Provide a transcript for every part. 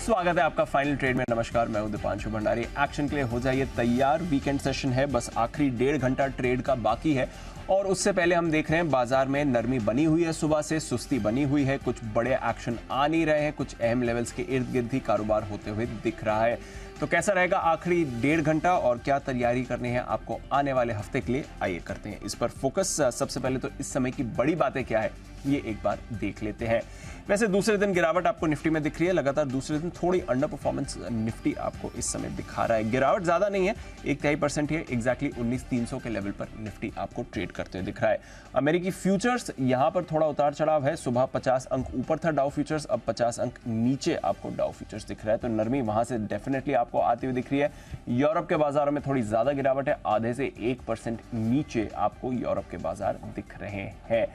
स्वागत है आपका फाइनल ट्रेड में। नमस्कार, मैं हूं दीपांशु भंडारी। एक्शन के लिए हो जाइए तैयार। वीकेंड सेशन है, बस आखिरी 1.5 घंटा ट्रेड का बाकी है और उससे पहले हम देख रहे हैं बाजार में नरमी बनी हुई है, सुबह से सुस्ती बनी हुई है, कुछ बड़े एक्शन आ नहीं रहे हैं, कुछ अहम लेवल्स के इर्द गिर्द ही कारोबार होते हुए दिख रहा है। तो कैसा रहेगा आखिरी 1.5 घंटा और क्या तैयारी करनी है आपको आने वाले हफ्ते के लिए, आइए करते हैं इस पर फोकस। सबसे पहले तो इस समय की बड़ी बातें क्या है ये एक बार देख लेते हैं। वैसे दूसरे दिन गिरावट आपको निफ्टी में दिख रही है, लगातार दूसरे दिन थोड़ी अंडर परफॉर्मेंस निफ्टी आपको इस समय दिखा रहा है। गिरावट ज्यादा नहीं है, 1.5% है, एग्जैक्टली 19,300 के लेवल पर निफ्टी आपको ट्रेड करते हुए दिख रहा है। अमेरिकी फ्यूचर्स यहां पर थोड़ा उतार चढ़ाव है। सुबह 50 अंक ऊपर था डाउ फ्यूचर्स, अब 50 अंक नीचे आपको डाउ फ्यूचर्स दिख रहा है, तो नरमी वहां से डेफिनेटली आपको आती हुई दिख रही है। यूरोप के बाजारों में थोड़ी ज्यादा गिरावट है, आधे से 1% नीचे आपको यूरोप के बाजार दिख रहे हैं।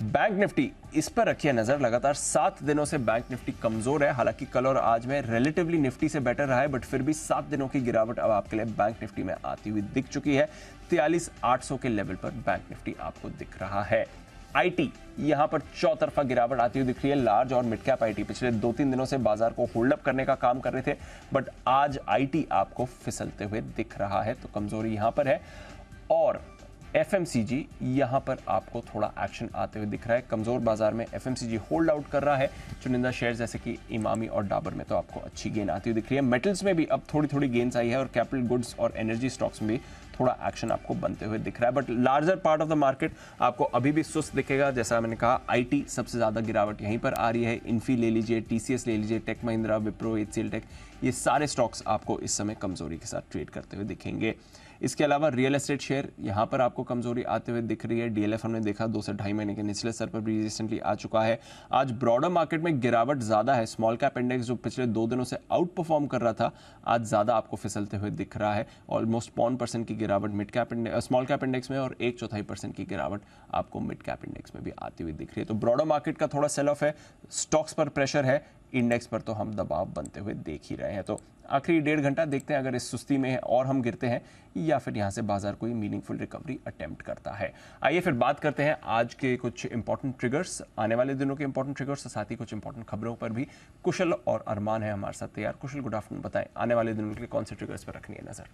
बैंक निफ्टी, इस पर रखिए नजर। लगातार 7 दिनों से बैंक निफ्टी कमजोर है। हालांकि कल और आज में रिलेटिवली निफ्टी से बेटर रहा है, बट फिर भी 7 दिनों की गिरावट अब आपके लिए बैंक निफ्टी में आती हुई दिख चुकी है। 43,800 के लेवल पर बैंक निफ्टी आपको दिख रहा है। आईटी, यहां पर चौतरफा गिरावट आती हुई दिख रही है। लार्ज और मिड कैप आईटी पिछले 2-3 दिनों से बाजार को होल्ड अप करने का काम कर रहे थे, बट आज आईटी आपको फिसलते हुए दिख रहा है, तो कमजोरी यहां पर है। और एफएमसीजी, यहां पर आपको थोड़ा एक्शन आते हुए दिख रहा है। कमजोर बाजार में एफएमसीजी होल्ड आउट कर रहा है। चुनिंदा शेयर जैसे कि इमामी और डाबर में तो आपको अच्छी गेन आती हुई दिख रही है। मेटल्स में भी अब थोड़ी थोड़ी गेन्स आई है और कैपिटल गुड्स और एनर्जी स्टॉक्स में भी थोड़ा एक्शन आपको बनते हुए दिख रहा है। But larger part of the market आपको अभी भी सुस्त दिखेगा। जैसा मैंने कहा, आईटी सबसे ज्यादा गिरावट यहीं पर आ रही है। इन्फी ले लीजिए, टीसीएस ले लीजिए, tech Mahindra, Wipro, HCL tech, ये सारे स्टॉक्स आपको इस समय कमजोरी के साथ ट्रेड करते हुए दिखेंगे। इसके अलावा रियल एस्टेट शेयर, यहां पर आपको कमजोरी आते हुए दिख रही है। डीएलएफ हमने देखा 2 से 2.5 महीने के निचले स्तर पर भी रिसेंटली आ चुका है। आज ब्रॉडर मार्केट में गिरावट ज्यादा है। स्मॉल कैप इंडेक्स जो पिछले 2 दिनों से आउट परफॉर्म कर रहा था, आज ज्यादा आपको फिसलते हुए दिख रहा है। ऑलमोस्ट 0.5% की गिरावट mid cap small cap index में और 1/4% की गिरावट आपको मिड कैप इंडेक्स में भी आती हुई दिख रही है। तो ब्रॉडर मार्केट का थोड़ा सेल ऑफ है, स्टॉक्स पर प्रेशर है, इंडेक्स पर तो हम दबाव बनते हुए देख ही रहे हैं। तो आखिरी 1.5 घंटा देखते हैं अगर इस सुस्ती में है और हम गिरते हैं या फिर यहां से बाजार कोई मीनिंगफुल रिकवरी अटेम्प्ट करता है। आइए फिर बात करते हैं आज के कुछ इंपॉर्टेंट ट्रिगर्स, आने वाले दिनों के इंपॉर्टेंट ट्रिगर्स, साथ ही कुछ इंपॉर्टेंट खबरों पर भी। कुशल और अरमान है हमारे साथ तैयार। कुशल, गुड आफ्टरनून, बताएं आने वाले दिनों के लिए कौन से ट्रिगर्स पर रखनी है नजर?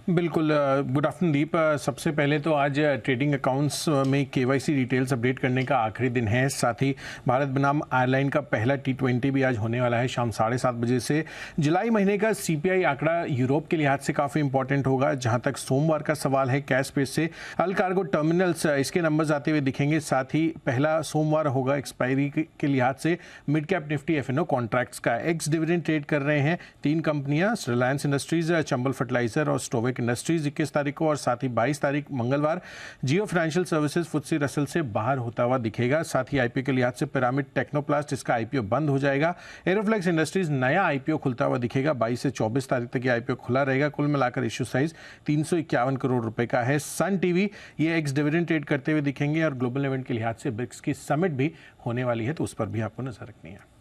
बिल्कुल, गुड आफ्टरनून दीप। सबसे पहले तो आज ट्रेडिंग अकाउंट्स में केवाईसी डिटेल्स अपडेट करने का आखिरी दिन है। साथ ही भारत बनाम आयरलैंड का पहला T20 भी आज होने वाला है शाम 7:30 बजे से। जुलाई महीने का सीपीआई आंकड़ा यूरोप के लिहाज से काफ़ी इंपॉर्टेंट होगा। जहां तक सोमवार का सवाल है, कैश स्पेस से अल कार्गो टर्मिनल्स, इसके नंबर्स आते हुए दिखेंगे। साथ ही पहला सोमवार होगा एक्सपायरी के लिहाज से mid cap Nifty FNO contracts का। एक्स डिविडेंड ट्रेड कर रहे हैं 3 कंपनियां, रिलायंस इंडस्ट्रीज, चंबल फर्टिलाइजर और स्टोवेक इंडस्ट्रीज 21 तारीख को, और साथ ही 22 तारीख मंगलवार जियो फाइनेंशियल सर्विसेज फुत्सी रसल से बाहर होता हुआ दिखेगा। साथ ही आईपीओ के लिहाज से पिरामिड टेक्नोप्लास्ट, इसका आईपीओ बंद हो जाएगा। एरोफ्लेक्स इंडस्ट्रीज नया आईपीओ खुलता हुआ दिखेगा। 22 से 24 तारीख तक ये आईपीओ खुला रहेगा। कुल मिलाकर इश्यू साइज 351 करोड़ रुपए का है। सन टीवी ये एक्स डिविडेंड ट्रेड करते हुए दिखेंगे और ग्लोबल इवेंट के लिहाज से ब्रिक्स की समिट भी होने वाली है, तो उस पर भी आपको नजर रखनी है।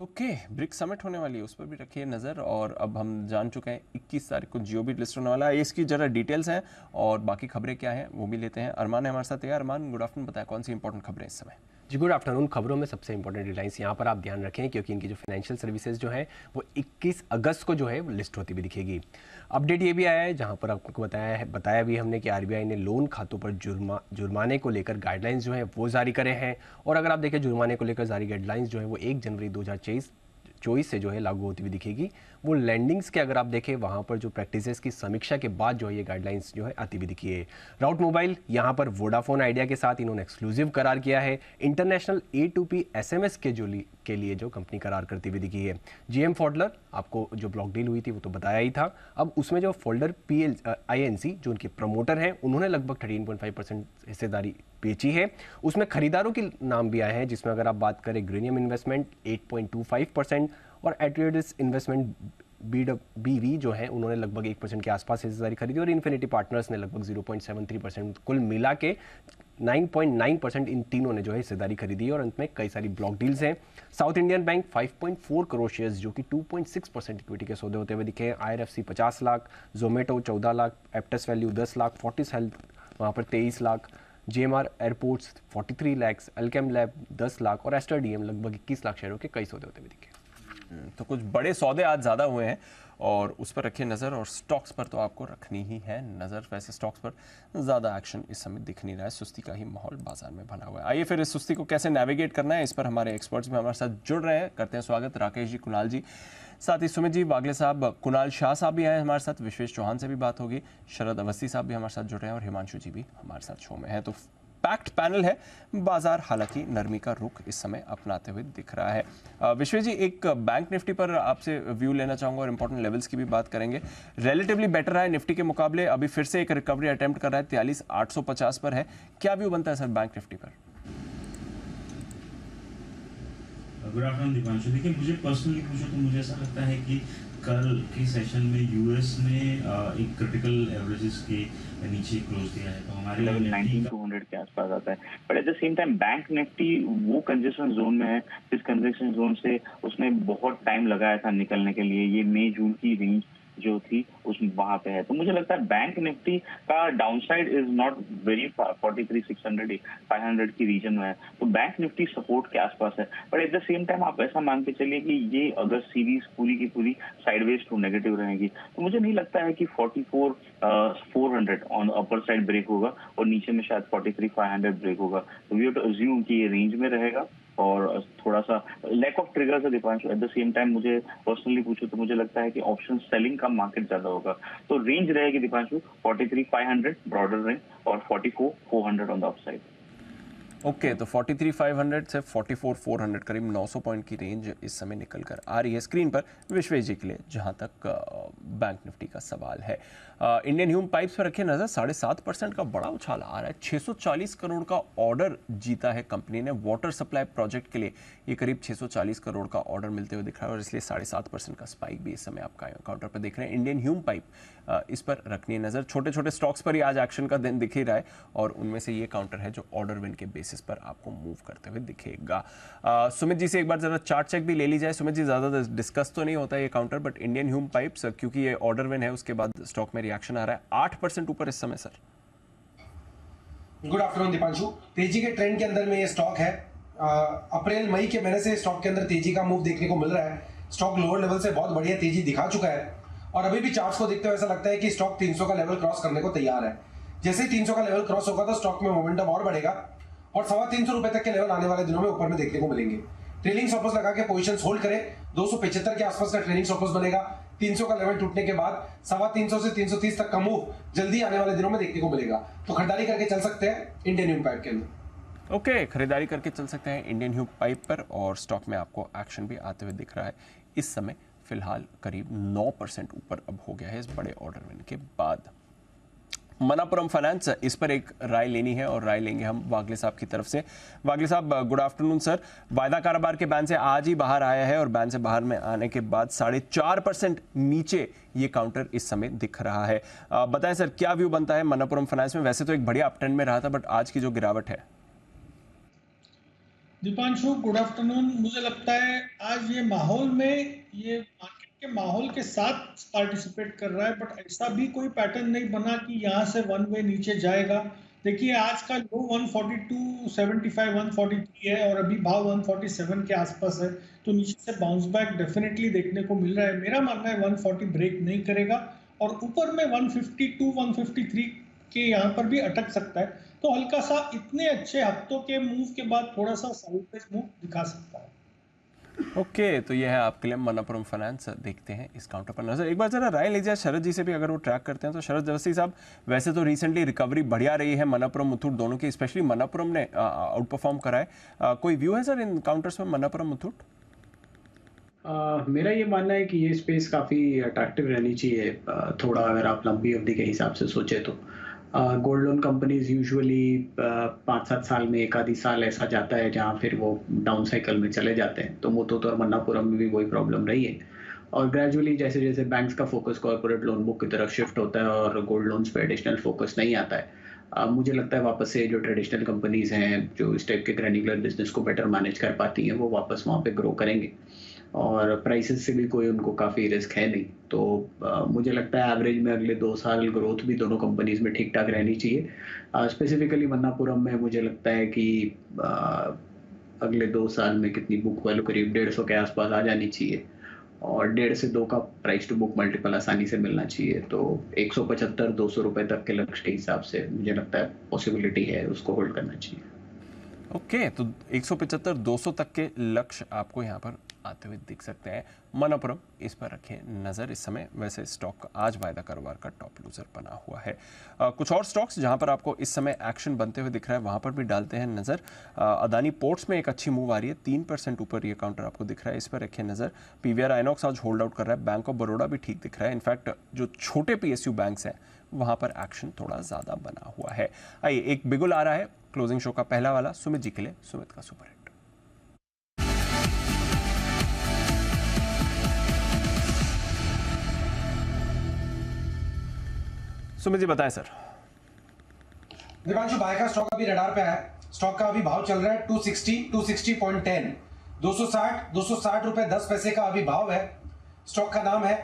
ओके, ब्रिक्स समिट होने वाली है, उस पर भी रखिए नज़र। और अब हम जान चुके हैं 21 तारीख को जियो भी लिस्ट होने वाला है, इसकी जरा डिटेल्स हैं और बाकी खबरें क्या हैं वो भी लेते हैं। अरमान है हमारे साथ। अरमान, गुड आफ्टरनून, बताया कौन सी इंपॉर्टेंट खबरें इस समय? जी गुड आफ्टरनून। खबरों में सबसे इंपॉर्टेंट रिलायंस यहाँ पर आप ध्यान रखें, क्योंकि इनकी जो फाइनेंशियल सर्विसेज जो है वो 21 अगस्त को जो है वो लिस्ट होती हुई दिखेगी। अपडेट ये भी आया है जहाँ पर आपको बताया भी हमने कि आरबीआई ने लोन खातों पर जुर्माने को लेकर गाइडलाइंस जो है वो जारी करे हैं। और अगर आप देखें जुर्माने को लेकर जारी गाइडलाइंस जो है वो 1 जनवरी 2024 से जो है लागू होती हुई दिखेगी। वो लैंडिंग्स के अगर आप देखें वहाँ पर जो प्रैक्टिसेस की समीक्षा के बाद जो है ये गाइडलाइंस जो है आती हुई दिखी है। राउट मोबाइल, यहाँ पर वोडाफोन आइडिया के साथ इन्होंने एक्सक्लूसिव करार किया है। इंटरनेशनल A2P SMS के लिए जो कंपनी करार करती हुई दिखी है। जीएम फोल्डर, आपको जो ब्लॉक डील हुई थी वो तो बताया ही था। अब उसमें जो फोल्डर INC जो उनके प्रमोटर हैं, उन्होंने लगभग 13.5% हिस्सेदारी बेची है। उसमें खरीदारों के नाम भी आए हैं, जिसमें अगर आप बात करें ग्रेनियम इन्वेस्टमेंट 8.25% और एट्रियडिस इन्वेस्टमेंट BV जो है उन्होंने लगभग 1% के आसपास हिस्सेदारी खरीदी और इन्फिनिटी पार्टनर्स ने लगभग 0.73%। कुल मिला के 9.9% इन तीनों ने जो है हिस्सेदारी खरीदी और अंत में कई सारी ब्लॉक डील्स हैं। South Indian bank 5.4 crore shares जो कि 2.6% इक्विटी के सौदे होते हुए दिखे हैं। IRFC 50 lakh, Zomato 14 lakh, Aptus value 10 lakh, Fortis health वहाँ पर 23 lakh, GMR airports 43 lakh, Alkem lab 10 lakh और एस्टर डीएम लगभग 21 लाख शेयरों के कई सौदे होते हुए दिखे। तो कुछ बड़े सौदे आज ज़्यादा हुए हैं और उस पर रखिए नज़र, और स्टॉक्स पर तो आपको रखनी ही है नज़र। वैसे स्टॉक्स पर ज़्यादा एक्शन इस समय दिख नहीं रहा है, सुस्ती का ही माहौल बाजार में बना हुआ है। आइए फिर इस सुस्ती को कैसे नेविगेट करना है, इस पर हमारे एक्सपर्ट्स भी हमारे साथ जुड़ रहे हैं। करते हैं स्वागत राकेश जी, कुणाल जी, साथ ही सुमित जी, वागले साहब, कुणाल शाह साहब भी आए हमारे साथ, विश्वेश चौहान से भी बात होगी, शरद अवस्थी साहब भी हमारे साथ जुड़ रहे हैं और हिमांशु जी भी हमारे साथ शो में है। तो पैक्ड पैनल है। बाजार हालांकि नरमी का रुख इस समय अपनाते हुए दिख रहा है। विश्वेश जी, एक बैंक निफ्टी पर आपसे व्यू लेना चाहूंगा और इंपॉर्टेंट लेवल्स की भी बात करेंगे। रिलेटिवली बेटर रहा है निफ्टी के मुकाबले, अभी फिर से एक रिकवरी अटेम्प्ट कर रहा है, 43,850 पर है। क्या व्यू बनता है सर बैंक निफ्टी पर? Good afternoon Deepanshu. देखिए, मुझे पर्सनली पूछो तो मुझे ऐसा लगता है कि कल के सेशन में यूएस ने एक क्रिटिकल एवरेजेस के नीचे क्लोज दिया है, तो हमारे लेवल 19,200 के आसपास आता है। But at the same time bank Nifty वो कंजेशन जोन में है जिस कंजेशन जोन से उसमें बहुत टाइम लगाया था निकलने के लिए। ये मई जून की रेंज जो थी उस वहां पे है, तो मुझे लगता है बैंक निफ्टी का डाउनसाइड इज नॉट वेरी 43,600 500 की रीजन में है, तो बैंक निफ्टी सपोर्ट के आसपास है। But at the same time आप ऐसा मान के चलिए कि ये अगर सीरीज पूरी की पूरी साइडवेज टू नेगेटिव रहेगी, तो मुझे नहीं लगता है कि 44,400 ऑन अपर साइड ब्रेक होगा और नीचे में शायद 43,500 ब्रेक होगा। तो वी हैव टू अज्यूम कि ये रेंज में रहेगा और थोड़ा सा लैक ऑफ ट्रिगर्स है Deepanshu. At the same time मुझे पर्सनली पूछो तो मुझे लगता है कि ऑप्शन सेलिंग का मार्केट ज्यादा होगा, तो रेंज रहेगी दीपांशु 43,500 ब्रॉडर रेंज और 44,400 ऑन द अपसाइड। ओके, तो 43,500 से 44,400 करीब 900 पॉइंट की रेंज इस समय निकल कर आ रही है स्क्रीन पर विश्वेश जी के लिए, जहां तक बैंक निफ्टी का सवाल है। इंडियन ह्यूम पाइप्स पर रखिए नजर, 7.5% का बड़ा उछाल आ रहा है। 640 करोड़ का ऑर्डर जीता है कंपनी ने वाटर सप्लाई प्रोजेक्ट के लिए। ये करीब 640 करोड़ का ऑर्डर मिलते हुए दिख रहा है और इसलिए 7.5% का स्पाइक भी इस समय आप काउंटर पर देख रहे हैं। इंडियन ह्यूम पाइप, इस पर रखनी है नजर। छोटे छोटे स्टॉक्स पर ही आज एक्शन का दिन दिख ही रहा है और उनमें से ये काउंटर है जो ऑर्डर विन के बेसिस पर आपको मूव करते हुए दिखेगा। सुमित जी से एक बार जरा चार्ट चेक भी ले ली जाए। सुमित जी, ज्यादा डिस्कस तो नहीं होता ये counter, but Indian Hume pipes क्योंकि ये ऑर्डर विन है उसके बाद स्टॉक में रिएक्शन आ रहा है 8% ऊपर इस समय। Sir good afternoon Deepanshu. तेजी के ट्रेंड के अंदर में ये स्टॉक है। अप्रैल मई के महीने से स्टॉक के अंदर तेजी का मूव देखने को मिल रहा है। स्टॉक लोअर लेवल से बहुत बढ़िया तेजी दिखा चुका है और अभी भी चार्ट्स को देखते हुए ऐसा लगता है कि स्टॉक 300 का लेवल क्रॉस करने को तैयार है। जैसे ही 300 का लेवल क्रॉस होगा तो स्टॉक में मोमेंटम और बढ़ेगा और 350 रुपए तक के लेवल आने वाले दिनों में ऊपर में देखने को मिलेंगे। ट्रेलिंग स्टॉप लॉस लगा के पोजीशंस होल्ड करें। 275 के आसपास का ट्रेलिंग स्टॉप लॉस बनेगा। 300 का लेवल टूटने के बाद 350 से 330 तक का मूव जल्दी आने वाले दिनों में देखने को मिलेगा, तो खरीदारी करके चल सकते हैं इंडियन ह्यूम पाइप के अंदर। ओके, खरीदारी करके चल सकते हैं इंडियन ह्यूम पाइप पर और स्टॉक में आपको एक्शन भी आते हुए दिख रहा है। इस समय फिलहाल करीब 9% ऊपर अब हो गया है इस बड़े ऑर्डर विन के बाद। मनापुरम फाइनेंस, इस पर एक राय लेनी है और राय लेंगे हम वागले साहब की तरफ से। वागले साहब, गुड आफ्टरनून सर। वायदा कारोबार के बैन से आज ही बाहर आया है और बैन से बाहर में आने के बाद 4.5% नीचे ये काउंटर इस समय दिख रहा है। बताएं सर, क्या व्यू बनता है मनापुरम फाइनेंस में? वैसे तो एक बढ़िया अपट्रेंड में रहा था, बट आज की जो गिरावट है। Deepanshu, good afternoon. मुझे लगता है आज ये माहौल में, ये मार्केट के माहौल के साथ पार्टिसिपेट कर रहा है, बट ऐसा भी कोई पैटर्न नहीं बना कि यहाँ से वन वे नीचे जाएगा। देखिए, आज का लो 142.75 143 है और अभी भाव 147 के आसपास है, तो नीचे से बाउंस बैक डेफिनेटली देखने को मिल रहा है। मेरा मानना है 140 ब्रेक नहीं करेगा और ऊपर में 152 153 के यहाँ पर भी अटक सकता है, तो हल्का सा इतने अच्छे हफ्तों के मूव के बाद थोड़ा सा साइडवेज मूव दिखा सकता है। ओके, तो ये है आपके लिए मनापुरम फाइनेंस। देखते हैं इस काउंटर पर नजर। एक बार जरा राय ले जाए शरद जी से भी, अगर वो ट्रैक करते हैं तो। शरद अवस्थी साहब, वैसे तो रिसेंटली रिकवरी बढ़िया रही है मनापुरम मुथूट दोनों की, स्पेशली मनापुरम ने आउट परफॉर्म करा है। कोई व्यू है सर इन काउंटर्स में मनापुरम मुथूट? मेरा ये मानना है कि ये स्पेस काफ़ी अट्रैक्टिव रहनी चाहिए, थोड़ा अगर आप लंबी अवधि के हिसाब से सोचे तो। गोल्ड लोन कंपनीज यूजुअली 5-7 साल में एक आधी साल ऐसा जाता है जहाँ फिर वो डाउन साइकिल में चले जाते हैं, तो मुथूट और मन्नापुरम में भी वही प्रॉब्लम रही है। और ग्रेजुअली जैसे जैसे बैंक्स का फोकस कॉर्पोरेट लोन बुक की तरफ शिफ्ट होता है और गोल्ड लोन्स पे एडिशनल फोकस नहीं आता है, मुझे लगता है वापस से जो ट्रेडिशनल कंपनीज हैं जो इस टाइप के ग्रैन्युलर बिजनेस को बेटर मैनेज कर पाती हैं, वो वापस वहाँ पे ग्रो करेंगे और प्राइसेस से भी कोई उनको काफ़ी रिस्क है नहीं। तो मुझे लगता है एवरेज में अगले 2 साल ग्रोथ भी दोनों कंपनीज में ठीक ठाक रहनी चाहिए। स्पेसिफिकली मन्नापुरम में मुझे लगता है कि अगले 2 साल में कितनी बुक वैल्यू करीब 150 के आसपास आ जानी चाहिए। और 1.5 से 2 का प्राइस टू बुक मल्टीपल आसानी से मिलना चाहिए। तो 175-200 रुपए तक के लक्ष्य के हिसाब से मुझे लगता है पॉसिबिलिटी है, उसको होल्ड करना चाहिए। ओके, तो 175-200 तक के लक्ष्य आपको यहाँ पर आते हुए दिख सकते हैं। मनोपुरम, इस पर रखें नज़र। इस समय वैसे स्टॉक आज वायदा कारोबार का टॉप लूजर बना हुआ है। कुछ और स्टॉक्स जहां पर आपको इस समय एक्शन बनते हुए दिख रहा है वहां पर भी डालते हैं नज़र। अदानी पोर्ट्स में एक अच्छी मूव आ रही है, 3% ऊपर ये काउंटर आपको दिख रहा है, इस पर रखें नज़र। पीवीआर आइनॉक्स आज होल्ड आउट कर रहा है। बैंक ऑफ बड़ौदा भी ठीक दिख रहा है। इनफैक्ट जो छोटे पीएसयू बैंक्स हैं वहां पर एक्शन थोड़ा ज़्यादा बना हुआ है। आइए, एक बिगुल आ रहा है क्लोजिंग शो का पहला वाला सुमित जी के लिए, सुमित का सुपर हिट। सुमित जी बताएं सर। दिपांशु, बाय का स्टॉक अभी रडार पे है। स्टॉक का अभी भाव चल रहा है 260.10, 260 रुपए 10 पैसे का अभी भाव है। स्टॉक का नाम है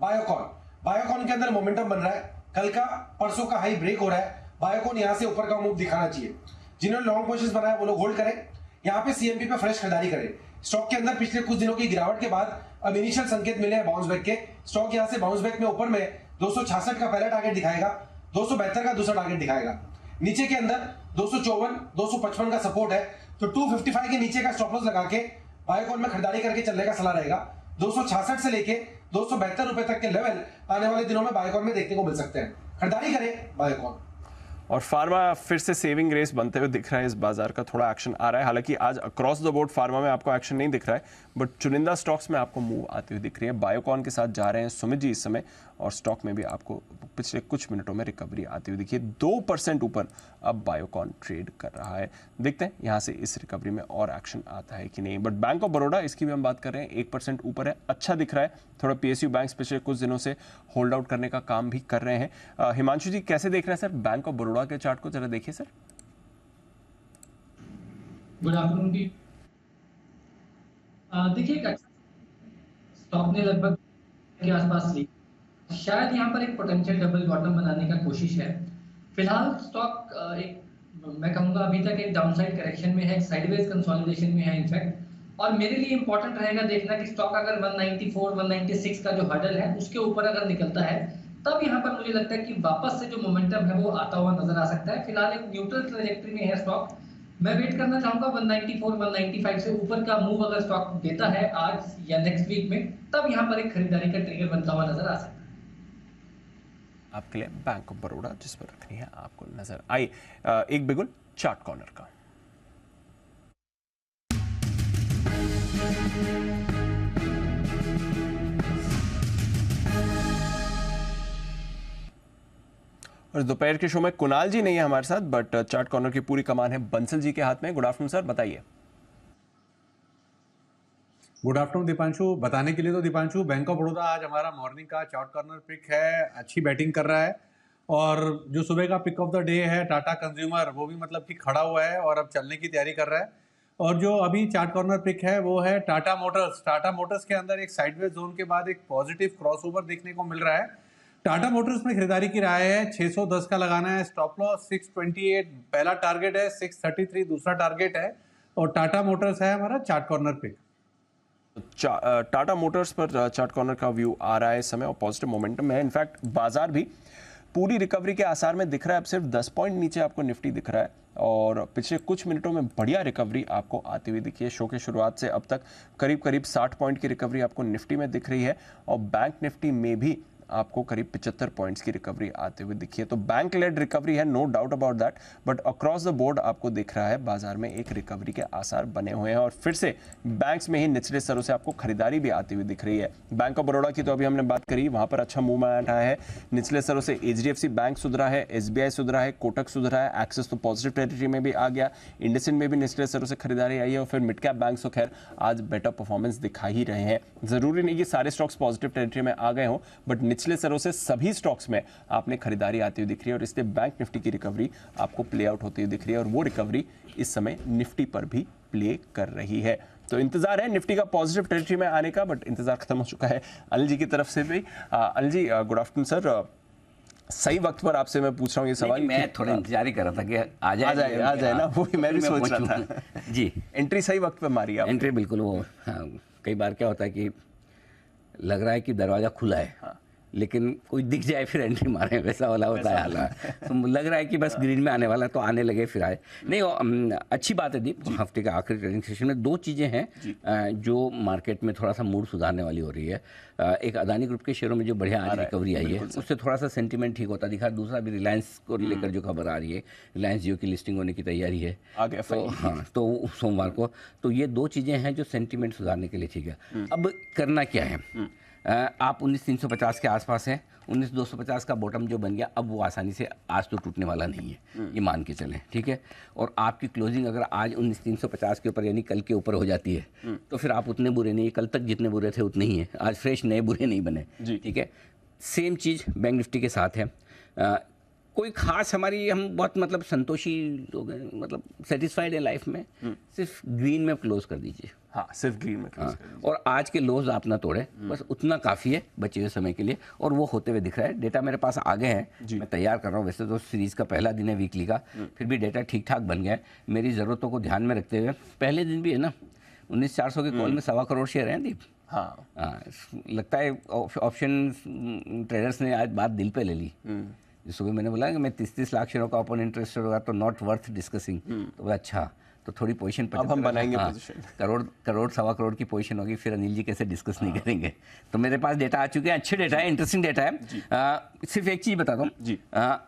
बायोकॉन। बायोकॉन के अंदर मोमेंटम बन रहा है, कल का परसों का हाई ब्रेक हो रहा है। बायोकॉन यहां से ऊपर का मूव दिखाना चाहिए। जिन्होंने लॉन्ग पोजीशन बनाया वो लोग होल्ड करें, यहाँ पे सीएमपी पे फ्रेश खरीदारी करें। स्टॉक के अंदर पिछले कुछ दिनों की गिरावट के बाद अब इनिशियल संकेत मिले हैं बाउंस बैक के। स्टॉक यहां से बाउंस बैक में ऊपर में 266 का पहला टारगेट दिखाएगा, 272 का दूसरा टारगेट दिखाएगा। नीचे के अंदर 254, 255 का सपोर्ट है। तो 255 के नीचे का स्टॉप लॉस लगा के बायोकॉन में खरीदारी करके चलने का सलाह रहेगा। 266 से लेके 272 रुपए तक के लेवल आने वाले दिनों में बायोकॉन में देखने को मिल सकते हैं। खरीदारी करें बायोकॉन। और फार्मा फिर से सेविंग रेस बनते हुए दिख रहा है। इस बाजार का थोड़ा एक्शन आ रहा है। हालांकि आज अक्रॉस द बोर्ड फार्मा में आपको एक्शन नहीं दिख रहा है, बट चुनिंदा स्टॉक्स में आपको मूव आती हुई दिख रही है। बायोकॉन के साथ जा रहे हैं सुमित जी इस समय, और स्टॉक में भी आपको पिछले कुछ मिनटों में रिकवरी आती हुई दिखी है। 2% ऊपर अब बायोकॉन ट्रेड कर रहा है। देखते हैं यहाँ से इस रिकवरी में और एक्शन आता है कि नहीं। बट बैंक ऑफ बड़ौदा, इसकी भी हम बात कर रहे हैं, 1% ऊपर है, अच्छा दिख रहा है। थोड़ा पीएसयू बैंक्स पिछले कुछ दिनों से होल्ड आउट करने का काम भी कर रहे हैं। हिमांशु जी कैसे देख रहे हैं सर बैंक ऑफ बड़ौदा के चार्ट को, जरा देखिए सर। गुड आफ्टरनून जी। देखिए स्टॉक ने लगभग के आसपास ली, शायद यहाँ पर एक पोटेंशियल डबल बॉटम बनाने का कोशिश है। फिलहाल स्टॉक मैं कहूँगा अभी तक एक डाउनसाइड करेक्शन में है, साइडवेज कंसोलिडेशन में है इनफैक्ट। और मेरे लिए इंपॉर्टेंट रहेगा देखना कि स्टॉक अगर 194, 196 का जो हर्डल है उसके ऊपर अगर निकलता है, तब यहाँ पर मुझे लगता है कि वापस से जो मोमेंटम है वो आता हुआ नजर आ सकता है। फिलहाल एक न्यूट्रल ट्रैजेक्टरी में है स्टॉक। मैं वेट करना चाहूंगा 194, 195 से ऊपर का मूव अगर स्टॉक देता है आज या नेक्स्ट वीक में, तब यहाँ पर एक खरीदारी का ट्रिगर बनता हुआ नजर आ सकता है। आपके लिए बैंक ऑफ बड़ौदा जिस पर रखनी है आपको नजर आई। एक बिगुल चार्ट कॉर्नर का। और दोपहर के शो में कुणाल जी नहीं है हमारे साथ, बट चार्ट कॉर्नर की पूरी कमान है बंसल जी के हाथ में। गुड आफ्टरनून सर, बताइए। Good afternoon Deepanshu. बताने के लिए तो दीपांशु, बैंक ऑफ बड़ौदा आज हमारा मॉर्निंग का चार्ट कॉर्नर पिक है, अच्छी बैटिंग कर रहा है। और जो सुबह का पिक ऑफ द डे है टाटा कंज्यूमर, वो भी मतलब कि खड़ा हुआ है और अब चलने की तैयारी कर रहा है। और जो अभी चार्ट कॉर्नर पिक है वो है टाटा मोटर्स। टाटा मोटर्स के अंदर एक साइडवेज जोन के बाद एक पॉजिटिव क्रॉसओवर देखने को मिल रहा है। टाटा मोटर्स में खरीदारी की राय है, 610 का लगाना है। स्टॉप लॉस 628 पहला टारगेट है, 633 दूसरा टारगेट है। और टाटा मोटर्स है हमारा chart corner pick. Tata motors पर चार्ट कॉर्नर का व्यू आ रहा है इस समय और पॉजिटिव मोमेंटम है। इनफैक्ट बाजार भी पूरी रिकवरी के आसार में दिख रहा है। अब सिर्फ 10 पॉइंट नीचे आपको निफ्टी दिख रहा है और पिछले कुछ मिनटों में बढ़िया रिकवरी आपको आती हुई दिखी है। शो के शुरुआत से अब तक करीब 60 पॉइंट की रिकवरी आपको निफ्टी में दिख रही है और बैंक निफ्टी में भी आपको करीब 75 पॉइंट्स की रिकवरी आते हुए दिखी है। तो बैंक लेड रिकवरी है, no doubt about that, but across the board आपको दिख रहा है बाजार में एक रिकवरी के आसार बने हुए हैं और फिर से बैंक्स में ही निचले स्तरों से आपको खरीदारी भी आती हुई दिख रही है। बैंक ऑफ बड़ौदा की तो अभी हमने बात करी, वहां पर अच्छा मूवमेंट आया है। निचले स्तरों से एचडीएफसी बैंक सुधरा है, एसबीआई सुधरा है, कोटक सुधरा है, एक्सिस तो पॉजिटिव टेरिटरी में भी आ गया, इंडसइंड में भी निचले स्तरों से खरीदारी आई है और फिर मिड कैप बैंक तो खैर आज बेटर परफॉर्मेंस दिखा ही रहे हैं। जरूरी नहीं कि सारे स्टॉक्स पॉजिटिव टेरिटरी में आ गए हों, बट निचले स्तरों से सभी स्टॉक्स में आपने खरीदारी आती हुई दिख रही है और इसलिए बैंक निफ्टी की रिकवरी आपको प्ले आउट होती हुई दिख रही है और वो रिकवरी इस समय निफ्टी पर भी प्ले कर रही है। तो इंतजार है निफ्टी का पॉजिटिव टेरिटरी में आने का, बट इंतजार खत्म हो चुका है अनिल जी की तरफ से भी। Anil ji good afternoon sir, सही वक्त पर आपसे मैं पूछ रहा हूँ ये सवाल। मैं थोड़ा इंतजार ही कर रहा था कि आ जाए ना, वो मैं भी सोच रहा था। जी, एंट्री सही वक्त पर मारी आप। एंट्री बिल्कुल वो, हाँ, कई बार क्या होता है कि लग रहा है कि दरवाजा खुला है, लेकिन कोई दिख जाए फिर एंट्री मारे, वैसा वाला होता है हाल। तो लग रहा है कि बस ग्रीन में आने वाला है, तो आने लगे फिर आए। नहीं, अच्छी बात है दीप, हफ्ते के आखिरी ट्रेडिंग सेशन में दो चीज़ें हैं जो मार्केट में थोड़ा सा मूड सुधारने वाली हो रही है। एक अदानी ग्रुप के शेयरों में जो बढ़िया आज रिकवरी आई है, उससे थोड़ा सा सेंटीमेंट ठीक होता दिखा। दूसरा भी रिलायंस को लेकर जो खबर आ रही है, रिलायंस जियो की लिस्टिंग होने की तैयारी है आगे, तो हाँ, तो सोमवार को। तो ये दो चीज़ें हैं जो सेंटीमेंट सुधारने के लिए ठीक है। अब करना क्या है, आप 19,350 के आसपास हैं, 19,250 का बॉटम जो बन गया, अब वो आसानी से आज तो टूटने वाला नहीं है, ये मान के चलें, ठीक है। और आपकी क्लोजिंग अगर आज 19,350 के ऊपर यानी कल के ऊपर हो जाती है तो फिर आप उतने बुरे नहीं, कल तक जितने बुरे थे उतने ही हैं, आज फ्रेश नए बुरे नहीं बने, ठीक है। सेम चीज़ बैंक निफ्टी के साथ है। कोई खास हमारी, हम बहुत मतलब संतोषी लोग हैं, मतलब सेटिस्फाइड है लाइफ में, सिर्फ ग्रीन में क्लोज कर दीजिए। हाँ, सिर्फ ग्रीन में क्लोज कर दीजिए। और आज के लोज आप ना तोड़े, बस उतना काफ़ी है बचे हुए समय के लिए, और वो होते हुए दिख रहा है। डेटा मेरे पास आ गए हैं, मैं तैयार कर रहा हूँ। वैसे तो सीरीज़ का पहला दिन है वीकली का, फिर भी डेटा ठीक ठाक बन गया है। मेरी ज़रूरतों को ध्यान में रखते हुए पहले दिन भी है ना 19,400 के कॉल में 1.25 करोड़ शेयर हैं दीप। हाँ, लगता है ऑप्शन ट्रेडर्स ने आज बात दिल पे ले ली। सुबह मैंने बोला कि मैं 30 लाख शेयरों का ओपन इंटरेस्ट होगा तो नॉट वर्थ डिस्कसिंग, तो बोला अच्छा, तो थोड़ी पोजीशन अब हम बनाएंगे पोजीशन। करोड़ 1.25 करोड़ की पोजीशन होगी, फिर अनिल जी कैसे डिस्कस नहीं करेंगे। तो मेरे पास डेटा आ चुके हैं, अच्छे डेटा है, इंटरेस्टिंग डेटा है। सिर्फ एक चीज़ बताता हूँ,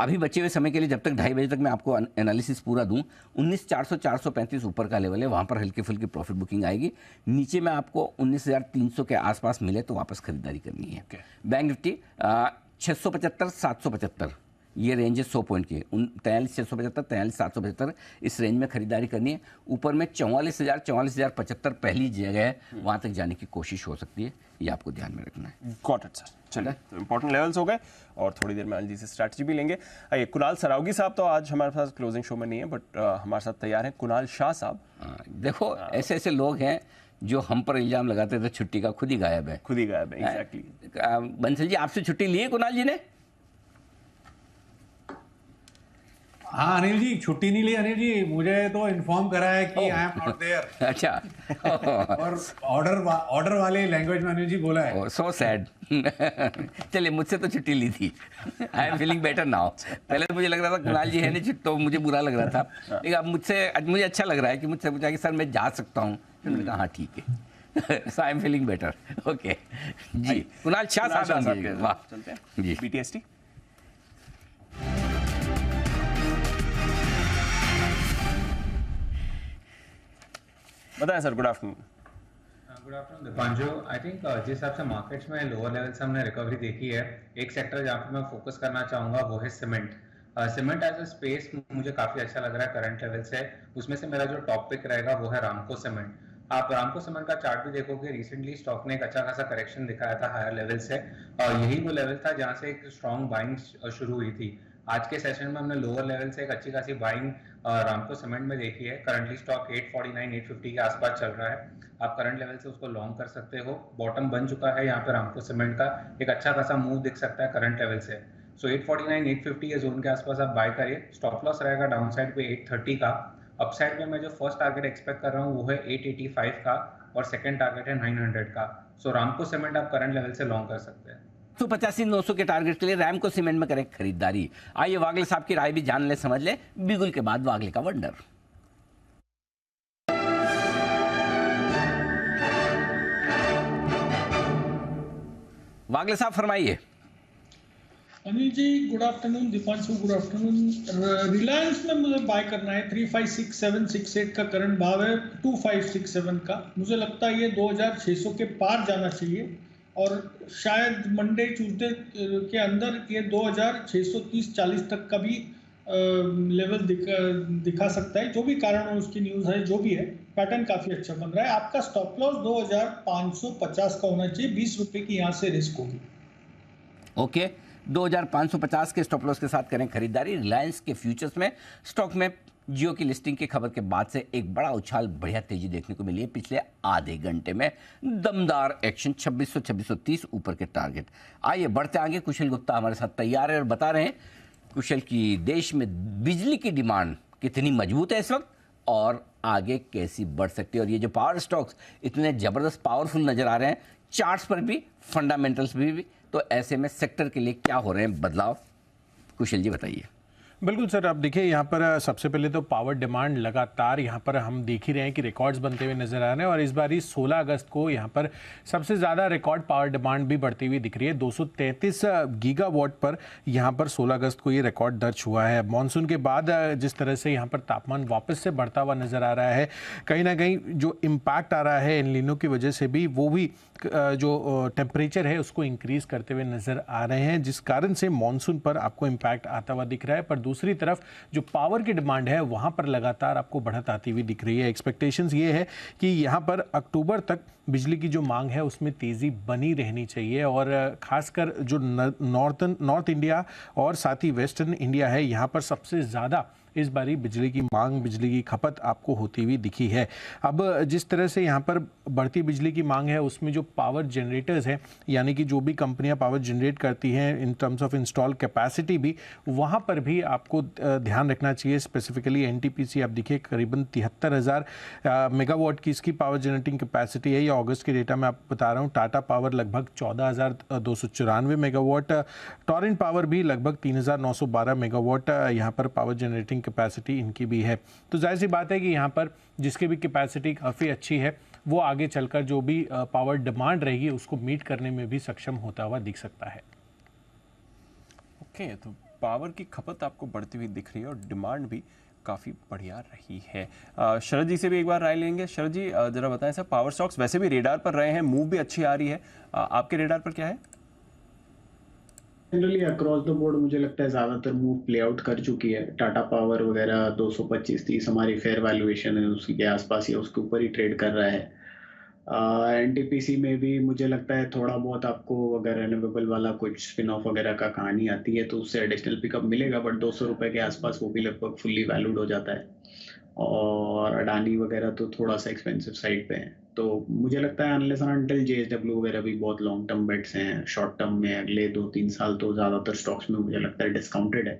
अभी बचे हुए समय के लिए जब तक 2:30 बजे तक मैं आपको एनालिसिस पूरा दूँ, 19,400 435 ऊपर का लेवल है, वहाँ पर हल्की फुल्की प्रॉफिट बुकिंग आएगी। नीचे में आपको 19,300 के आसपास मिले तो वापस खरीदारी करनी है। बैंक निफ्टी 675 775 ये रेंज है 100 पॉइंट की, 43,675 43,775 इस रेंज में खरीदारी करनी है। ऊपर में 44,000 44,075 पहली जगह है, वहाँ तक जाने की कोशिश हो सकती है, ये आपको ध्यान में रखना है। Got it sir. चलिए, तो इंपॉर्टेंट लेवल्स हो गए और थोड़ी देर में अनिल जी से स्ट्रैटेजी भी लेंगे। आइए, कुणाल सरावगी साहब तो आज हमारे पास क्लोजिंग शो में नहीं है, बट हमारे साथ तैयार हैं कुणाल शाह साहब। देखो ऐसे ऐसे लोग हैं जो हम पर इल्जाम लगाते थे छुट्टी का, खुद ही गायब है। एग्जैक्टली। बंसल जी, आपसे छुट्टी ली है कुणाल जी ने? हाँ अनिल जी, छुट्टी नहीं ली अनिल जी, मुझे तो इन्फॉर्म करा है कि आई एम नॉट देयर। अच्छा। और ऑर्डर वाले लैंग्वेज में अनिल जी बोला है। So sad. चलिए, मुझसे तो छुट्टी ली थी, आई एम फीलिंग बेटर नाउ। पहले तो मुझे लग रहा था कुणाल जी है नहीं, तो मुझे बुरा लग रहा था, लेकिन अब मुझे अच्छा लग रहा है कि मुझसे पूछा कि सर मैं जा सकता हूँ, तो मैंने कहा हाँ ठीक है। So I am feeling better. Okay जी, कुणाल शाह साहब। वाह जी। BTST बताएं sir. Good afternoon. Good afternoon Deepanshu. I think जिस हिसाब से मार्केट्स में लोअर लेवल से हमने रिकवरी देखी है, एक सेक्टर जहाँ पे मैं फोकस करना चाहूँगा वो है cement. Cement as a space मुझे काफ़ी अच्छा लग रहा है करंट लेवल से। उसमें से मेरा जो टॉप पिक रहेगा वो है रामको सीमेंट। आप रामको सीमेंट का चार्ट भी देखोगे, रिसेंटली स्टॉक ने एक अच्छा खासा करेक्शन दिखाया था हायर लेवल से, और यही वो लेवल था जहाँ से एक स्ट्रॉन्ग बाइंग शुरू हुई थी। आज के सेशन में हमने लोअर लेवल से एक अच्छी खासी बाइंग रामको सीमेंट में देखी है। करंटली स्टॉक 849 850 के आसपास चल रहा है, आप करंट लेवल से उसको लॉन्ग कर सकते हो। बॉटम बन चुका है यहाँ पे रामको सीमेंट का, एक अच्छा खासा मूव दिख सकता है करंट लेवल से। सो 849 850 के जोन के आसपास आप बाय करिए। स्टॉप लॉस रहेगा डाउन साइड पे 830 का। अपसाइड में मैं जो फर्स्ट टारगेट एक्सपेक्ट कर रहा हूँ वो है 885 का, और सेकंड टारगेट है 900 का। सो रामको सीमेंट आप करंट लेवल से लॉन्ग कर सकते हैं। 185-900 के टारगेट के लिए रामको सीमेंट में करें खरीदारी। आइए वागले साहब की राय भी जान ले, समझ ले, बिगुल के बाद वागले का वंडर। वागले साहब फरमाइए। Anil ji good afternoon, Deepanshu good afternoon. Reliance में मुझे बाय करना है, 356768 का करंट भाव है, 2567 का। मुझे लगता है ये 2600 के पार जाना चाहिए, और शायद मंडे ट्यूसडे के अंदर ये 2630-40 तक का भी लेवल दिखा सकता है। जो भी कारण हो, उसकी न्यूज़ है, जो भी है, पैटर्न काफ़ी अच्छा बन रहा है। आपका स्टॉप लॉस 2550 का होना चाहिए, 20 रुपये की यहाँ से रिस्क होगी। ओके, 2550 के स्टॉप लॉस के साथ करें खरीदारी। रिलायंस के फ्यूचर्स में स्टॉक में जियो की लिस्टिंग की खबर के बाद से एक बड़ा उछाल, बढ़िया तेजी देखने को मिली है। पिछले आधे घंटे में दमदार एक्शन, 2600 2630 ऊपर के टारगेट। आइए बढ़ते आगे, कुशल गुप्ता हमारे साथ तैयार है और बता रहे हैं कुशल की देश में बिजली की डिमांड कितनी मजबूत है इस वक्त और आगे कैसी बढ़ सकती है, और ये जो पावर स्टॉक्स इतने जबरदस्त पावरफुल नजर आ रहे हैं, चार्ट्स पर भी, फंडामेंटल्स भी। तो ऐसे में सेक्टर के लिए क्या हो रहे हैं बदलाव, कुशल जी बताइए। बिल्कुल सर, आप देखिए यहाँ पर सबसे पहले तो पावर डिमांड लगातार यहाँ पर हम देख ही रहे हैं कि रिकॉर्ड्स बनते हुए नजर आ रहे हैं, और इस बार 16 अगस्त को यहाँ पर सबसे ज़्यादा रिकॉर्ड पावर डिमांड भी बढ़ती हुई दिख रही है। 233 गीगावाट पर यहाँ पर 16 अगस्त को ये रिकॉर्ड दर्ज हुआ है। मानसून के बाद जिस तरह से यहाँ पर तापमान वापस से बढ़ता हुआ नजर आ रहा है, कहीं ना कहीं जो इम्पैक्ट आ रहा है एल नीनो की वजह से भी, वो भी जो टेम्परेचर है उसको इंक्रीज करते हुए नजर आ रहे हैं, जिस कारण से मानसून पर आपको इम्पैक्ट आता हुआ दिख रहा है। पर दूसरी तरफ जो पावर की डिमांड है वहां पर लगातार आपको बढ़त आती हुई दिख रही है। एक्सपेक्टेशंस ये है कि यहां पर अक्टूबर तक बिजली की जो मांग है उसमें तेजी बनी रहनी चाहिए, और खासकर जो नॉर्थ इंडिया और साथ ही वेस्टर्न इंडिया है, यहाँ पर सबसे ज़्यादा इस बारी बिजली की मांग, बिजली की खपत आपको होती हुई दिखी है। अब जिस तरह से यहाँ पर बढ़ती बिजली की मांग है, उसमें जो पावर जनरेटर्स हैं, यानी कि जो भी कंपनियां पावर जनरेट करती हैं in terms of install capacity भी, वहाँ पर भी आपको ध्यान रखना चाहिए। स्पेसिफिकली एनटीपीसी आप देखिए करीबन 73,000 मेगावाट की इसकी पावर जनरेटिंग कैपेसिटी है। या अगस्त के डेटा में आपको बता रहा हूँ। टाटा पावर लगभग 14,294 मेगावाट, टॉरेंट पावर भी लगभग 3,912 मेगावाट यहाँ पर पावर जनरेटिंग कैपेसिटी इनकी भी है। तो जाहिर सी बात है कि यहाँ पर जिसकी भी कैपेसिटी काफ़ी अच्छी है, वो आगे चलकर जो भी पावर डिमांड रहेगी उसको मीट करने में भी सक्षम होता हुआ दिख सकता है। ओके, तो पावर की खपत आपको बढ़ती हुई दिख रही है और डिमांड भी काफ़ी बढ़िया रही है। शरद जी से भी एक बार राय लेंगे। शरद जी जरा बताएं सर, पावर स्टॉक्स वैसे भी रेडार पर रहे हैं, मूव भी अच्छी आ रही है, आपके रेडार पर क्या है? जनरली अक्रॉस द बोर्ड मुझे लगता है ज्यादातर मूव प्ले आउट कर चुकी है। टाटा पावर वगैरह 225-30 हमारी फेयर वैल्यूएशन है, उसके आसपास या उसके ऊपर ही ट्रेड कर रहा है। एनटीपीसी में भी मुझे लगता है थोड़ा बहुत आपको अगर रेन्यूएबल वाला कुछ स्पिन ऑफ वगैरह का कहानी आती है तो उससे एडिशनल पिकअप मिलेगा, बट 200 रुपये के आसपास वो भी लगभग फुल्ली वैल्यूड हो जाता है। और अडानी वगैरह तो थोड़ा सा एक्सपेंसिव साइड पे है। तो मुझे लगता है अनलेस अनटिल जेएसडब्ल्यू वगैरह भी बहुत लॉन्ग टर्म बेट्स हैं। शॉर्ट टर्म में अगले 2-3 साल तो ज़्यादातर स्टॉक्स में मुझे लगता है डिस्काउंटेड है।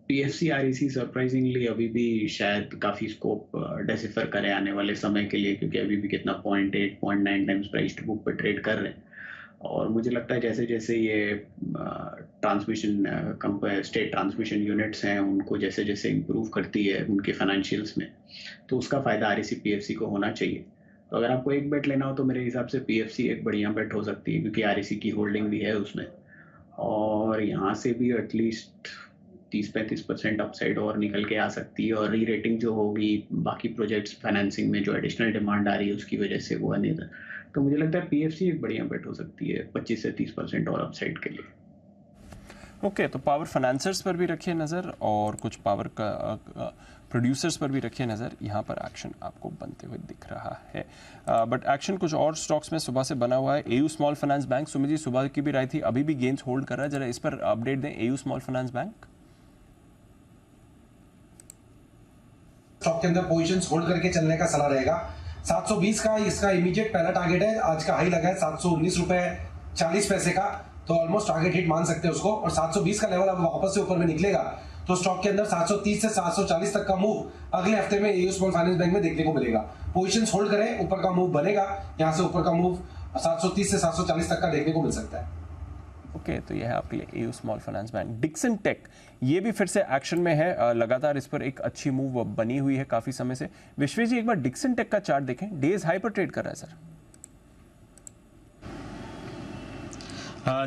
पीएफसी आरईसी सरप्राइजिंगली अभी भी शायद काफ़ी स्कोप डेसिफर करे आने वाले समय के लिए, क्योंकि अभी भी कितना 0.8-0.9 टाइम्स प्राइस टू बुक पे ट्रेड कर रहे हैं। और मुझे लगता है जैसे जैसे ये ट्रांसमिशन स्टेट ट्रांसमिशन यूनिट्स हैं उनको जैसे जैसे इम्प्रूव करती है उनके फाइनेंशियल्स में, तो उसका फ़ायदा आरईसी पीएफसी को होना चाहिए। तो अगर आपको एक बेट लेना हो तो मेरे हिसाब से पीएफसी एक बढ़िया बेट हो सकती है, क्योंकि आरईसी की होल्डिंग भी है उसमें, और यहाँ से भी एटलीस्ट 30-35% अपसाइड और निकल के आ सकती है। और री रेटिंग जो होगी बाकी प्रोजेक्ट्स फाइनेंसिंग में जो एडिशनल डिमांड आ रही है उसकी वजह से वो नहीं, तो मुझे लगता है पीएफसी एक बढ़िया बेट हो सकती है 25 से 30% और अपसाइड के लिए। ओके, तो पावर फाइनेंसर्स पर भी रखिए नज़र और कुछ पावर का प्रोड्यूसर्स पर भी रखिए नज़र। यहाँ पर एक्शन आपको बनते हुए दिख रहा है, बट एक्शन कुछ और स्टॉक्स में सुबह से बना हुआ है। AU small finance bank, Sumit ji सुबह की भी राय थी, अभी भी गेंस होल्ड कर रहा है, जरा इस पर अपडेट दें। AU small finance bank stock के अंदर पोजीशंस होल्ड करके चलने का सलाह रहेगा। 720 का इसका इमीडिएट पहला टारगेट है। आज का हाई लगा है 719 रुपए 40 पैसे का, तो ऑलमोस्ट टारगेट हिट मान सकते हैं उसको। और 720 का लेवल अब वापस से ऊपर में निकलेगा तो स्टॉक के अंदर 730 से 740 तक का मूव अगले हफ्ते में एयू स्मॉल फाइनेंस बैंक में देखने को मिलेगा। पोजीशंस होल्ड करें, ऊपर का मूव बनेगा, यहाँ से ऊपर का मूव 730 से 740 तक का देखने को मिल सकता है। ओके, तो यह है आपके लिए AU small finance bank. Dixon tech ये भी फिर से एक्शन में है, लगातार इस पर एक अच्छी मूव बनी हुई है काफी समय से। विश्वेश जी एक बार डिक्सन टेक का चार्ट देखें, डेज हाई पर ट्रेड कर रहा है सर।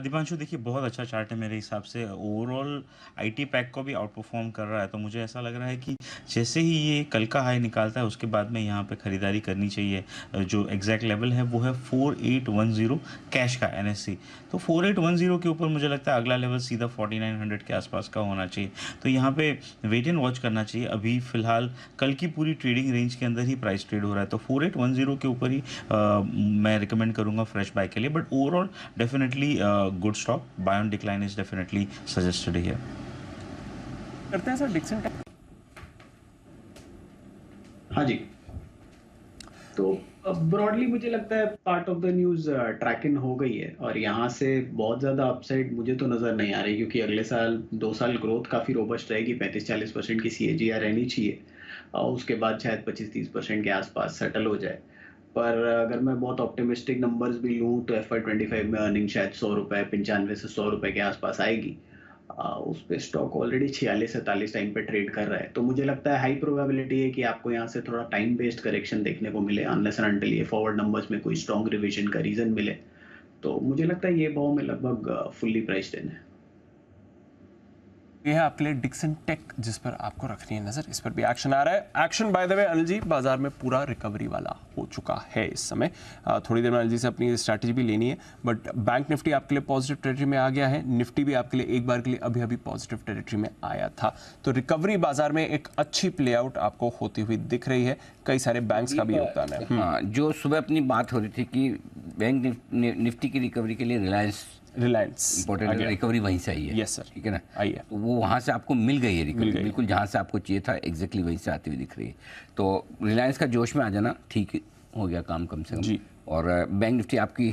दीपांशु देखिए बहुत अच्छा चार्ट है मेरे हिसाब से। ओवरऑल आईटी पैक को भी आउट परफॉर्म कर रहा है, तो मुझे ऐसा लग रहा है कि जैसे ही ये कल का हाई निकालता है उसके बाद में यहाँ पे खरीदारी करनी चाहिए। जो एग्जैक्ट लेवल है वो है 4810 कैश का एनएससी। तो 4810 के ऊपर मुझे लगता है अगला लेवल सीधा 4900 के आसपास का होना चाहिए। तो यहाँ पे वेट एंड वॉच करना चाहिए। अभी फिलहाल कल की पूरी ट्रेडिंग रेंज के अंदर ही प्राइस ट्रेड हो रहा है, तो 4810 के ऊपर ही मैं रिकमेंड करूँगा फ्रेश बाय के लिए। But overall definitely good stock, buy on decline is definitely suggested here. करते हैं सर डिक्सन टेक। हाँ जी, तो ब्रॉडली मुझे लगता है part of the news track इन हो गई है और यहाँ से बहुत ज़्यादा अपसाइड मुझे तो नज़र नहीं आ रही, क्योंकि अगले साल 2 साल ग्रोथ काफ़ी रोबस्ट रहेगी। 35-40% की CAGR रहनी चाहिए और उसके बाद शायद 25-30% के आसपास सेटल हो जाए। पर अगर मैं बहुत ऑप्टिमिस्टिक नंबर्स भी लूँ तो FY25 में अर्निंग शायद 100 रुपये, 95 से 100 रुपये के आसपास आएगी। उस पे स्टॉक ऑलरेडी 46-47 टाइम पे ट्रेड कर रहा है, तो मुझे लगता है हाई प्रोबेबिलिटी है कि आपको यहाँ से थोड़ा टाइम बेस्ड करेक्शन देखने को मिले, अनलेस एंड अनटिल ये फॉरवर्ड नंबर्स में कोई स्ट्रॉन्ग रिविजन का रीजन मिले। तो मुझे लगता है ये भाव में लगभग फुल्ली प्राइस्ड इन है। ये है आपके लिए डिक्सन टेक, जिस पर आपको रखनी है नजर, इस पर भी एक्शन आ रहा है। Action by the way Anil ji, बाजार में पूरा रिकवरी वाला हो चुका है इस समय। थोड़ी देर में अनिल जी से अपनी स्ट्रैटेजी भी लेनी है, बट बैंक निफ्टी आपके लिए पॉजिटिव टेरिटरी में आ गया है, निफ्टी भी आपके लिए एक बार के लिए अभी अभी पॉजिटिव टेरिटरी में आया था। तो रिकवरी बाजार में एक अच्छी प्ले आउट आपको होती हुई दिख रही है, कई सारे बैंक्स का भी योगदान है। हाँ, जो सुबह अपनी बात हो रही थी कि बैंक निफ्टी की रिकवरी के लिए रिलायंस इंपॉर्टेंट रिकवरी वहीं से आई है। यस सर, ठीक है ना, आई है। तो वो वहाँ से आपको मिल गई है रिकवरी, बिल्कुल जहाँ से आपको चाहिए था एग्जैक्टली वहीं से आती हुई दिख रही है। तो रिलायंस का जोश में आ जाना ठीक हो गया काम कम से कम जी। और बैंक निफ्टी आपकी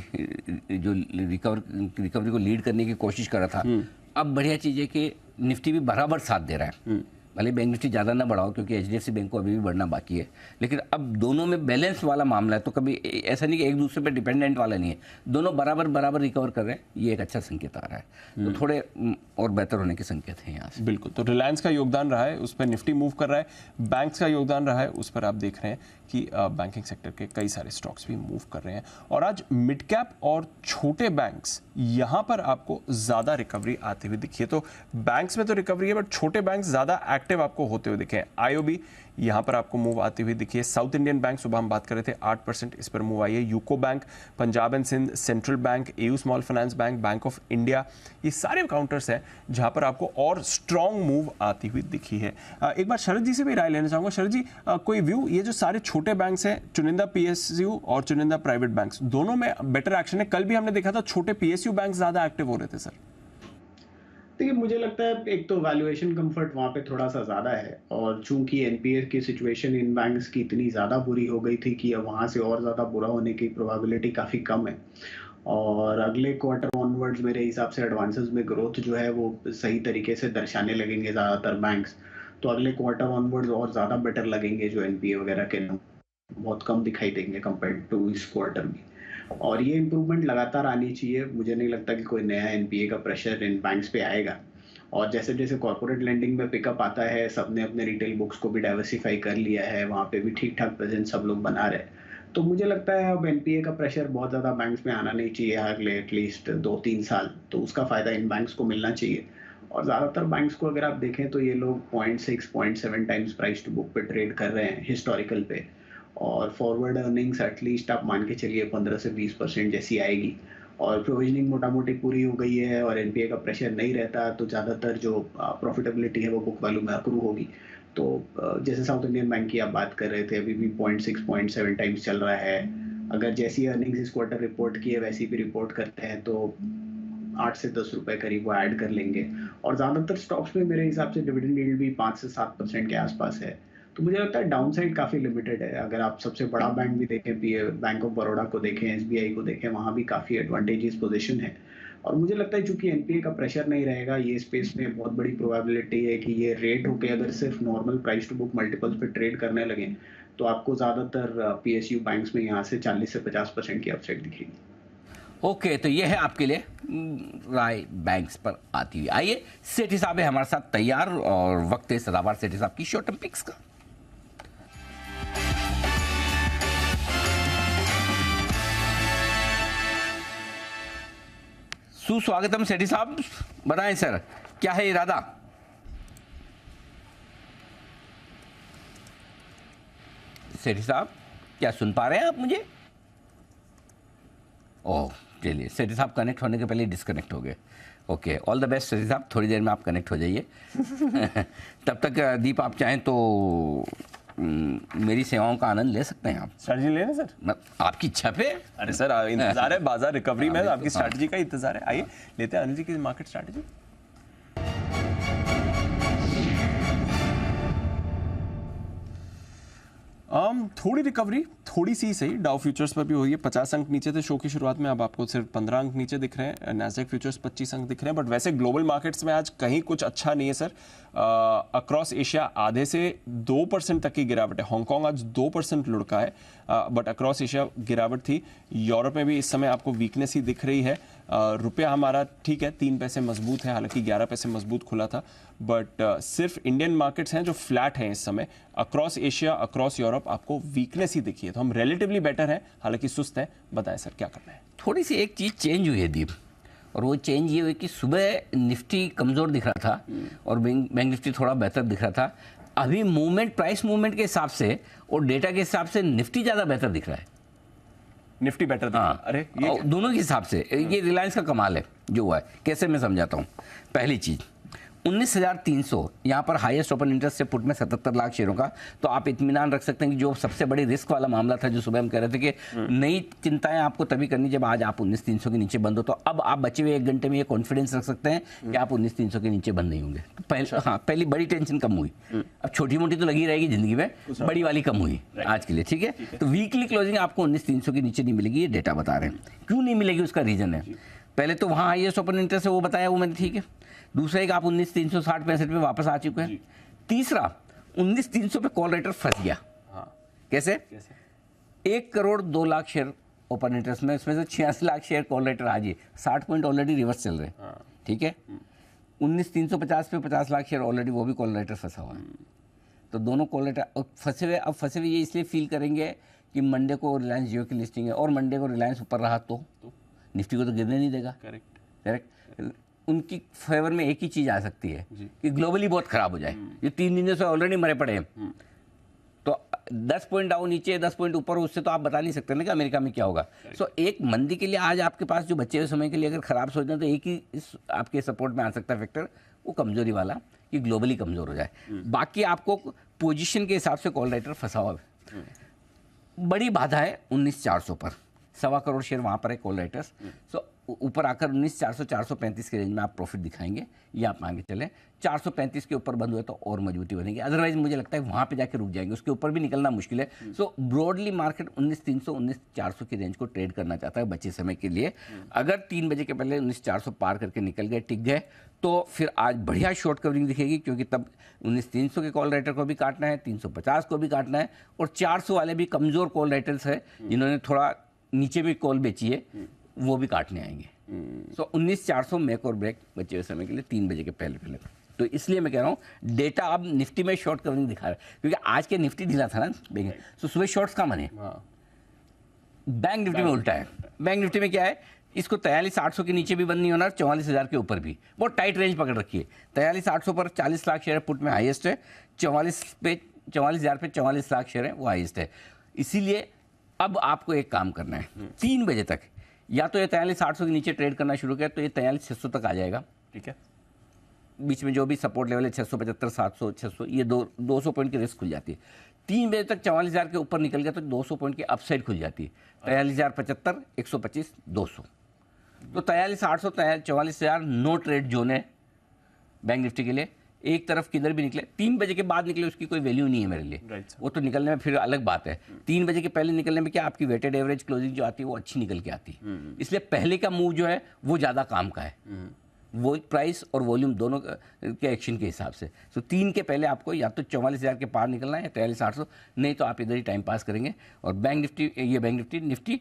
जो रिकवरी को लीड करने की कोशिश कर रहा था, अब बढ़िया चीज़ है कि निफ्टी भी बराबर साथ दे रहा है। भले बैंक निफ्टी ज़्यादा ना बढ़ाओ क्योंकि HDFC बैंक को अभी भी बढ़ना बाकी है, लेकिन अब दोनों में बैलेंस वाला मामला है। तो कभी ऐसा नहीं कि एक दूसरे पे डिपेंडेंट वाला नहीं है, दोनों बराबर बराबर रिकवर कर रहे हैं, ये एक अच्छा संकेत आ रहा है। तो थोड़े और बेहतर होने के संकेत हैं यहाँ से। बिल्कुल, तो रिलायंस का योगदान रहा है, उस पर निफ्टी मूव कर रहा है, बैंक्स का योगदान रहा है, उस पर आप देख रहे हैं कि बैंकिंग सेक्टर के कई सारे स्टॉक्स भी मूव कर रहे हैं। और आज मिड कैप और छोटे बैंक्स, यहाँ पर आपको ज़्यादा रिकवरी आती हुई दिखी है। तो बैंक्स में तो रिकवरी है, बट छोटे बैंक ज़्यादा एक्टिव आपको होते हुए दिखे हैं। IOB यहाँ पर आपको मूव आती हुई दिखी है। साउथ इंडियन बैंक, सुबह हम बात कर रहे थे, 8% इस पर मूव आई है। UCO bank, Punjab and Sindh, central bank, AU small finance bank, bank of India, ये सारे काउंटर्स हैं जहाँ पर आपको और स्ट्रॉन्ग मूव आती हुई दिखी है। एक बार शरद जी से भी राय लेना चाहूँगा। शरद जी, कोई व्यू, ये जो सारे छोटे बैंक्स हैं, चुनिंदा PSU और चुनिंदा प्राइवेट बैंक्स, दोनों में बेटर एक्शन है। कल भी हमने देखा था छोटे PSU बैंक ज़्यादा एक्टिव हो रहे थे सर। देखिए, मुझे लगता है एक तो वैल्यूएशन कंफर्ट वहाँ पे थोड़ा सा ज़्यादा है, और चूंकि NPA की सिचुएशन इन बैंक्स की इतनी ज़्यादा बुरी हो गई थी कि अब वहाँ से और ज़्यादा बुरा होने की प्रोबेबिलिटी काफ़ी कम है। और अगले क्वार्टर ऑनवर्ड्स मेरे हिसाब से एडवांसेस में ग्रोथ जो है वो सही तरीके से दर्शाने लगेंगे ज़्यादातर बैंक्स। तो अगले क्वार्टर ऑनवर्ड्स और ज़्यादा बेटर लगेंगे, जो NPA वगैरह के बहुत कम दिखाई देंगे कंपेयर टू इस क्वार्टर में। और ये इम्प्रूवमेंट लगातार आनी चाहिए। मुझे नहीं लगता कि कोई नया NPA का प्रेशर इन बैंक्स पे आएगा। और जैसे जैसे कॉर्पोरेट लेंडिंग में पिकअप आता है, सबने अपने रिटेल बुक्स को भी डाइवर्सिफाई कर लिया है, वहाँ पे भी ठीक ठाक प्रेजेंस सब लोग बना रहे हैं। तो मुझे लगता है अब NPA का प्रेशर बहुत ज़्यादा बैंक्स में आना नहीं चाहिए अगले एटलीस्ट 2-3 साल। तो उसका फ़ायदा इन बैंक्स को मिलना चाहिए। और ज़्यादातर बैंक्स को अगर आप देखें तो ये लोग 0.6-0.7 टाइम्स प्राइस टू बुक पे ट्रेड कर रहे हैं हिस्टोरिकल पे। और फॉरवर्ड अर्निंग्स एटलीस्ट आप मान के चलिए 15 से 20% जैसी आएगी। और प्रोविजनिंग मोटा मोटी पूरी हो गई है और NPA का प्रेशर नहीं रहता, तो ज़्यादातर जो प्रॉफिटेबिलिटी है वो बुक वैल्यू में अक्रू होगी। तो जैसे साउथ इंडियन बैंक की आप बात कर रहे थे, अभी भी 0.6-0.7 टाइम्स चल रहा है। अगर जैसी अर्निंग्स इस क्वार्टर रिपोर्ट की है वैसी भी रिपोर्ट करते हैं तो 8 से 10 रुपए करीब वो ऐड कर लेंगे। और ज़्यादातर स्टॉक्स में मेरे हिसाब से डिविडेंड यील्ड भी 5 से 7% के आसपास है। तो मुझे लगता है डाउन साइड काफ़ी लिमिटेड है। अगर आप सबसे बड़ा बैंक भी देखें, बैंक ऑफ बड़ौदा को देखें, SBI को देखें, वहाँ भी काफ़ी एडवांटेजेस पोजीशन है। और मुझे लगता है चूंकि NPA का प्रेशर नहीं रहेगा, ये स्पेस में बहुत बड़ी प्रोबेबिलिटी है कि ये रेट होके अगर सिर्फ normal price to book multiples पे ट्रेड करने लगे तो आपको ज़्यादातर PSU बैंक्स में यहाँ से 40 से 50% की अपसाइड दिखेगी। ओके, तो ये है आपके लिए राय बैंक्स पर आती हुई। आइए, सेठी साहब है हमारे साथ तैयार और वक्त है सदाबहार सेठी साहब की शॉर्ट टर्म पिक्स का। सुस्वागतम सेठी साहब, बताएं सर, क्या है इरादा? सेठी साहब, क्या सुन पा रहे हैं आप मुझे? ओह, चलिए, सेठी साहब कनेक्ट होने के पहले डिस्कनेक्ट हो गए। ओके, ऑल द बेस्ट सेठी साहब, थोड़ी देर में आप कनेक्ट हो जाइए। तब तक दीप आप चाहें तो मेरी सेवाओं का आनंद ले सकते हैं आप। स्ट्रैटेजी लेना सर, आपकी इच्छा पे। अरे सर, इंतजार है बाजार रिकवरी में, आपकी स्ट्रैटेजी का इंतजार है। आइए लेते हैं अनिल जी की मार्केट स्ट्रैटेजी। थोड़ी रिकवरी, थोड़ी सी सही, डाउ फ्यूचर्स पर भी हुई है। 50 अंक नीचे थे शो की शुरुआत में, अब आपको सिर्फ 15 अंक नीचे दिख रहे हैं। नैस्डैक फ्यूचर्स 25 अंक दिख रहे हैं। बट वैसे ग्लोबल मार्केट्स में आज कहीं कुछ अच्छा नहीं है सर। अक्रॉस एशिया आधे से 2% तक की गिरावट है। हांगकांग आज 2% लुढ़का है, बट अक्रॉस एशिया गिरावट थी। यूरोप में भी इस समय आपको वीकनेस ही दिख रही है। रुपया हमारा ठीक है 3 पैसे मजबूत है, हालांकि 11 पैसे मजबूत खुला था। बट सिर्फ इंडियन मार्केट्स हैं जो फ्लैट हैं इस समय। अक्रॉस एशिया, अक्रॉस यूरोप आपको वीकनेस ही दिखी है। तो हम रिलेटिवली बेटर हैं, हालांकि सुस्त है। बताएं सर क्या करना है। थोड़ी सी एक चीज़ चेंज हुई है दीप, और वो चेंज ये हुई कि सुबह निफ्टी कमज़ोर दिख रहा था और बैंक निफ्टी थोड़ा बेहतर दिख रहा था। अभी मूवमेंट, प्राइस मूवमेंट के हिसाब से और डेटा के हिसाब से निफ्टी ज़्यादा बेहतर दिख रहा है। निफ्टी बेटर दिख रहा है? अरे ये दोनों के हिसाब से ये रिलायंस का कमाल है जो हुआ है। कैसे मैं समझाता हूँ। पहली चीज़ 19,300 यहाँ पर हाईएस्ट ओपन इंटरेस्ट से पुट में 77 लाख शेयरों का। तो आप इत्मीनान रख सकते हैं कि जो सबसे बड़ी रिस्क वाला मामला था, जो सुबह हम कह रहे थे कि नई चिंताएं आपको तभी करनी जब आज आप 19,300 के नीचे बंद हो, तो अब आप बचे हुए 1 घंटे में ये कॉन्फिडेंस रख सकते हैं कि आप 19,300 के नीचे बंद नहीं होंगे। तो पहली बड़ी टेंशन कम हुई। अब छोटी मोटी तो लगी रहेगी जिंदगी में, बड़ी वाली कम हुई आज के लिए। ठीक है, तो वीकली क्लोजिंग आपको 19,300 के नीचे नहीं मिलेगी, ये डेटा बता रहे हैं। क्यों नहीं मिलेगी उसका रीजन है, पहले तो वहाँ हाईएस्ट ओपन इंटरेस्ट है वो बताया, वो मैंने ठीक है। दूसरा एक आप 19,360-65 पे वापस आ चुके हैं। तीसरा 19,300 पे कॉल राइटर फंस गया। कैसे? 1 crore 2 lakh share open interest में, इसमें से 86 लाख शेयर कॉल राइटर आज ही 60 पॉइंट ऑलरेडी रिवर्स चल रहे हैं। ठीक है, 19,350 पे 50 लाख शेयर ऑलरेडी वो भी कॉल राइटर फंसा हुआ है। तो दोनों कॉल राइटर फंसे हुए। अब फंसे हुए ये इसलिए फील करेंगे कि मंडे को रिलायंस जियो की लिस्टिंग है, और मंडे को रिलायंस ऊपर रहा तो निफ्टी को तो गिरने नहीं देगा। करेक्ट। उनकी फेवर में एक ही चीज़ आ सकती है कि ग्लोबली बहुत खराब हो जाए। ये 3 दिनों से ऑलरेडी मरे पड़े हैं। तो 10 पॉइंट डाउन नीचे, 10 पॉइंट ऊपर, उससे तो आप बता नहीं सकते ना कि अमेरिका में क्या होगा। सो एक मंदी के लिए आज आपके पास जो बचे हुए समय के लिए अगर खराब सोचना है, तो एक ही आपके सपोर्ट में आ सकता है फैक्टर, वो कमजोरी वाला, कि ग्लोबली कमजोर हो जाए। बाकी आपको पोजीशन के हिसाब से कॉल राइटर फंसा हुआ है। बड़ी बाधा है 19,400 पर, 1.25 करोड़ शेयर वहाँ पर है कॉल राइटर्स। सो ऊपर आकर 19,400 435 के रेंज में आप प्रॉफिट दिखाएंगे, या आप आगे चलें। 435 के ऊपर बंद हुए तो और मजबूती बनेगी, अदरवाइज मुझे लगता है वहाँ पे जाके रुक जाएंगे, उसके ऊपर भी निकलना मुश्किल है। सो ब्रॉडली मार्केट 19,300 19,400 की रेंज को ट्रेड करना चाहता है बचे समय के लिए। अगर 3 बजे के पहले 19,400 पार करके निकल गए, टिक गए, तो फिर आज बढ़िया शॉर्ट कवरिंग दिखेगी, क्योंकि तब 19,300 के कॉल राइटर को भी काटना है, 350 को भी काटना है, और 400 वाले भी कमज़ोर कॉल राइटर्स है जिन्होंने थोड़ा नीचे भी कॉल बेची है, वो भी काटने आएंगे। सो 19,400 मेक और ब्रेक बचे हुए समय के लिए 3 बजे के पहले। तो इसलिए मैं कह रहा हूँ डेटा अब निफ्टी में शॉर्ट कवरिंग दिखा रहा है, क्योंकि आज के निफ्टी ढीला था ना बैंक, तो सुबह शॉर्ट्स का मन है। बैंक निफ्टी में उल्टा है। बैंक निफ्टी में क्या है, इसको 43,800 के नीचे भी बंद नहीं होना, 44,000 के ऊपर भी बहुत टाइट रेंज पकड़ रखी है। 43,800 पर 40 लाख शेयर पुट में हाईएस्ट है, 44,000 पे 44 लाख शेयर है वो हाईएस्ट है। इसीलिए अब आपको एक काम करना है, 3 बजे तक या तो ये 43,800 के नीचे ट्रेड करना शुरू किया तो ये 43,600 तक आ जाएगा। ठीक है, बीच में जो भी सपोर्ट लेवल है 675, 700, 600, ये 200 पॉइंट की रिस्क खुल जाती है। 3 बजे तक 44,000 के ऊपर निकल गया तो 200 पॉइंट की अपसाइड खुल जाती है। 43,075, 125, 200, तो 43,800, 44,000 नो ट्रेड जोन है बैंक निफ्टी के लिए। एक तरफ किधर भी निकले, 3 बजे के बाद निकले उसकी कोई वैल्यू नहीं है मेरे लिए। वो तो निकलने में फिर अलग बात है। 3 बजे के पहले निकलने में क्या आपकी वेटेड एवरेज क्लोजिंग जो आती है वो अच्छी निकल के आती है, इसलिए पहले का मूव जो है वो ज़्यादा काम का है, वो प्राइस और वॉल्यूम दोनों के एक्शन के हिसाब से। सो 3 के पहले आपको या तो 44,000 के पार निकलना है या 43,800, नहीं तो आप इधर ही टाइम पास करेंगे। और बैंक निफ्टी, ये बैंक निफ्टी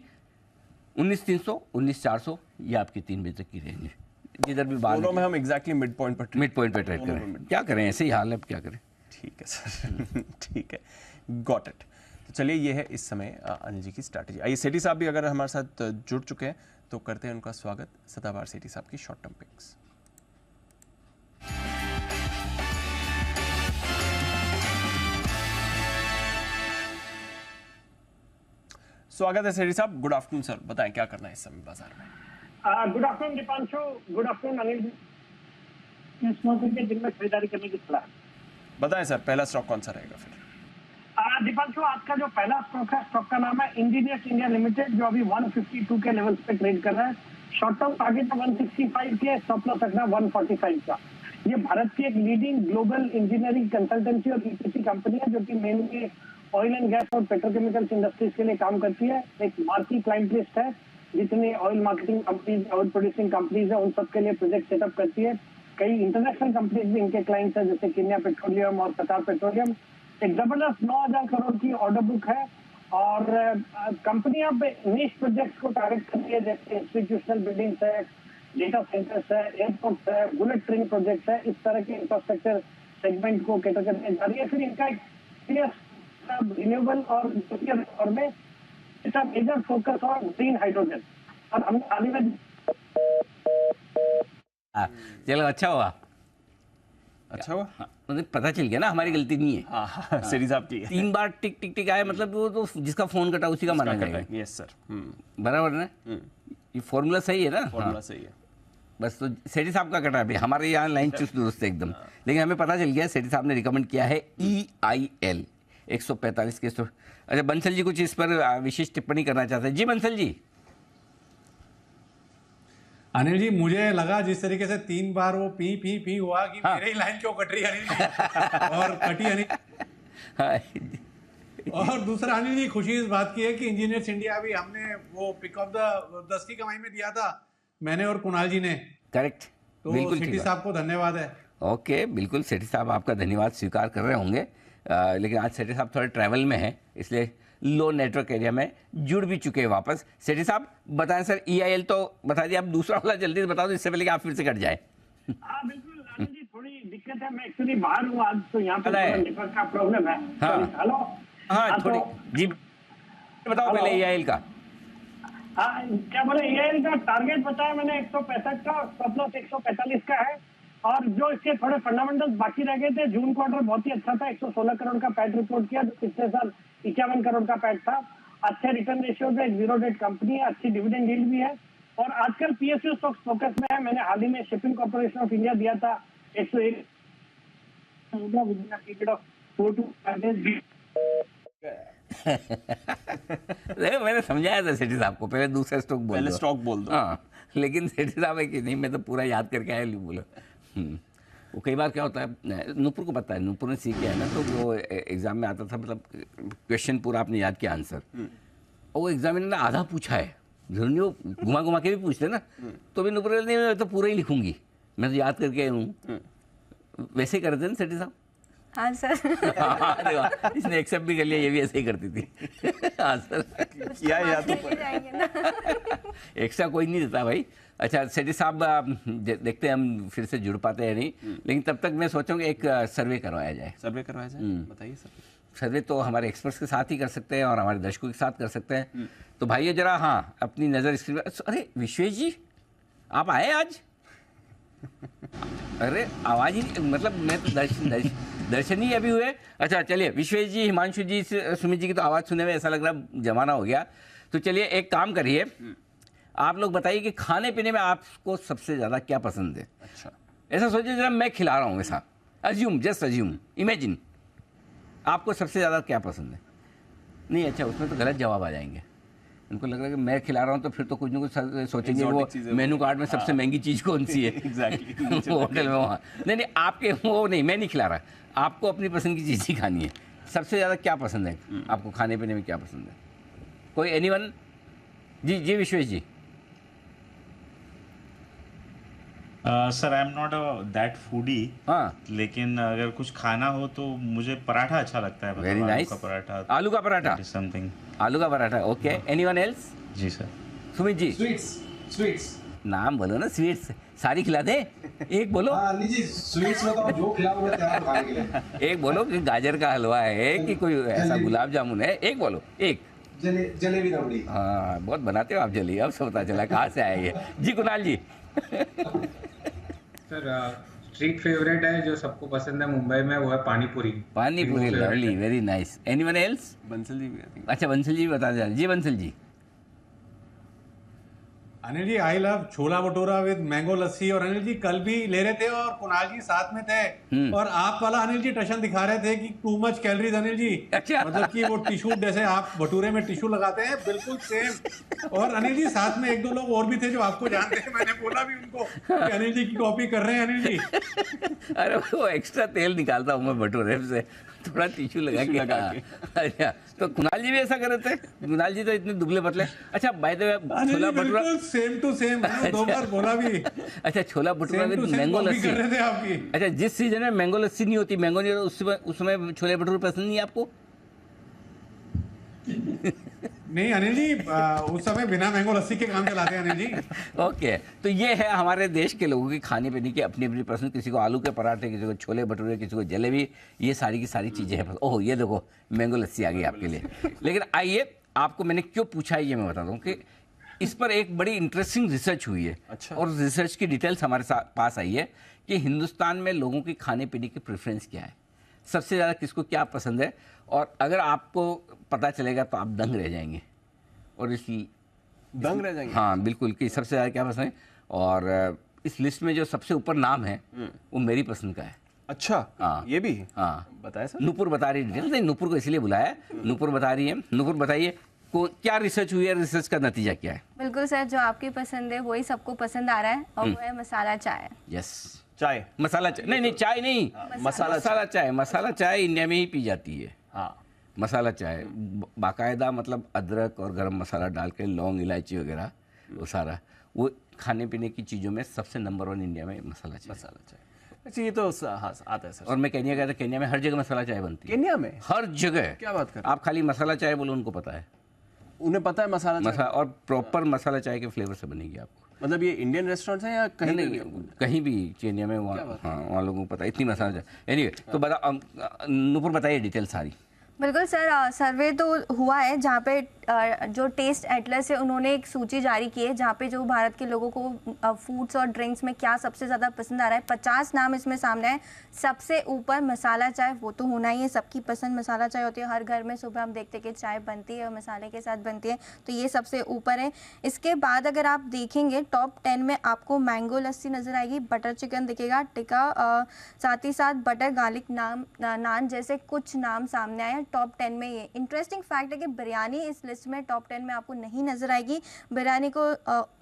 19,300 19,400 ये आपकी 3 बजे तक की रेंज है। जिधर भी बात दोनों में हम एग्जैक्टली मिड पॉइंट पर ट्रेड करें, क्या करें, ऐसे ही हाल है, क्या करें। ठीक है सर ठीक है, गॉट इट। तो चलिए ये है इस समय अनिल जी की स्ट्रैटेजी। आइए सेठी साहब भी अगर हमारे साथ जुड़ चुके हैं तो करते हैं उनका स्वागत। सदाबहार सेठी साहब की शॉर्ट टर्म पिक्स। स्वागत है सेठी साहब, गुड आफ्टरनून सर, बताएं क्या करना है इस समय बाजार में। Good afternoon Deepanshu, good afternoon Anil ji. Stock के दिन में खरीदारी करने की सलाह बताएं सर, पहला स्टॉक कौन सा रहेगा फिर? दीपांशु, आज का जो पहला स्टॉक है, स्टॉक का नाम है इंजीनियर्स इंडिया लिमिटेड, जो अभी 152 के लेवल्स पे ट्रेड कर रहा है। शॉर्ट टर्म टारगेट 165 के, स्टॉप लॉस रखना 145 का। ये भारत की एक लीडिंग ग्लोबल इंजीनियरिंग कंसल्टेंसी और ईपीसी कंपनी है, जो कि मेनली ऑयल एंड गैस और पेट्रोकेमिकल्स इंडस्ट्रीज के लिए काम करती है। एक मार्की क्लाइंट लिस्ट है, जितनी oil marketing companies, oil producing companies है, उन सब के लिए प्रोजेक्ट सेटअप करती है। कई इंटरनेशनल कंपनीज भी इनके क्लाइंट्स हैं, जैसे केन्या पेट्रोलियम और कतार पेट्रोलियम। एक जबरदस्त 9,000 करोड़ की ऑर्डर बुक है और कंपनी अब निश प्रोजेक्ट्स को टारगेट करती है, जैसे इंस्टीट्यूशनल बिल्डिंग्स है, डेटा सेंटर्स है, एयरपोर्ट्स है, बुलेट ट्रेन प्रोजेक्ट्स है। इस तरह के इंफ्रास्ट्रक्चर सेगमेंट को कैटर करने जा रही है। फिर इनका रिन्यूएबल और न्यूक्लियर में इसका major focus on green hydrogen. और हमने हाल ही में चलो अच्छा हुआ, अच्छा हुआ, मुझे पता चल गया ना हमारी गलती नहीं है। हाँ, सीरीज आपकी है। 3 बार टिक टिक टिक आया, मतलब वो तो जिसका फोन कटा उसी का माना जाएगा। यस सर, बराबर ना, ये फॉर्मूला सही है ना? फॉर्मूला सही है। बस तो सेठी साहब का कटा अभी हमारे यहाँ लाइन चुस्त दुरुस्त है एकदम। लेकिन हमें पता चल गया सेठी साहब ने रिकमेंड किया है EIL 145 के। अच्छा बंसल जी कुछ इस पर विशेष टिप्पणी करना चाहते हैं? जी बंसल जी। अनिल जी, मुझे लगा जिस तरीके से 3 बार वो पी पी पी हुआ कि मेरी लाइन क्यों कट रही है अनिल जी, और कटी अनिल। और दूसरा अनिल जी, खुशी इस बात की है कि इंजीनियर्स इंडिया भी हमने वो पिक ऑफ द 10 की कमाई में दिया था, मैंने और कुणाल जी ने। करेक्ट, तो बिल्कुल सेठी साहब को धन्यवाद है। ओके, बिल्कुल सेठी साहब आपका धन्यवाद स्वीकार कर रहे होंगे। लेकिन आज सेठी साहब थोड़े ट्रैवल में हैं, इसलिए लो नेटवर्क एरिया में जुड़ भी चुके हैं वापस। सेठी साहब बताएं सर, EIL तो बता दिया, आप दूसरा वाला जल्दी से बता दो इससे पहले कि आप फिर से कट जाए। हाँ बिल्कुल राहुल जी, थोड़ी दिक्कत है, मैं एक्चुअली बाहर हूँ आज, तो यहाँ पर नेटवर्क का प्रॉब्लम है। हेलो, हाँ थोड़ी जी बताओ पहले EIL का। हाँ क्या बोले, EIL का टारगेट बताया मैंने 165 का, स्टॉप लॉस 145 का है। और जो इसके थोड़े फंडामेंटल्स बाकी रह गए थे, जून क्वार्टर बहुत ही अच्छा था, 116 करोड़ का पैट रिपोर्ट किया, जो पिछले साल 51 करोड़ का पैट था। अच्छे रिटर्न रेशियो पे, एक 0 डेट कंपनी है, अच्छी डिविडेंड यील्ड भी है। और आजकल PSU स्टॉक्स फोकस में है। मैंने हाल ही में शिपिंग कॉर्पोरेशन ऑफ इंडिया दिया था 101 पीरियड ऑफ 4 to 5 days। मैंने समझाया था सेठी साहब को, पहले दूसरा स्टॉक बोल दो, पहले स्टॉक बोल दो। हाँ, लेकिन सेठी साहब है कि नहीं, मैं तो पूरा याद करके आया, बोला। वो कई बार क्या होता है, नूपुर को पता है, नूपुर ने सीख गया है ना, तो वो एग्जाम में आता था, मतलब क्वेश्चन पूरा आपने याद किया, आंसर, और वो एग्जामिनर ने आधा पूछा है, जरूर नहीं वो घुमा घुमा के भी पूछते ना, तो भी नूपुर नहीं, मैं तो पूरा ही लिखूंगी, मैं तो याद करके आया हूँ। वैसे ही करते ना सेठी साहब? हाँ सर। हाँ, इसने एक्सेप्ट भी कर लिया, ये भी ऐसे ही करती थी। हाँ सर, किया या तो एक्स्ट्रा कोई नहीं देता भाई। अच्छा सेठी साहब, देखते हैं हम फिर से जुड़ पाते हैं नहीं, लेकिन तब तक मैं सोचूंगा एक सर्वे करवाया जाए। सर्वे करवाया जाए, बताइए सर। सर्वे तो हमारे एक्सपर्ट्स के साथ ही कर सकते हैं और हमारे दर्शकों के साथ कर सकते हैं। तो भाइयों जरा, हाँ, अपनी नज़र स्क्रीन पर। अरे विश्वेश जी, आप आए आज? अरे आवाज़ ही, मतलब मैं तो दर्शन ही अभी हुए। अच्छा चलिए, विश्वेश जी, हिमांशु जी, सुमित जी की तो आवाज़ सुनने में ऐसा लग रहा जमाना हो गया। तो चलिए एक काम करिए, आप लोग बताइए कि खाने पीने में आपको सबसे ज़्यादा क्या पसंद है? अच्छा, ऐसा सोचिए जरा, मैं खिला रहा हूँ, ऐसा अज्यूम, जस्ट अज्यूम, इमेजिन, आपको सबसे ज़्यादा क्या पसंद है? नहीं, अच्छा उसमें तो गलत जवाब आ जाएंगे, उनको लग रहा है कि मैं खिला रहा हूँ तो फिर तो कुछ ना कुछ सोचेंगे, वो मेनू कार्ड में सबसे महंगी चीज़ कौन सी है। एग्जैक्टली होटल में वहाँ नहीं, आपके वो नहीं, मैं नहीं खिला रहा, आपको अपनी पसंद की चीज़ ही खानी है। सबसे ज़्यादा क्या पसंद है आपको खाने पीने में, क्या पसंद है? कोई एनीवन? जी जी Vishwesh ji. Sir I am not that foodie, हाँ, लेकिन अगर कुछ खाना हो तो मुझे पराठा अच्छा लगता है। वेरी नाइस, आलू का पराठा, समथिंग, आलू का पराठा। Okay, anyone else? जी सर। सुमित जी? स्वीट्स नाम बोलो ना, स्वीट्स सारी खिला दे, एक बोलो। हाँ जी, स्वीट्स में तो जो खिलाओ मैं तैयार खाने के लिए। एक बोलो कि गाजर का हलवा है कि कोई ऐसा गुलाब जामुन है, एक बोलो, एक। जलेबी रबड़ी। हाँ, बहुत बनाते हो आप जलेबी, अब सब पता चला कहाँ से आए ये। जी कुणाल जी। सर स्ट्रीट फेवरेट है जो सबको पसंद है मुंबई में, वो है पानी puri. Pani puri, lovely, very nice. Anyone else? Bansal ji भी। अच्छा बंसल जी बता दें। जी Bansal ji. Anil ji I love chola bhatura with mango लस्सी। और अनिल जी कल भी ले रहे थे और कुणाल जी साथ में थे और आप वाला अनिल जी टशन दिखा रहे थे कि too much calories Anil ji. अच्छा। मतलब कि वो टिश्यू जैसे आप भटूरे में टिश्यू लगाते हैं बिल्कुल सेम। और अनिल जी साथ में 1-2 लोग और भी थे जो आपको जानते हैं, मैंने बोला भी उनको कि अनिल जी की कॉपी कर रहे हैं अनिल जी। अरे वो एक्स्ट्रा तेल निकालता हूँ मैं भटूरे से, थोड़ा टिश्यू लगा के। अच्छा, तो कुणाल जी भी ऐसा कर रहे थे? कुणाल जी तो इतने दुबले पतले। अच्छा, bye the way chhola bhatura same to same, दो बार बोला भी। अच्छा, छोला भटूरा विद मैंगो लस्सी कर रहे थे आपकी। अच्छा, जिस सीजन में मैंगो लस्सी नहीं होती, मैंगो नहीं होता, उस समय छोले भटूरे पसंद नहीं है आपको? नहीं अनिल जी, उस समय बिना मैंगो लस्सी के काम चलाते हैं अनिल जी। ओके, तो ये है हमारे देश के लोगों की खाने पीने की अपनी अपनी पसंद। किसी को आलू के पराठे, किसी को छोले भटूरे, किसी को जलेबी, ये सारी की सारी चीज़ें हैं। ओह, ये देखो मैंगो लस्सी आ गई आपके लिए। लेकिन आइए, आपको मैंने क्यों पूछा है ये मैं बताता हूँ कि इस पर एक बड़ी इंटरेस्टिंग रिसर्च हुई है। अच्छा। और रिसर्च की डिटेल्स हमारे पास आई है कि हिंदुस्तान में लोगों की खाने पीने की प्रेफरेंस क्या है, सबसे ज़्यादा किसको क्या पसंद है। और अगर आपको पता चलेगा तो आप दंग रह जाएंगे। और दंग रह जाएंगे? हाँ बिल्कुल, कि सबसे ज़्यादा क्या पसंद है। और इस लिस्ट में जो सबसे ऊपर नाम है वो मेरी पसंद का है। अच्छा, हाँ, ये भी? हाँ, बताया सर। नूपुर बता रही डिटेल, नहीं नूपुर को इसलिए बुलाया है, नूपुर बता रही है। नूपुर बताइए क्या रिसर्च हुई है, रिसर्च का नतीजा क्या है? बिल्कुल सर, जो आपकी पसंद है वही सबको पसंद आ रहा है और वो है मसाला चाय। यस, चाय, मसाला चाय, नहीं चाय नहीं, मसाला चाय। मसाला चाय इंडिया में ही पी जाती है। हाँ, मसाला चाय बाकायदा, मतलब अदरक और गरम मसाला डाल के, लौंग इलायची वगैरह, वो सारा, वो खाने पीने की चीज़ों में सबसे नंबर 1 इंडिया में मसाला चाय। मसाला चाय, अच्छा ये तो हाँ आता है सर। और मैं केन्या गया था, केन्या में हर जगह मसाला चाय बनती है। केन्या में हर जगह? क्या बात कर, आप खाली मसाला चाय बोलो, उनको पता है, उन्हें पता है मसाला और प्रॉपर मसाला चाय के फ्लेवर से बनेगी आपको। मतलब ये इंडियन रेस्टोरेंट है या कहीं नहीं, कहीं भी केन्या में, वहाँ हाँ वहाँ लोगों को पता है इतनी मसाला चाय। एनीवे, तो बता नूपुर बताइए डिटेल सारी। बिल्कुल सर, सर्वे तो हुआ है जहाँ पे जो टेस्ट एटलस है उन्होंने एक सूची जारी की है जहाँ पे जो भारत के लोगों को फूड्स और ड्रिंक्स में क्या सबसे ज़्यादा पसंद आ रहा है। 50 नाम इसमें सामने है। सबसे ऊपर मसाला चाय, वो तो होना ही है, सबकी पसंद मसाला चाय होती है। हर घर में सुबह हम देखते हैं कि चाय बनती है और मसाले के साथ बनती है, तो ये सबसे ऊपर है। इसके बाद अगर आप देखेंगे टॉप 10 में आपको मैंगो लस्सी नज़र आएगी, बटर चिकन दिखेगा, टिक्का, साथ ही साथ बटर गार्लिक नान जैसे कुछ नाम सामने आए हैं टॉप 10 में। ये इंटरेस्टिंग फैक्ट है कि बिरयानी इस लिस्ट में टॉप 10 में आपको नहीं नजर आएगी। बिरयानी को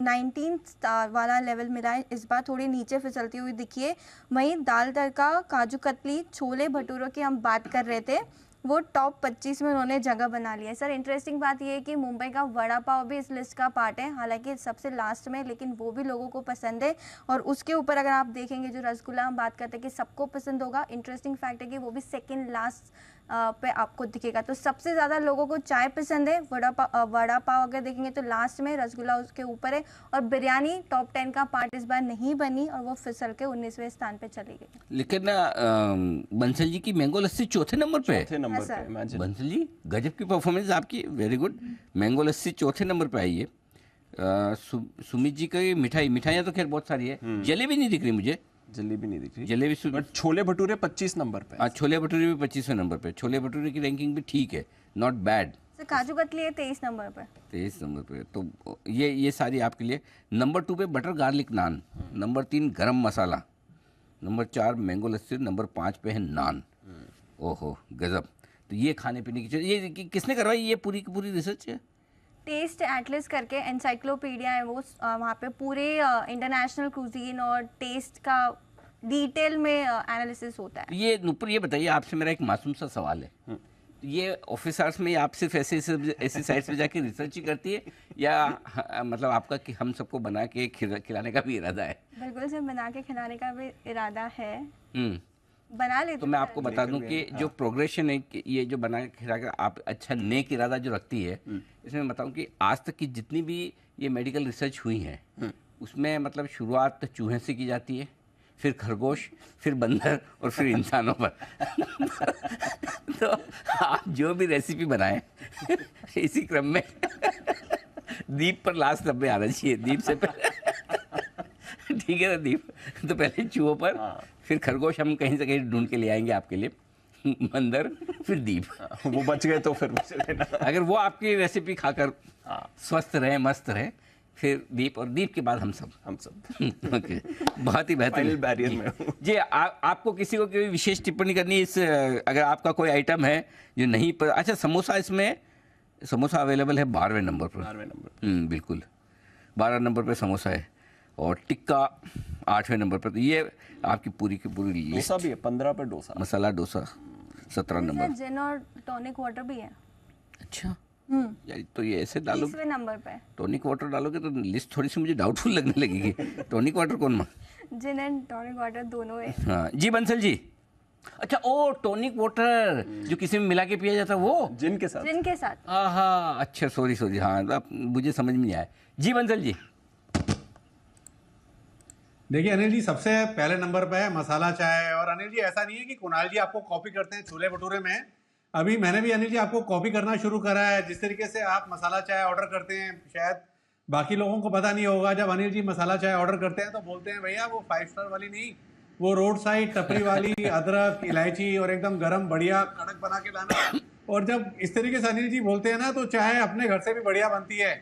19 स्टार वाला लेवल मिला है, इस बार थोड़ी नीचे फिसलती हुई दिखिए। वहीं दाल तड़का, काजू कतली, छोले भटूरों की हम बात कर रहे थे, वो टॉप 25 में उन्होंने जगह बना लिया है। सर इंटरेस्टिंग बात ये है कि मुंबई का वड़ा पाव भी इस लिस्ट का पार्ट है, हालांकि सबसे लास्ट में, लेकिन वो भी लोगों को पसंद है। और उसके ऊपर अगर आप देखेंगे जो रसगुल्ला हम बात करते हैं कि सबको पसंद होगा, इंटरेस्टिंग फैक्ट है कि वो भी सेकेंड लास्ट पे आपको दिखेगा। तो सबसे ज़्यादा लोगों को चाय पसंद है। वड़ा पाव अगर देखेंगे तो लास्ट में, रसगुल्ला उसके ऊपर है, और बिरयानी टॉप 10 का पार्ट इस बार नहीं बनी और वो फिसल के 19वें स्थान पे चली गई। लेकिन बंसल जी की मैंगो लस्सी चौथे नंबर पे है। बंसल जी गजब की परफॉर्मेंस आपकी, वेरी गुड। मैंगो लस्सी चौथे नंबर पे आई है। सुमित जी की मिठाइयाँ तो खैर बहुत सारी है, जलेबी नहीं दिख रही मुझे। जलेबी नहीं दिख रही, जलेबी। बट छोले भटूरे 25 नंबर पे। हाँ, छोले भटूरे भी 25वें नंबर पे। छोले भटूरे की रैंकिंग भी ठीक है, नॉट बैड। काजू कतली है 23 नंबर पे। 23 नंबर पे, तो ये सारी आपके लिए। नंबर 2 पे बटर गार्लिक नान, नंबर 3 गरम मसाला, नंबर 4 मैंगो लस्सी, नंबर 5 पे है नान। ओहो गजब। तो ये खाने पीने की चीज़, ये किसने करवाई ये पूरी की पूरी रिसर्च है? टेस्ट एटलस करके एनसाइक्लोपीडिया है वो, वहाँ पे पूरे इंटरनेशनल क्रूजीन और टेस्ट का डिटेल में एनालिसिस होता है। ये नुपुर, ये बताइए, आपसे मेरा एक मासूम सा सवाल है, ये ऑफिसर्स में आप सिर्फ ऐसे साइट्स पे जाके रिसर्च ही करती है, या मतलब आपका कि हम सबको बना के खिलाने का भी इरादा है? बिल्कुल सर, बना के खिलाने का भी इरादा है, बना लेते। तो मैं आपको बता दूं कि जो प्रोग्रेशन है, ये जो बना के खिला कर आप अच्छा नेक इरादा जो रखती है, इसमें बताऊं कि आज तक की जितनी भी ये मेडिकल रिसर्च हुई है, उसमें मतलब शुरुआत तो चूहे से की जाती है, फिर खरगोश, फिर बंदर और फिर इंसानों पर। तो आप जो भी रेसिपी बनाएं इसी क्रम में दीप पर लास्ट नंबर आना चाहिए, दीप से पहले। ठीक है ना दीप? तो पहले चूहों पर, फिर खरगोश हम कहीं से कहीं ढूंढ के ले आएंगे आपके लिए, बंदर, फिर दीप। वो बच गए तो फिर अगर वो आपकी रेसिपी खाकर स्वस्थ रहे, मस्त रहे, फिर दीप और दीप के बाद हम सब ओके बहुत ही बेहतरीन बैरियर में जी। आपको किसी को कोई विशेष टिप्पणी करनी है इस, अगर आपका कोई आइटम है जो नहीं पर, अच्छा समोसा, इसमें समोसा अवेलेबल है 12वें नंबर पर। 12वें नंबर बिल्कुल 12 नंबर पर समोसा है, और टिक्का 8वें नंबर पर। तो ये आपकी पूरी की पूरी लिस्ट। डोसा भी है 15 पर, डोसा मसाला डोसा 17 नंबर। जिन और टॉनिक वाटर भी है। अच्छा यार, तो ये ऐसे डालो 30वें नंबर पे टॉनिक वाटर डालोगे तो लिस्ट थोड़ी सी मुझे डाउटफुल लगने लगेगी। टॉनिक वाटर कौन जिन एंड टॉनिक वाटर दोनों है। हाँ जी बंसल जी। अच्छा ओ टॉनिक वाटर जो किसी में मिला के पिया जाता है वो जिन के साथ। हाँ अच्छा सॉरी हाँ, अब मुझे समझ में नहीं आया। जी बंसल जी। देखिए अनिल जी, सबसे पहले नंबर पे है मसाला चाय। और अनिल जी ऐसा नहीं है कि कुणाल जी आपको कॉपी करते हैं छोले भटूरे में, अभी मैंने भी अनिल जी आपको कॉपी करना शुरू करा है। जिस तरीके से आप मसाला चाय ऑर्डर करते हैं, शायद बाकी लोगों को पता नहीं होगा, जब अनिल जी मसाला चाय ऑर्डर करते हैं तो बोलते हैं भैया वो 5 स्टार वाली नहीं, वो रोड साइड टपरी वाली अदरक इलायची और एकदम गरम बढ़िया कड़क बना के लाना। और जब इस तरीके से अनिल जी बोलते हैं ना, तो चाय अपने घर से भी बढ़िया बनती है।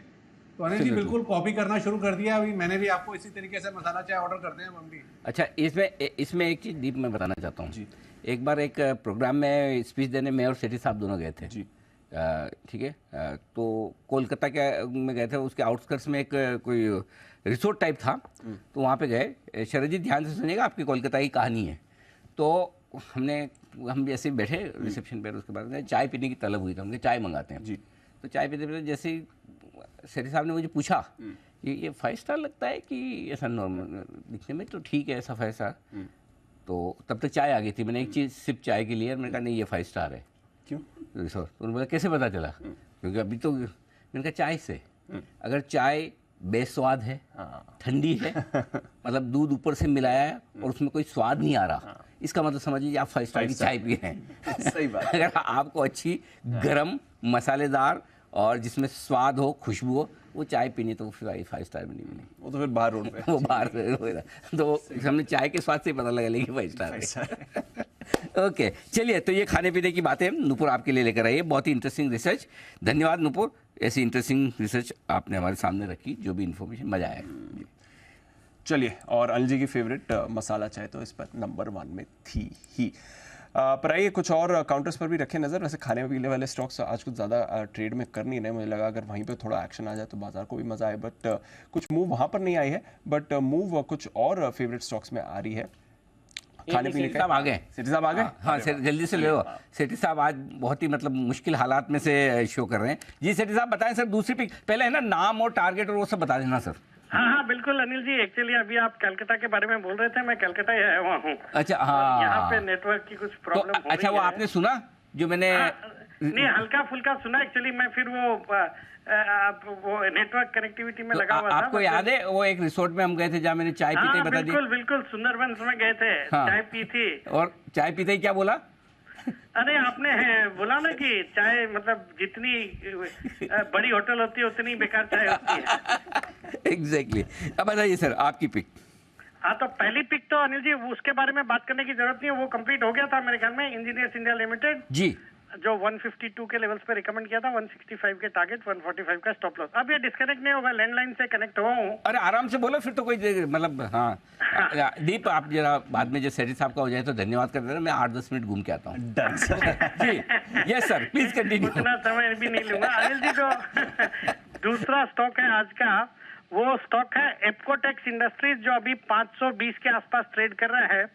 तो अनिल जी बिल्कुल कॉपी करना शुरू कर दिया, अभी मैंने भी आपको इसी तरीके से मसाला चाय ऑर्डर करते हैं हम भी। अच्छा इसमें एक चीज़ दीप मैं बताना चाहता हूँ। एक बार एक प्रोग्राम में स्पीच देने मैं और सेठी साहब दोनों गए थे जी। ठीक है, तो कोलकाता के में गए थे, उसके आउटस्कर्ट्स में एक कोई रिसोर्ट टाइप था, तो वहाँ पे गए। शरद जी ध्यान से सुनिएगा, आपकी कोलकाता की कहानी है। तो हम जैसे ही बैठे रिसेप्शन पर, उसके बाद चाय पीने की तलब हुई, तो हमने चाय मंगाते हैं जी। तो चाय पीते जैसे ही सेठी साहब ने मुझे पूछा ये 5 स्टार लगता है कि ऐसा नॉर्मल दिखने में, तो ठीक है ऐसा 5 स्टार। तो तब तक चाय आ गई थी, मैंने एक चीज़ सिप चाय की ली और मैंने कहा नहीं ये 5 स्टार है। क्यों? तो उन्होंने बोला कैसे पता चला? क्योंकि अभी तो मैंने कहा चाय से, अगर चाय बेस्वाद है, ठंडी है, मतलब दूध ऊपर से मिलाया है और उसमें कोई स्वाद नहीं आ रहा, इसका मतलब समझ लीजिए आप 5 स्टार की चाय पी रहे हैं। सही बात। अगर आपको अच्छी गरम मसालेदार और जिसमें स्वाद हो, खुशबू हो, वो चाय पीनी तो फिर 5 स्टार में नहीं मिली, वो तो फिर बाहर रोड पे वो बाहर तो हमने चाय के स्वाद से ही पता लगा लेकिन 5 स्टार। ओके चलिए, तो ये खाने पीने की बातें नूपुर आपके लिए लेकर आई है, बहुत ही इंटरेस्टिंग रिसर्च। धन्यवाद नूपुर, ऐसी इंटरेस्टिंग रिसर्च आपने हमारे सामने रखी, जो भी इन्फॉर्मेशन मजा आया। चलिए, और अनिल जी की फेवरेट मसाला चाय तो इस पर नंबर 1 में थी ही। पर आइए कुछ और काउंटर्स पर भी रखें नज़र। वैसे खाने पीने वाले स्टॉक्स आज कुछ ज़्यादा ट्रेड में कर नहीं रहे, मुझे लगा अगर वहीं पे थोड़ा एक्शन आ जाए तो बाजार को भी मज़ा आए, बट कुछ मूव वहाँ पर नहीं आई है, बट मूव कुछ और फेवरेट स्टॉक्स में आ रही है। खाने पीने का आ गए, सेठी साहब आ गए। हाँ जल्दी से ले लो, सेठी साहब आज बहुत ही मतलब मुश्किल हालात में से शो कर रहे हैं। जी सेठी साहब बताएं सर, दूसरी पिक पहले है ना, नाम और टारगेट और वो सब बता देना सर। हाँ बिल्कुल अनिल जी, एक्चुअली अभी आप कलकत्ता के बारे में बोल रहे थे, मैं कलकत्ता ही आया हुआ हूँ। अच्छा हाँ, यहाँ पे नेटवर्क की कुछ प्रॉब्लम हो अच्छा रही वो है। आपने सुना जो मैंने नहीं हल्का फुल्का सुना एक्चुअली, मैं फिर वो नेटवर्क कनेक्टिविटी में लगा हुआ था। आपको याद है वो एक रिसोर्ट में हम गए थे जहाँ मैंने चाय पीते बता दी? बिल्कुल सुंदरबंस में गए थे, चाय पी थी। और चाय पीते ही क्या बोला? अरे आपने बोला ना कि चाय मतलब जितनी बड़ी होटल होती है उतनी बेकार चाय होती है। एग्जैक्टली। अब बताइए सर आपकी पिक। हाँ तो पहली पिक तो अनिल जी उसके बारे में बात करने की जरूरत नहीं है, वो कंप्लीट हो गया था मेरे ख्याल में। इंजीनियर्स इंडिया लिमिटेड जी, जो 152 के लेवल्स पे रिकमेंड किया था, 165 के टारगेट, 145 का स्टॉप लॉस। अब ये डिस्कनेक्ट नहीं होगा, लैंडलाइन से कनेक्ट हुआ हूँ। अरे आराम से बोलो फिर तो कोई मतलब। हाँ दीप आप जरा बाद में जो सेठी साहब का हो जाए तो धन्यवाद कर देना, मैं 8-10 मिनट घूम के आता हूँ। जी यस सर प्लीज कंटिन्यू। उतना समय भी नहीं लूंगा। अनिल जी जो दूसरा स्टॉक है आज का, वो स्टॉक है एप्कोटेक्स इंडस्ट्रीज, जो अभी 520 के आसपास ट्रेड कर रहा है,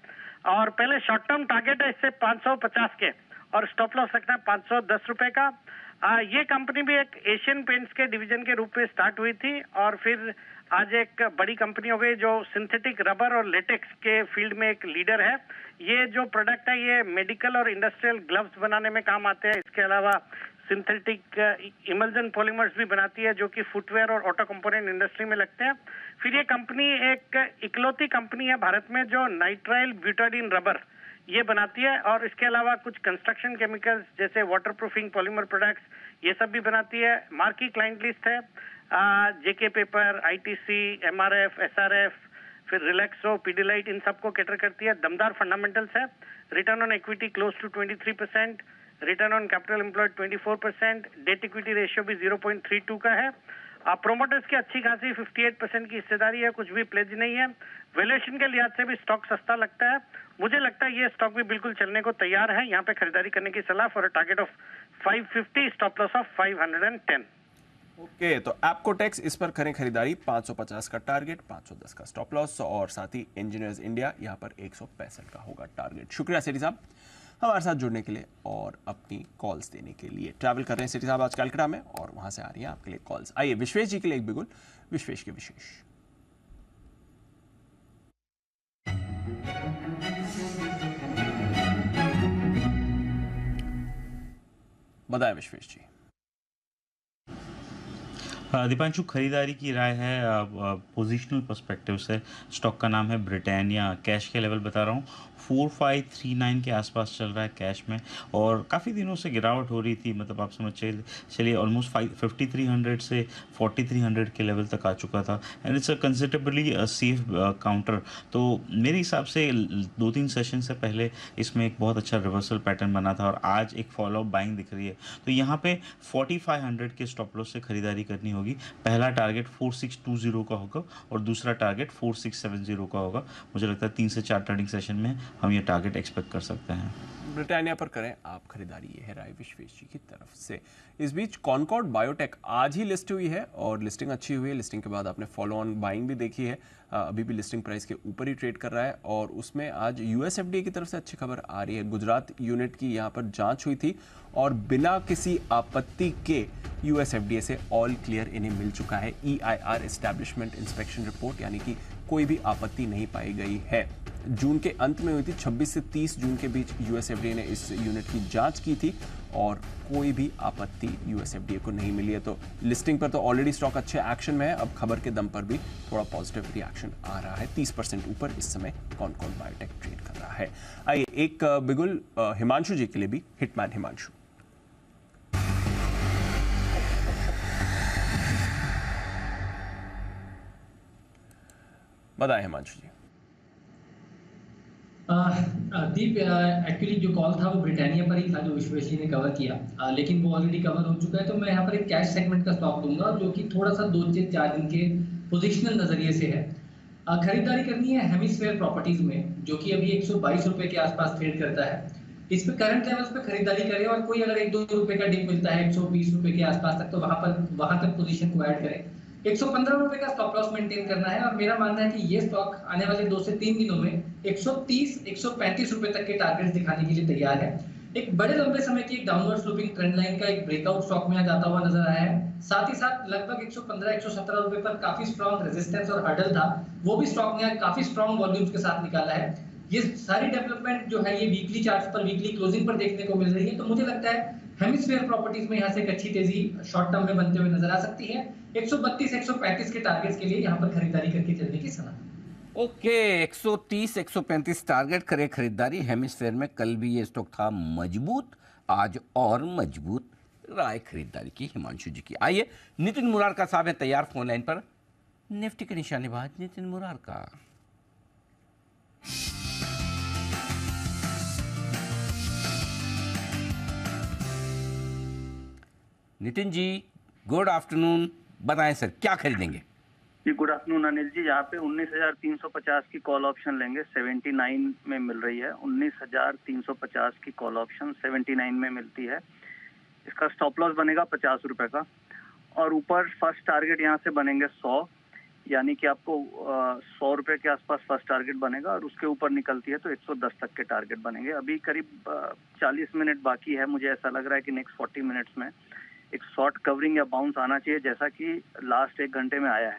और पहले शॉर्ट टर्म टारगेट है इससे 550 के, और स्टॉप लॉस रखना है 510 रुपए का। ये कंपनी भी एक एशियन पेंट्स के डिवीजन के रूप में स्टार्ट हुई थी, और फिर आज एक बड़ी कंपनी हो गई जो सिंथेटिक रबर और लेटेक्स के फील्ड में एक लीडर है। ये जो प्रोडक्ट है ये मेडिकल और इंडस्ट्रियल ग्लव्स बनाने में काम आते हैं। इसके अलावा सिंथेटिक इमल्जन पॉलीमर्स भी बनाती है, जो कि फुटवेयर और ऑटो कंपोनेंट इंडस्ट्री में लगते हैं। फिर ये कंपनी एक इकलौती कंपनी है भारत में जो नाइट्राइल ब्यूटाडीन रबर ये बनाती है, और इसके अलावा कुछ कंस्ट्रक्शन केमिकल्स जैसे वाटरप्रूफिंग पॉलीमर प्रोडक्ट्स ये सब भी बनाती है। मार्की क्लाइंट लिस्ट है जेके पेपर, आईटीसी, एमआरएफ, एसआरएफ, फिर रिलैक्सो, पीडिलाइट, इन सबको कैटर करती है। दमदार फंडामेंटल्स है। Return on equity close to 23%, return on capital employed 24%, debt equity ratio भी 0.32 का है, प्रोमोटर्स की अच्छी खासी 58% की हिस्सेदारी है, कुछ भी प्लेज नहीं है। वैल्यूएशन के लिहाज से भी स्टॉक सस्ता लगता है। मुझे लगता है ये स्टॉक भी बिल्कुल चलने को तैयार है। यहाँ पे खरीदारी करने की सलाह for a target of 550, stop loss of 510। Okay, तो एप्कोटेक्स इस पर करें खरीदारी, 550 का टारगेट, 510 का स्टॉप लॉस, और साथ ही इंजीनियर्स इंडिया यहाँ पर 165 का होगा टारगेट। शुक्रिया सेठी साहब हमारे साथ जुड़ने के लिए और अपनी कॉल्स देने के लिए। ट्रैवल कर रहे हैं सेठी साहब आज कलकत्ता में और वहां से आ रही हैं आपके लिए कॉल्स। आइए विश्वेश जी के लिए एक बिगुल, विश्वेश के विशेष। बताएं विश्वेश जी। दीपांशु, खरीदारी की राय है पोजिशनल पर्सपेक्टिव से। स्टॉक का नाम है ब्रिटानिया। कैश के लेवल बता रहा हूँ 4539 के आसपास चल रहा है कैश में, और काफ़ी दिनों से गिरावट हो रही थी। मतलब आप समझ चलिए ऑलमोस्ट 5300 से 4300 के लेवल तक आ चुका था, and it's a considerably safe counter. तो मेरे हिसाब से 2-3 सेशन से पहले इसमें एक बहुत अच्छा रिवर्सल पैटर्न बना था और आज एक फॉलो अप बाइंग दिख रही है। तो यहाँ पे 4500 के स्टॉप लॉस से खरीदारी करनी होगी। पहला टारगेट 4620 का होगा और दूसरा टारगेट 4670 का होगा। मुझे लगता है 3 से 4 ट्रेडिंग सेशन में हम ये टारगेट एक्सपेक्ट कर सकते हैं। ब्रिटानिया पर करें आप खरीदारी, ये है राय विश्वेश जी की तरफ से। इस बीच कॉनकॉर्ड बायोटेक आज ही लिस्ट हुई है और लिस्टिंग अच्छी हुई है। लिस्टिंग के बाद आपने फॉलो ऑन बाइंग भी देखी है, अभी भी लिस्टिंग प्राइस के ऊपर ही ट्रेड कर रहा है और उसमें आज यूएसएफडीए की तरफ से अच्छी खबर आ रही है। गुजरात यूनिट की यहाँ पर जांच हुई थी और बिना किसी आपत्ति के यूएसएफडीए से ऑल क्लियर इन्हें मिल चुका है। EIR एस्टैब्लिशमेंट इंस्पेक्शन रिपोर्ट, यानी कि कोई भी आपत्ति नहीं पाई गई है। जून के अंत में हुई थी, 26 से 30 जून के बीच यूएसएफडीए ने इस यूनिट की जांच की थी और कोई भी आपत्ति यूएसएफडीए को नहीं मिली है। तो लिस्टिंग पर तो ऑलरेडी स्टॉक अच्छे एक्शन में है, अब खबर के दम पर भी थोड़ा पॉजिटिव रिएक्शन आ रहा है। 30% ऊपर इस समय कॉनकॉर्ड बायोटेक ट्रेड कर रहा है। आइए एक बिगुल हिमांशु जी के लिए भी, हिटमैन हिमांशु। बताएं हिमांशु जी। दीप, एक्चुअली जो कॉल था वो ब्रिटानिया पर ही था जो विश्वेश जी ने कवर किया, लेकिन वो ऑलरेडी कवर हो चुका है। तो मैं यहाँ पर एक कैश सेगमेंट का स्टॉक दूंगा जो कि थोड़ा सा 2 से 4 दिन के पोजिशनल नजरिए से है। खरीदारी करनी है हेमिस्फेयर प्रॉपर्टीज में, जो कि अभी 122 रुपए के आसपास ट्रेड करता है। इस पे करंट लेवल्स पे खरीदारी करें और कोई अगर 1-2 रुपए का डिप मिलता है 120 रुपए के आसपास तक, तो वहां तक पोजीशन को ऐड करें। 115 रुपए का स्टॉप लॉस मेंटेन करना है और मेरा मानना है कि ये स्टॉक आने वाले 2 से 3 दिनों में 130-135 रुपए तक के टारगेट्स दिखाने के लिए तैयार है। एक बड़े लंबे समय की एक डाउनवर्ड स्लोपिंग ट्रेंड लाइन का एक ब्रेकआउट स्टॉक में जाता हुआ नजर आया है। साथ ही साथ लगभग 115-117 रुपए पर काफी स्ट्रॉन्ग रेजिस्टेंस और हर्डल था, वो भी स्टॉक ने काफी स्ट्रॉन्ग वॉल्यूम्स के साथ निकाला है। ये सारी डेवलपमेंट जो है ये वीकली चार्ट्स पर, वीकली क्लोजिंग पर देखने को मिल रही है। तो मुझे लगता है हेमिस्फीयर प्रॉपर्टीज में यहाँ से एक अच्छी तेजी शॉर्ट टर्म में बनते हुए नजर आ सकती है। 132-135 के टारगेट्स के लिए यहाँ पर खरीदारी करके चलने की सलाह। ओके, 130-135 टारगेट करे खरीदारी। हेमिस्फेयर में कल भी ये स्टॉक था मजबूत, आज और मजबूत राय खरीदारी की हिमांशु जी की। आइए नितिन मुरारका साहब है तैयार फोन लाइन पर। निफ्टी के निशानेबाज नितिन मुरारका। नितिन जी गुड आफ्टरनून, बताएं सर क्या खरीदेंगे? जी गुड आफ्टरनून अनिल जी। यहाँ पे 19,350 की कॉल ऑप्शन लेंगे, 79 में मिल रही है। 19,350 की कॉल ऑप्शन 79 में मिलती है। इसका स्टॉप लॉस बनेगा 50 रुपए का और ऊपर फर्स्ट टारगेट यहाँ से बनेंगे 100, यानी कि आपको 100 रुपए के आसपास फर्स्ट टारगेट बनेगा और उसके ऊपर निकलती है तो 110 तक के टारगेट बनेंगे। अभी करीब 40 मिनट बाकी है। मुझे ऐसा लग रहा है कि नेक्स्ट 40 मिनट्स में एक शॉर्ट कवरिंग या बाउंस आना चाहिए, जैसा कि लास्ट 1 घंटे में आया है।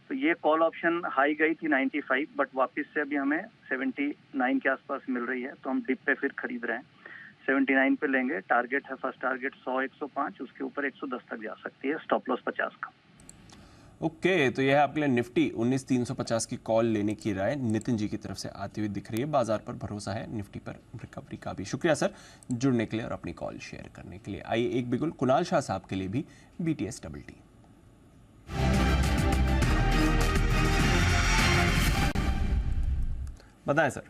तो ये कॉल ऑप्शन हाई गई थी 95, बट वापस से अभी हमें 79 के आसपास मिल रही है, तो हम डिप पे फिर खरीद रहे हैं। 79 पे लेंगे। टारगेट है फर्स्ट टारगेट 100-105, उसके ऊपर 110 तक जा सकती है। स्टॉप लॉस 50 का। ओके, तो यह है आपके लिए निफ्टी 19,350 की कॉल लेने की राय नितिन जी की तरफ से आती हुई दिख रही है। बाजार पर भरोसा है, निफ्टी पर रिकवरी का भी। शुक्रिया सर जुड़ने के लिए और अपनी कॉल शेयर करने के लिए। आइए एक बिगुल कुणाल शाह साहब के लिए भी BTS डबल टी। बताएं सर।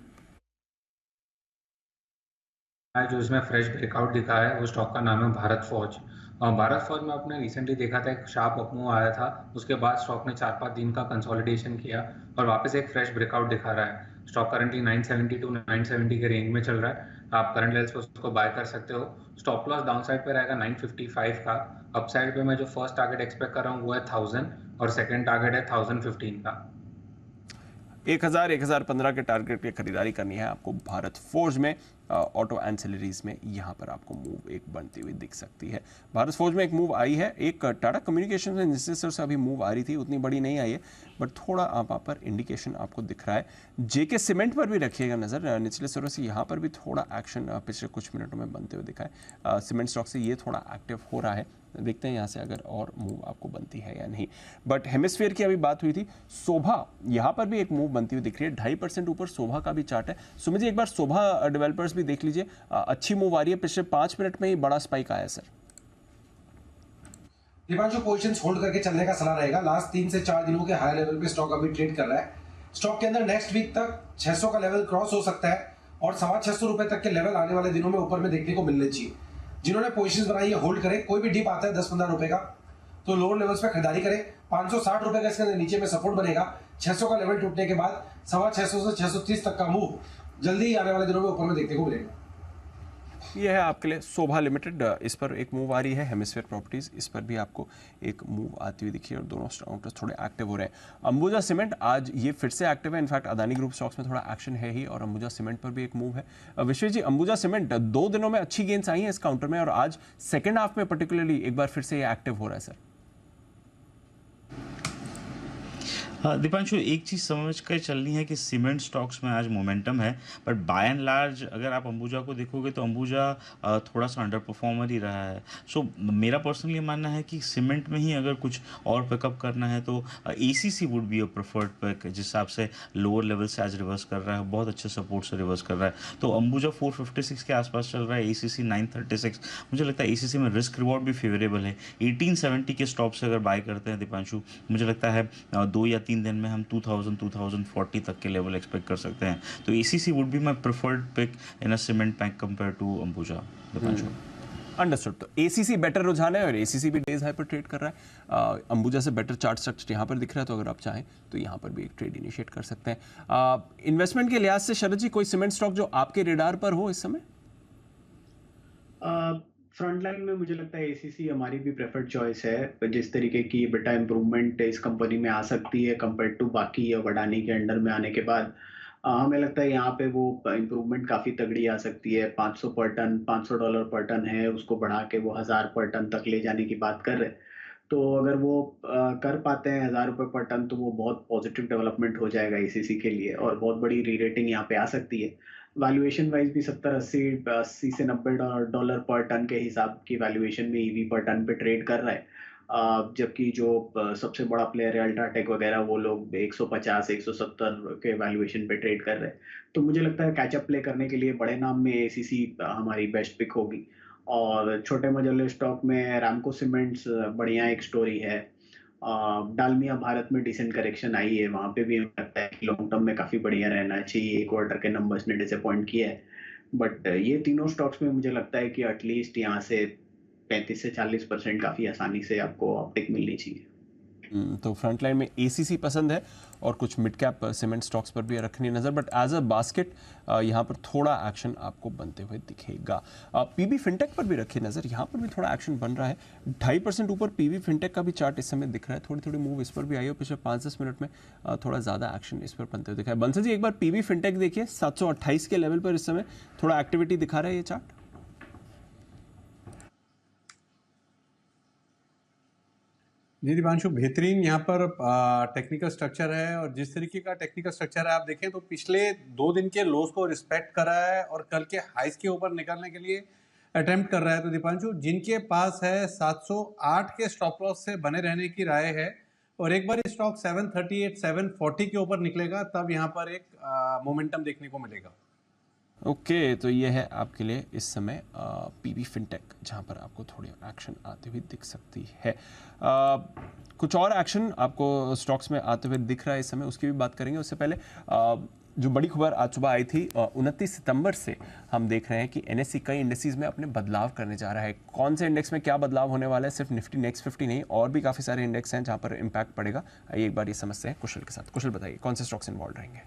जो इसमें फ्रेश ब्रेकआउट दिखा है वो स्टॉक का नाम है भारत फौज। भारत फॉर्ज में आपने रिसेंटली देखा था एक शार्प अपमूव आया था, उसके बाद स्टॉक ने 4-5 दिन का कंसोलिडेशन किया और वापस एक फ्रेश ब्रेकआउट दिखा रहा है। स्टॉक करंटली 970 टू 970 के रेंज में चल रहा है। आप करंट लेवल्स पे उसको बाय कर सकते हो। स्टॉप लॉस डाउन साइड पे रहेगा 955 का। अप साइड पे मैं जो फर्स्ट टारगेट एक्सपेक्ट कर रहा हूँ वो है 1000 और सेकंड टारगेट है 1015 का। 1015 के टारगेट की खरीदारी करनी है आपको भारत फोर्ज में। ऑटो एंसिलरीज में यहाँ पर आपको मूव एक बनती हुई दिख सकती है। भारत फोर्ज में एक मूव आई है, एक टाटा कम्युनिकेशन में निश्चित से अभी मूव आ रही थी, उतनी बड़ी नहीं आई है बट थोड़ा आप पर इंडिकेशन आपको दिख रहा है। जेके सीमेंट पर भी रखिएगा नज़र, निचले स्तरों से यहाँ पर भी थोड़ा एक्शन पिछले कुछ मिनटों में बनते हुए दिखा है। सीमेंट स्टॉक से ये थोड़ा एक्टिव हो रहा है, देखते हैं यहाँ से अगर और मूव आपको बनती है या नहीं। बट हेमिस्फीयर की अभी बात हुई थी, शोभा यहाँ पर भी एक मूव बनती हुई दिख रही है। 2.5% ऊपर शोभा का भी चार्ट है। सुमित जी एक बार शोभा डेवलपर्स भी देख लीजिए, अच्छी मूव आ रही है, पिछले 5 मिनट में ही बड़ा स्पाइक आया सर। दीपांशु पोजीशंस होल्ड करके चलने का सलाह रहेगा। लास्ट 3 से 4 दिनों के हाई लेवल पे स्टॉक अभी ट्रेड कर रहा है। स्टॉक के अंदर नेक्स्ट वीक तक 600 का लेवल क्रॉस हो सकता है और 650 रुपए तक के लेवल आने वाले दिनों में ऊपर में देखने को मिलने चाहिए। जिन्होंने पोजीशंस बनाई है होल्ड करें, कोई भी डिप आता है 10-15 रुपए का तो लोअर लेवल्स पे खरीदारी करें। 560 रुपए का इसके अंदर नीचे में सपोर्ट बनेगा। 600 का लेवल टूटने के बाद 650 से 630 तक का मूव जल्दी ही आने वाले दिनों में ऊपर में देखने को मिलेगा। यह है आपके लिए शोभा लिमिटेड, इस पर एक मूव आ रही है। हेमिस्फीयर प्रॉपर्टीज, इस पर भी आपको एक मूव आती हुई दिखी है और दोनों स्टॉक्स थोड़े एक्टिव हो रहे हैं। अंबुजा सीमेंट आज ये फिर से एक्टिव है, इनफैक्ट अदानी ग्रुप स्टॉक्स में थोड़ा एक्शन है ही और अंबुजा सीमेंट पर भी एक मूव है। विश्वेश जी, अंबुजा सीमेंट 2 दिनों में अच्छी गेंस आई हैं इस काउंटर में और आज सेकेंड हाफ में पर्टिकुलरली एक बार फिर से ये एक्टिव हो रहा है सर। दीपांशु, एक चीज़ समझ कर चलनी है कि सीमेंट स्टॉक्स में आज मोमेंटम है, बट बाय एंड लार्ज अगर आप अंबुजा को देखोगे तो अंबुजा थोड़ा सा अंडर परफॉर्मर ही रहा है। सो मेरा पर्सनली मानना है कि सीमेंट में ही अगर कुछ और पिकअप करना है तो ACC would be a preferred pick, जिस हिसाब से लोअर लेवल से आज रिवर्स कर रहा है, बहुत अच्छे सपोर्ट से रिवर्स कर रहा है। तो अंबुजा 456 के आसपास चल रहा है, एसीसी 936। मुझे लगता है एसीसी में रिस्क रिवॉर्ड भी फेवरेबल है। 1870 के स्टॉप से अगर बाय करते हैं दीपांशु, मुझे लगता है 2 या 3 दिन में हम 2040 तक के लेवल एक्सपेक्ट कर सकते हैं। तो ACC would be my preferred pick in a cement bank compare to Ambuja. Understood. तो एसीसी बेटर रुझान है और एसीसी भी डेज हाई पर ट्रेड कर रहा है। अंबुजा से बेटर चार्ट स्ट्रक्चर यहाँ पर दिख रहा है, तो अगर आप चाहें तो यहाँ पर भी एक ट्रेड इनिशिएट कर सकते हैं। इन्वेस्टमेंट के लिहाज से शरद जी, कोई सीमेंट स्टॉक जो आपके रेडार पर हो इस समय? फ्रंट लाइन में मुझे लगता है एसीसी हमारी भी प्रेफर्ड चॉइस है। जिस तरीके की बेटा इंप्रूवमेंट इस कंपनी में आ सकती है कंपेयर टू बाकी अडानी के अंडर में आने के बाद, हमें लगता है यहाँ पे वो इंप्रूवमेंट काफ़ी तगड़ी आ सकती है। $500 पर टन, $500 पर टन है, उसको बढ़ा के वो 1000 पर टन तक ले जाने की बात कर रहे हैं। तो अगर वो कर पाते हैं 1000 रुपये पर टन तो वो बहुत पॉजिटिव डेवलपमेंट हो जाएगा एसीसी के लिए और बहुत बड़ी री रेटिंग यहाँ पे आ सकती है। वैल्यूएशन वाइज भी 70-80 से $90 पर टन के हिसाब की वैल्यूएशन में ईवी पर टन पे ट्रेड कर रहा है। जबकि जो सबसे बड़ा प्लेयर है अल्ट्राटेक वगैरह, वो लोग 150-170 के वैल्यूएशन पे ट्रेड कर रहे हैं। तो मुझे लगता है कैचअप प्ले करने के लिए बड़े नाम में एसीसी हमारी बेस्ट पिक होगी। और छोटे मजले स्टॉक में रामको सीमेंट्स बढ़िया एक स्टोरी है। डालमिया भारत में डिसेंट करेक्शन आई है, वहाँ पे भी लगता है कि लॉन्ग टर्म में काफ़ी बढ़िया रहना चाहिए। क्वार्टर के नंबर्स ने डिसअपॉइंट किया है, बट ये तीनों स्टॉक्स में मुझे लगता है कि एटलीस्ट यहाँ से 35 से 40% काफ़ी आसानी से आपको ऑप्टिक मिलनी चाहिए। तो फ्रंट लाइन में एसीसी पसंद है और कुछ मिड कैप सीमेंट स्टॉक्स पर भी रखनी नज़र, बट एज अ बास्केट यहाँ पर थोड़ा एक्शन आपको बनते हुए दिखेगा। पीबी फिनटेक पर भी रखी नज़र, यहाँ पर भी थोड़ा एक्शन बन रहा है। 2.5% ऊपर पीबी फिनटेक का भी चार्ट इस समय दिख रहा है। थोड़ी थोड़ी मूव इस पर भी आई है, पिछले 5-10 मिनट में थोड़ा ज़्यादा एक्शन इस पर बनते हुए दिखा है। बंसल जी, एक बार पीबी फिनटेक देखिए, 728 के लेवल पर इस समय थोड़ा एक्टिविटी दिखा रहा है ये चार्ट। जी दीपांशु, बेहतरीन यहाँ पर टेक्निकल स्ट्रक्चर है और जिस तरीके का टेक्निकल स्ट्रक्चर है आप देखें तो पिछले 2 दिन के लोस को रिस्पेक्ट कर रहा है और कल के हाइस के ऊपर निकलने के लिए अटेम्प्ट कर रहा है। तो दीपांशु, जिनके पास है 708 के स्टॉप लॉस से बने रहने की राय है और एक बार स्टॉक 738, 740 के ऊपर निकलेगा तब यहाँ पर एक मोमेंटम देखने को मिलेगा। ओके, तो ये है आपके लिए इस समय पीबी फिनटेक, जहाँ पर आपको थोड़ी एक्शन आती हुई दिख सकती है। कुछ और एक्शन आपको स्टॉक्स में आते हुए दिख रहा है इस समय, उसकी भी बात करेंगे। उससे पहले जो बड़ी खबर आज सुबह आई थी, 29 सितंबर से हम देख रहे हैं कि एनएससी कई इंडेक्सेस में अपने बदलाव करने जा रहा है। कौन से इंडेक्स में क्या बदलाव होने वाला है, सिर्फ निफ्टी नेक्स्ट 50 नहीं, और भी काफ़ी सारे इंडेक्स हैं जहां पर इम्पैक्ट पड़ेगा। आइए एक बार ये समझते हैं कुशल के साथ। कुशल बताइए कौन से स्टॉक्स इन्वॉल्व रहेंगे।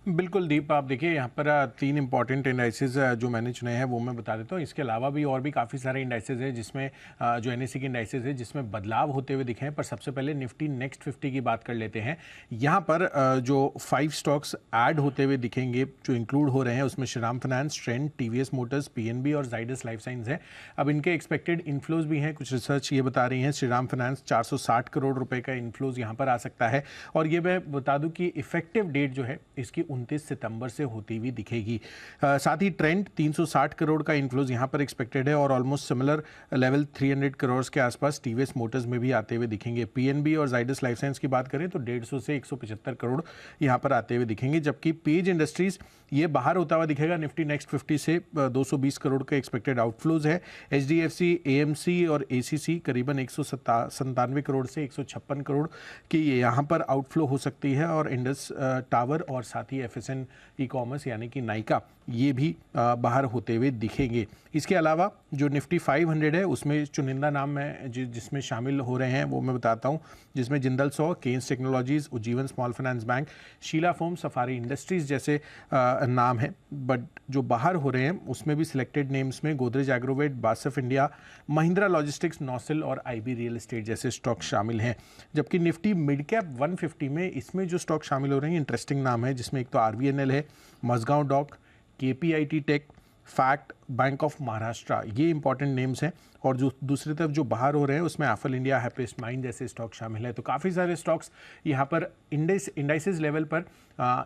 बिल्कुल दीप, आप देखिए यहाँ पर 3 इंपॉर्टेंट इंडाइसेस जो मैंने चुने हैं वो मैं बता देता हूँ। इसके अलावा भी और भी काफ़ी सारे इंडाइसेस हैं जिसमें जो एनएससी के इंडाइसेस है जिसमें बदलाव होते हुए दिखे हैं। पर सबसे पहले निफ्टी नेक्स्ट 50 की बात कर लेते हैं। यहाँ पर जो 5 स्टॉक्स ऐड होते हुए दिखेंगे जो इंक्लूड हो रहे हैं उसमें Shriram finance, trend, TVS Motors, PNB और जाइडस लाइफ साइंस है। अब इनके एक्सपेक्टेड इनफ्लोज भी हैं, कुछ रिसर्च ये बता रही हैं श्रीराम फाइनेंस 460 करोड़ रुपए का इनफ्लोज यहाँ पर आ सकता है। और ये मैं बता दूं कि इफेक्टिव डेट जो है इसकी 29 सितंबर से होती हुई दिखेगी। साथ ही ट्रेंड 360 करोड़ का इनफ्लोज यहाँ पर एक्सपेक्टेड है और ऑलमोस्ट सिमिलर लेवल 300 करोड़ के आसपास टीवीएस मोटर्स में भी आते हुए दिखेंगे। पीएनबी और जाइडस लाइफ साइंस की बात करें तो 150 से 175 करोड़ यहाँ पर आते हुए दिखेंगे। जबकि पेज इंडस्ट्रीज ये बाहर होता हुआ दिखेगा निफ्टी नेक्स्ट 50 से। 220 करोड़ का एक्सपेक्टेड आउटफ्लोज है। एचडीएफसी, एएमसी और एसीसी करीबन 197 करोड़ से 156 करोड़ की यहाँ पर आउटफ्लो हो सकती है। और इंडस टावर और साथ ही एफएसएन ई कॉमर्स यानी कि नाइका ये भी बाहर होते हुए दिखेंगे। इसके अलावा जो निफ्टी 500 है उसमें चुनिंदा नाम है जिसमें शामिल हो रहे हैं वो मैं बताता हूँ, जिसमें Jindal saw, Kaynes technologies, Ujjivan small finance bank, Sheela foam, Safari industries जैसे नाम है। बट जो बाहर हो रहे हैं उसमें भी सिलेक्टेड नेम्स में Godrej Agrovet, BASF India, Mahindra logistics, NOCIL और आईबी रियल एस्टेट जैसे स्टॉक शामिल हैं। जबकि निफ्टी मिड कैप 150 में इसमें जो स्टॉक शामिल हो रहे हैं इंटरेस्टिंग नाम है, जिसमें एक तो आरवीएनएल है, Mazagon dock, KPIT tech, FACT, bank of Maharashtra, ये इंपॉर्टेंट नेम्स हैं। और जो दूसरी तरफ जो बाहर हो रहे हैं उसमें एफल इंडिया, हैप्पीस्ट माइंड जैसे स्टॉक शामिल है। तो काफ़ी सारे स्टॉक्स यहाँ पर इंडाइसेस लेवल पर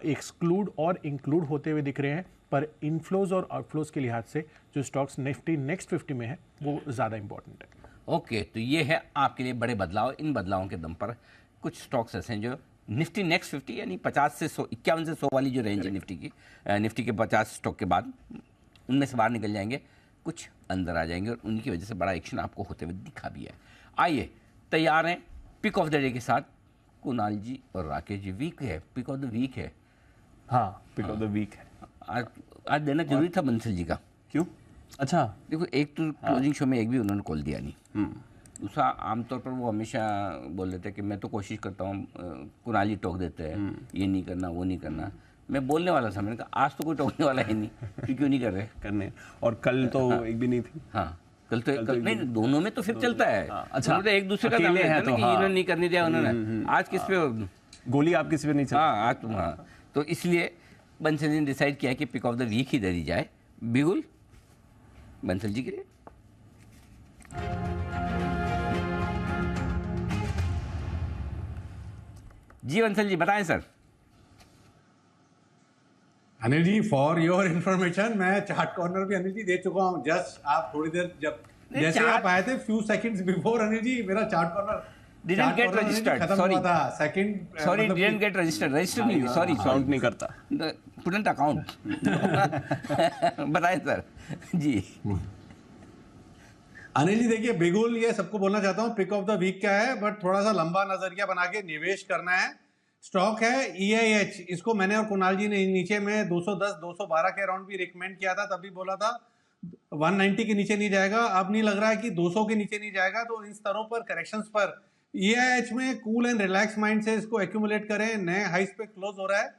एक्सक्लूड और इंक्लूड होते हुए दिख रहे हैं। पर इनफ्लोज और आउटफ्लोज के लिहाज से जो स्टॉक्स निफ्टी नेक्स्ट 50 में है वो ज़्यादा इंपॉर्टेंट है। ओके, तो ये है आपके लिए बड़े बदलाव। इन बदलावों के दम पर कुछ स्टॉक्स ऐसे हैं जो निफ्टी नेक्स्ट 50 यानी 50 से 100, 51 से 100 वाली जो रेंज है निफ्टी की, निफ्टी के 50 स्टॉक के बाद उनमें से बाहर निकल जाएंगे, कुछ अंदर आ जाएंगे और उनकी वजह से बड़ा एक्शन आपको होते हुए दिखा भी है। आइए तैयार हैं पिक ऑफ द डे के साथ। कुणाल जी और राकेश जी, वीक है, पिक ऑफ द वीक है। हाँ, पिक ऑफ द वीक है। आज देना जरूरी था बंसल जी का। क्यों? अच्छा, देखो एक तो क्लोजिंग शो में एक भी उन्होंने कॉल दिया नहीं। दूसरा, आमतौर पर वो हमेशा बोल देते हैं कि मैं तो कोशिश करता हूँ, कुणाल जी टोक देते हैं, ये नहीं करना वो नहीं करना। मैं बोलने वाला था, मैंने कहा आज तो कोई टोकने वाला है नहीं, फिर क्यों नहीं कर रहे करने। और कल तो एक भी नहीं थी। हाँ, कल तो नहीं, दोनों में तो फिर चलता है। अच्छा, तो एक दूसरे का नाम है तो इन्होंने नहीं करने दिया उन्होंने। आज किस पे गोली आप किसी पे नहीं चली। हाँ, आज तुम। हाँ, तो इसलिए बंसल जी ने डिसाइड किया कि पिक ऑफ द वीक ही दे दी जाए। बिगुल बंसल जी के लिए। जी बंसल जी बताएं sir. Anil ji, for your information मैं चार्ट कॉर्नर भी अनिल जी दे चुका हूँ। जस्ट आप थोड़ी देर जैसे आप आए थे few seconds before Anil ji, मेरा chart corner didn't get registered, sorry, sorry, didn't get registered नहीं, sorry, काउंट नहीं करता, couldn't account। बताएं सर जी। अनिल जी देखिए, बिगुल ये सबको बोलना चाहता हूँ पिक ऑफ द वीक क्या है, बट थोड़ा सा लंबा नजरिया बना के निवेश करना है। स्टॉक है EIH, इसको मैंने और कुणाल जी ने नीचे में 210 212 के अराउंड भी रिकमेंड किया था, तभी बोला था 190 के नीचे नहीं जाएगा। अब नहीं लग रहा है कि 200 के नीचे नहीं जाएगा। तो इन स्तरों पर करेक्शंस पर EIH में कूल एंड रिलैक्स माइंड से इसको एक्यूमुलेट करें। नए हाइस पे क्लोज हो रहा है।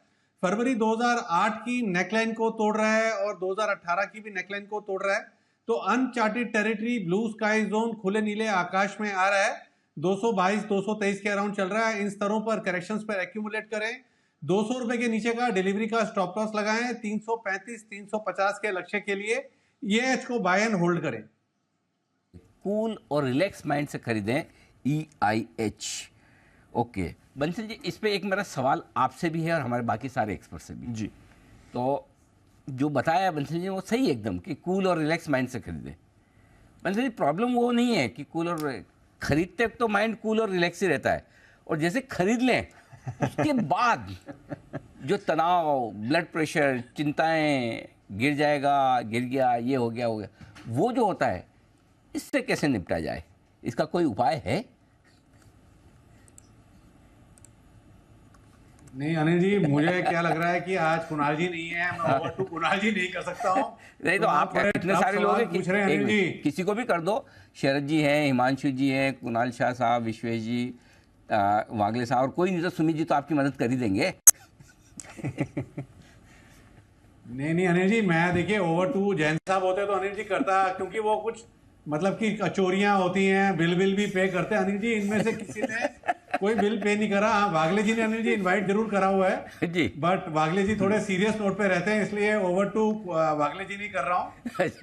फरवरी 2008 की नेकलाइन को तोड़ रहा है और 2018 की भी नेकलाइन को तोड़ रहा है। तो uncharted territory, blue sky zone, खुले नीले आकाश में आ रहा है। 222 223 के अराउंड चल रहा है। इन स्तरों पर करेक्शंस पर एक्यूमुलेट करें। 200 रुपए के नीचे का डिलीवरी का स्टॉप लॉस लगाएं। 335 350 के लक्ष्य के लिए EIH को बाय एंड होल्ड करें। कूल और रिलैक्स माइंड से खरीदें EIH। ओके बंसल जी, इस पे एक मेरा सवाल आपसे भी है और हमारे बाकी सारे एक्सपर्ट से भी जी। तो जो बताया बंसल जी वो सही एकदम कि कूल और रिलैक्स माइंड से खरीदें। बंसल जी, प्रॉब्लम वो नहीं है कि कूल और खरीदते तो माइंड कूल और रिलैक्स ही रहता है, और जैसे खरीद लें उसके बाद जो तनाव, ब्लड प्रेशर, चिंताएं, गिर जाएगा, गिर गया, ये हो गया, वो जो होता है, इससे कैसे निपटा जाए? इसका कोई उपाय है? नहीं अनिल जी, मुझे क्या लग रहा है कि आज कुणाल जी नहीं है, मैं ओवर टू कुणाल जी नहीं कर सकता हूँ। नहीं तो आप इतने सारे लोग हैं, पूछ रहे हैं अनिल जी। किसी को भी कर दो, शरद जी हैं, हिमांशु जी हैं, कुणाल शाह साहब, विश्वेश जी, वागले साहब, और कोई नहीं तो सुमित जी तो आपकी मदद कर ही देंगे। नहीं अनिल जी, मैं देखिए ओवर टू जैन साहब होते तो अनिल जी करता, क्योंकि वो कुछ मतलब कि कचोरियां होती हैं, बिल भी पे करते हैं। अनिल जी इनमें से किसी ने कोई बिल पे नहीं करा। हाँ, वागले जी ने अनिल जी इनवाइट जरूर करा हुआ है जी, बट वागले जी थोड़े सीरियस नोट पे रहते हैं, इसलिए ओवर टू वागले जी नहीं कर रहा हूँ।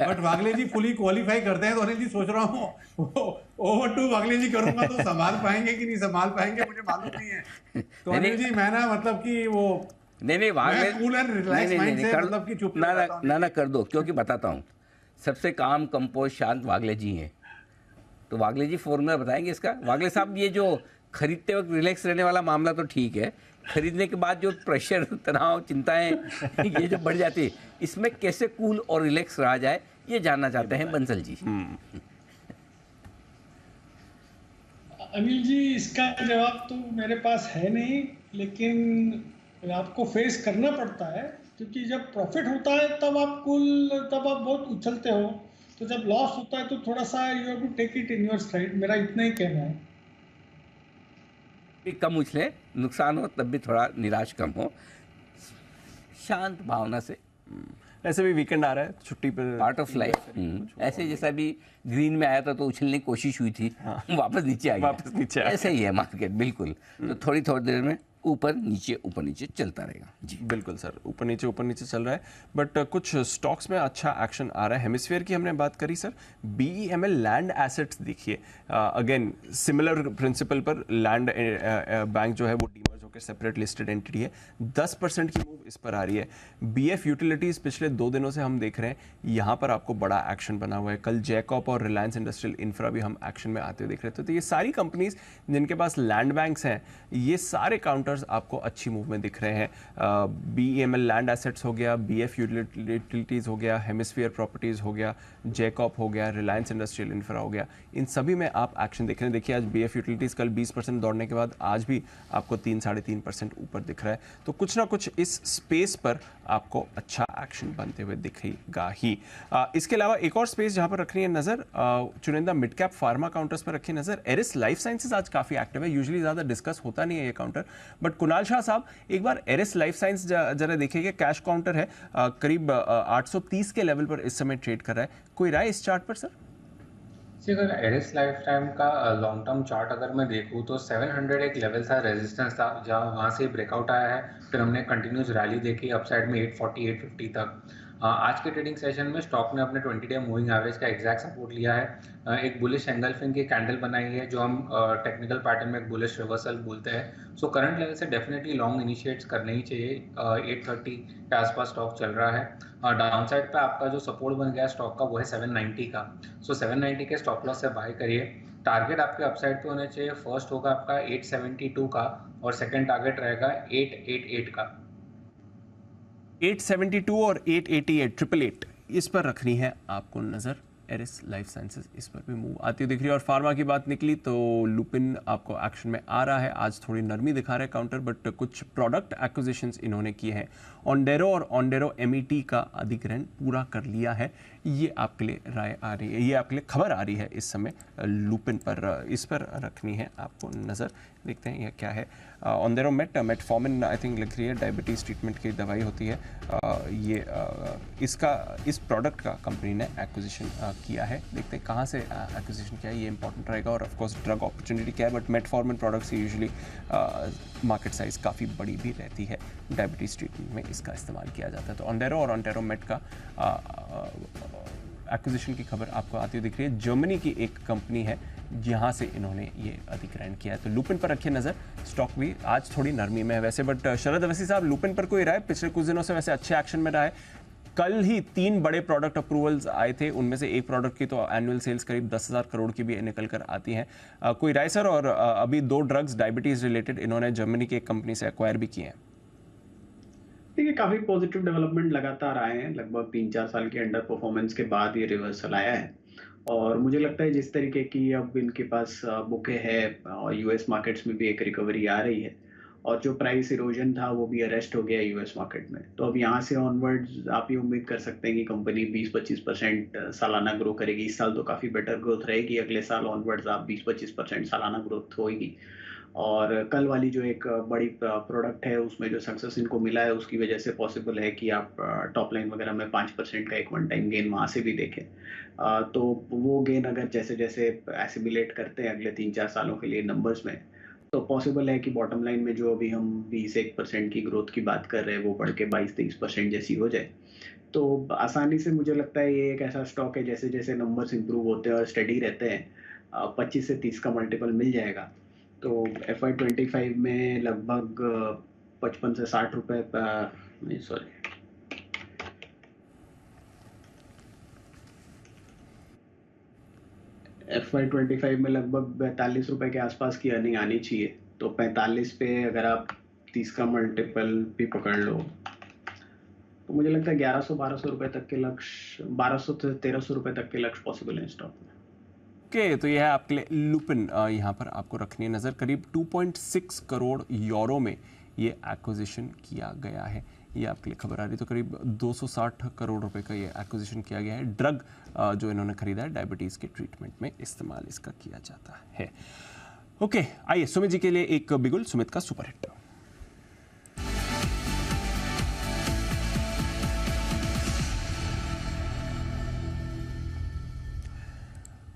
But Wagle ji fully qualify करते हैं, तो अनिल जी सोच रहा हूँ ओवर टू वागले जी करूंगा तो संभाल पाएंगे कि नहीं संभाल पाएंगे, मुझे मालूम नहीं है। तो अनिल जी मैं ना मतलब कि वो नहीं वागले कूल एंड रिलैक्स माइंड से मतलब कि चुप ना कर दो, क्योंकि बताता हूँ सबसे काम कंपोज शांत वागले जी हैं, तो वागले जी फॉर्मूला बताएंगे इसका। वागले साहब, ये जो खरीदते वक्त रिलैक्स रहने वाला मामला तो ठीक है, खरीदने के बाद जो प्रेशर, तनाव, चिंताएं ये जो बढ़ जाती है, इसमें कैसे कूल और रिलैक्स रहा जाए, ये जानना चाहते हैं बंसल जी। अनिल जी, इसका जवाब तो मेरे पास है नहीं, लेकिन आपको फेस करना पड़ता है, क्योंकि जब प्रॉफिट होता है तब आप बहुत उछलते हो, तो जब लॉस होता है तो थोड़ा सा you have to take it in your stride. मेरा इतना ही कहना है। कम उछले, नुकसान हो तब भी थोड़ा निराश कम हो, शांत भावना से। ऐसे भी वीकेंड आ रहा है, छुट्टी पर, पार्ट ऑफ लाइफ। ऐसे जैसा भी ग्रीन में आया था तो उछलने की कोशिश हुई थी, वापस नीचे आ गया, ऐसे ही है मार्केट बिल्कुल। तो थोड़ी देर में ऊपर नीचे चलता रहेगा जी। बिल्कुल सर, ऊपर नीचे चल रहा है, बट कुछ स्टॉक्स में अच्छा एक्शन आ रहा है। हेमिस्फीयर की हमने बात करी सर, BEML लैंड एसेट्स देखिए, अगेन सिमिलर प्रिंसिपल पर लैंड बैंक जो है वो डीमर्ज होकर सेपरेट लिस्टेड एंटिटी है, 10% की मूव इस पर आ रही है। BF यूटिलिटीज पिछले 2 दिनों से हम देख रहे हैं, यहाँ पर आपको बड़ा एक्शन बना हुआ है। कल जैकॉप और रिलायंस इंडस्ट्रियल इंफ्रा भी हम एक्शन में आते हुए देख रहे थे। तो ये सारी कंपनीज जिनके पास लैंड बैंक्स हैं, ये सारे काउंटर्स आपको अच्छी मूव में दिख रहे हैं। BEML लैंड एसेट्स हो गया, BF यूटिलिटीज हो गया, हेमिस्फीयर प्रॉपर्टीज हो गया, जैकॉप हो गया, रिलायंस इंडस्ट्रियल इंफ्रा हो गया, इन सभी में आप एक्शन देख रहे हैं। देखिए आज BF यूटिलिटीज कल 20% दौड़ने के बाद आज भी आपको 3-3.5% ऊपर दिख रहा है। तो कुछ ना कुछ इस स्पेस पर आपको अच्छा एक्शन बनते हुए दिखेगा ही। इसके अलावा एक और स्पेस जहां पर रखनी है नजर, चुनिंदा मिड कैप फार्मा काउंटर्स पर रखी नजर। एरिस लाइफ साइंसेज आज काफी एक्टिव है, यूजुअली ज्यादा डिस्कस होता नहीं है ये काउंटर, बट कुणाल शाह साहब एक बार एरिस लाइफ साइंस जरा देखिएगा, कैश काउंटर है, करीब 830 के लेवल पर इस समय ट्रेड कर रहा है। कोई राय इस चार्ट पर सर? अगर एरिस लाइफ टाइम का लॉन्ग टर्म चार्ट अगर मैं देखूँ तो 700 एक लेवल था, रेजिस्टेंस था, जहाँ वहाँ से ब्रेकआउट आया है, फिर हमने कंटिन्यूस रैली देखी अपसाइड में 840 850 तक। आज के ट्रेडिंग सेशन में स्टॉक ने अपने 20 डे मूविंग एवरेज का एग्जैक्ट सपोर्ट लिया है। एक बुलिश एंगल्फिंग की कैंडल बनाई है, जो हम टेक्निकल पैटर्न में एक बुलिश रिवर्सल बोलते हैं। सो करंट लेवल से डेफिनेटली लॉन्ग इनिशिएट्स करने ही चाहिए। 830 के आसपास स्टॉक चल रहा है। डाउन साइड पे आपका जो सपोर्ट बन गया स्टॉक का वो है 790 का। सो 790 के स्टॉप लॉस से बाय करिए। टारगेट आपके अपसाइड पे होने चाहिए। फर्स्ट होगा आपका 872 का और सेकंड टारगेट रहेगा 888 का। 872 और 888 888 इस पर रखनी है आपको नजर। एरिस लाइफ साइंसेज इस पर भी मूव आती दिख रही है। और फार्मा की बात निकली तो लुपिन आपको एक्शन में आ रहा है। आज थोड़ी नरमी दिखा रहा है काउंटर, बट कुछ प्रोडक्ट एक्विजिशंस इन्होंने किए हैं। ऑन्डेरो और ऑन्डेरो MET का अधिग्रहण पूरा कर लिया है। ये आपके लिए राय आ रही है, ये आपके लिए खबर आ रही है इस समय लुपिन पर, इस पर रखनी है आपको नज़र। देखते हैं यह क्या है। ऑन्डेरो मेटफॉर्मिन आई थिंक लिख रही है, डायबिटीज़ ट्रीटमेंट की दवाई होती है। इस प्रोडक्ट का कंपनी ने एक्विजिशन किया है। देखते हैं कहाँ से एक्विजिशन किया है, ये इंपॉर्टेंट रहेगा। और ऑफकोर्स ड्रग अपॉर्चुनिटी क्या है, but metformin products usually market size काफ़ी बड़ी भी रहती है। डायबिटीज़ ट्रीटमेंट में इसका इस्तेमाल किया जाता है। तो ऑन्डेरो और ऑन्टेरो मेट का एक्विजिशन की खबर आपको आती हुई दिख रही है। जर्मनी की एक कंपनी है जहां से इन्होंने ये अधिग्रहण किया है। तो लुपिन पर रखिए नज़र। स्टॉक भी आज थोड़ी नरमी में है वैसे, बट शरद अवस्थी साहब, लुपिन पर कोई राय? पिछले कुछ दिनों से वैसे अच्छे एक्शन में रहा है। कल ही 3 बड़े प्रोडक्ट अप्रूवल्स आए थे, उनमें से एक प्रोडक्ट की तो एनुअल सेल्स करीब 10,000 करोड़ की भी निकल कर आती हैं। कोई राय सर? और अभी 2 ड्रग्स डायबिटीज़ रिलेटेड इन्होंने जर्मनी की एक कंपनी से एक्वायर भी किए हैं। देखिए, काफी पॉजिटिव डेवलपमेंट लगातार आए हैं। लगभग 3-4 साल की अंडर परफॉर्मेंस के बाद ये रिवर्सल आया है। और मुझे लगता है जिस तरीके की अब इनके पास बुके है और US मार्केट्स में भी एक रिकवरी आ रही है, और जो प्राइस इरोजन था वो भी अरेस्ट हो गया यूएस मार्केट में। तो अब यहाँ से ऑनवर्ड्स आप ये उम्मीद कर सकते हैं कि कंपनी 20-25% सालाना ग्रो करेगी। इस साल तो काफ़ी बेटर ग्रोथ रहेगी, अगले साल ऑनवर्ड्स आप 20-25% सालाना ग्रोथ होगी। और कल वाली जो एक बड़ी प्रोडक्ट है उसमें जो सक्सेस इनको मिला है उसकी वजह से पॉसिबल है कि आप टॉप लाइन वगैरह में 5% का एक वन टाइम गेन वहाँ से भी देखें। तो वो गेन अगर जैसे जैसे एसिमिलेट करते हैं अगले 3-4 सालों के लिए नंबर्स में, तो पॉसिबल है कि बॉटम लाइन में जो अभी हम 21% की ग्रोथ की बात कर रहे हैं वो बढ़ के 22-23% जैसी हो जाए। तो आसानी से मुझे लगता है ये एक ऐसा स्टॉक है जैसे जैसे नंबर्स इंप्रूव होते हैं और स्टडी रहते हैं 25 से 30 का मल्टीपल मिल जाएगा। तो FY25 में लगभग 55 से 60 रुपए FY25 में लगभग 42 रुपए के आसपास की अर्निंग आनी चाहिए। तो 45 पे अगर आप 30 का मल्टीपल भी पकड़ लो तो मुझे लगता है 1100-1200 रुपए तक के लक्ष्य, 1200 से 1300 रुपए तक के लक्ष्य पॉसिबल है स्टॉक में। ओके, तो यह है आपके लिए लुपिन। यहाँ पर आपको रखनी है नज़र। करीब 2.6 करोड़ यूरो में ये एक्विजिशन किया गया है। ये आपके लिए खबर आ रही, तो करीब 260 करोड़ रुपए का ये एक्विजिशन किया गया है। ड्रग जो इन्होंने खरीदा है डायबिटीज़ के ट्रीटमेंट में इस्तेमाल इसका किया जाता है। ओके, आइए सुमित जी के लिए एक बिगुल, सुमित का सुपरहिट।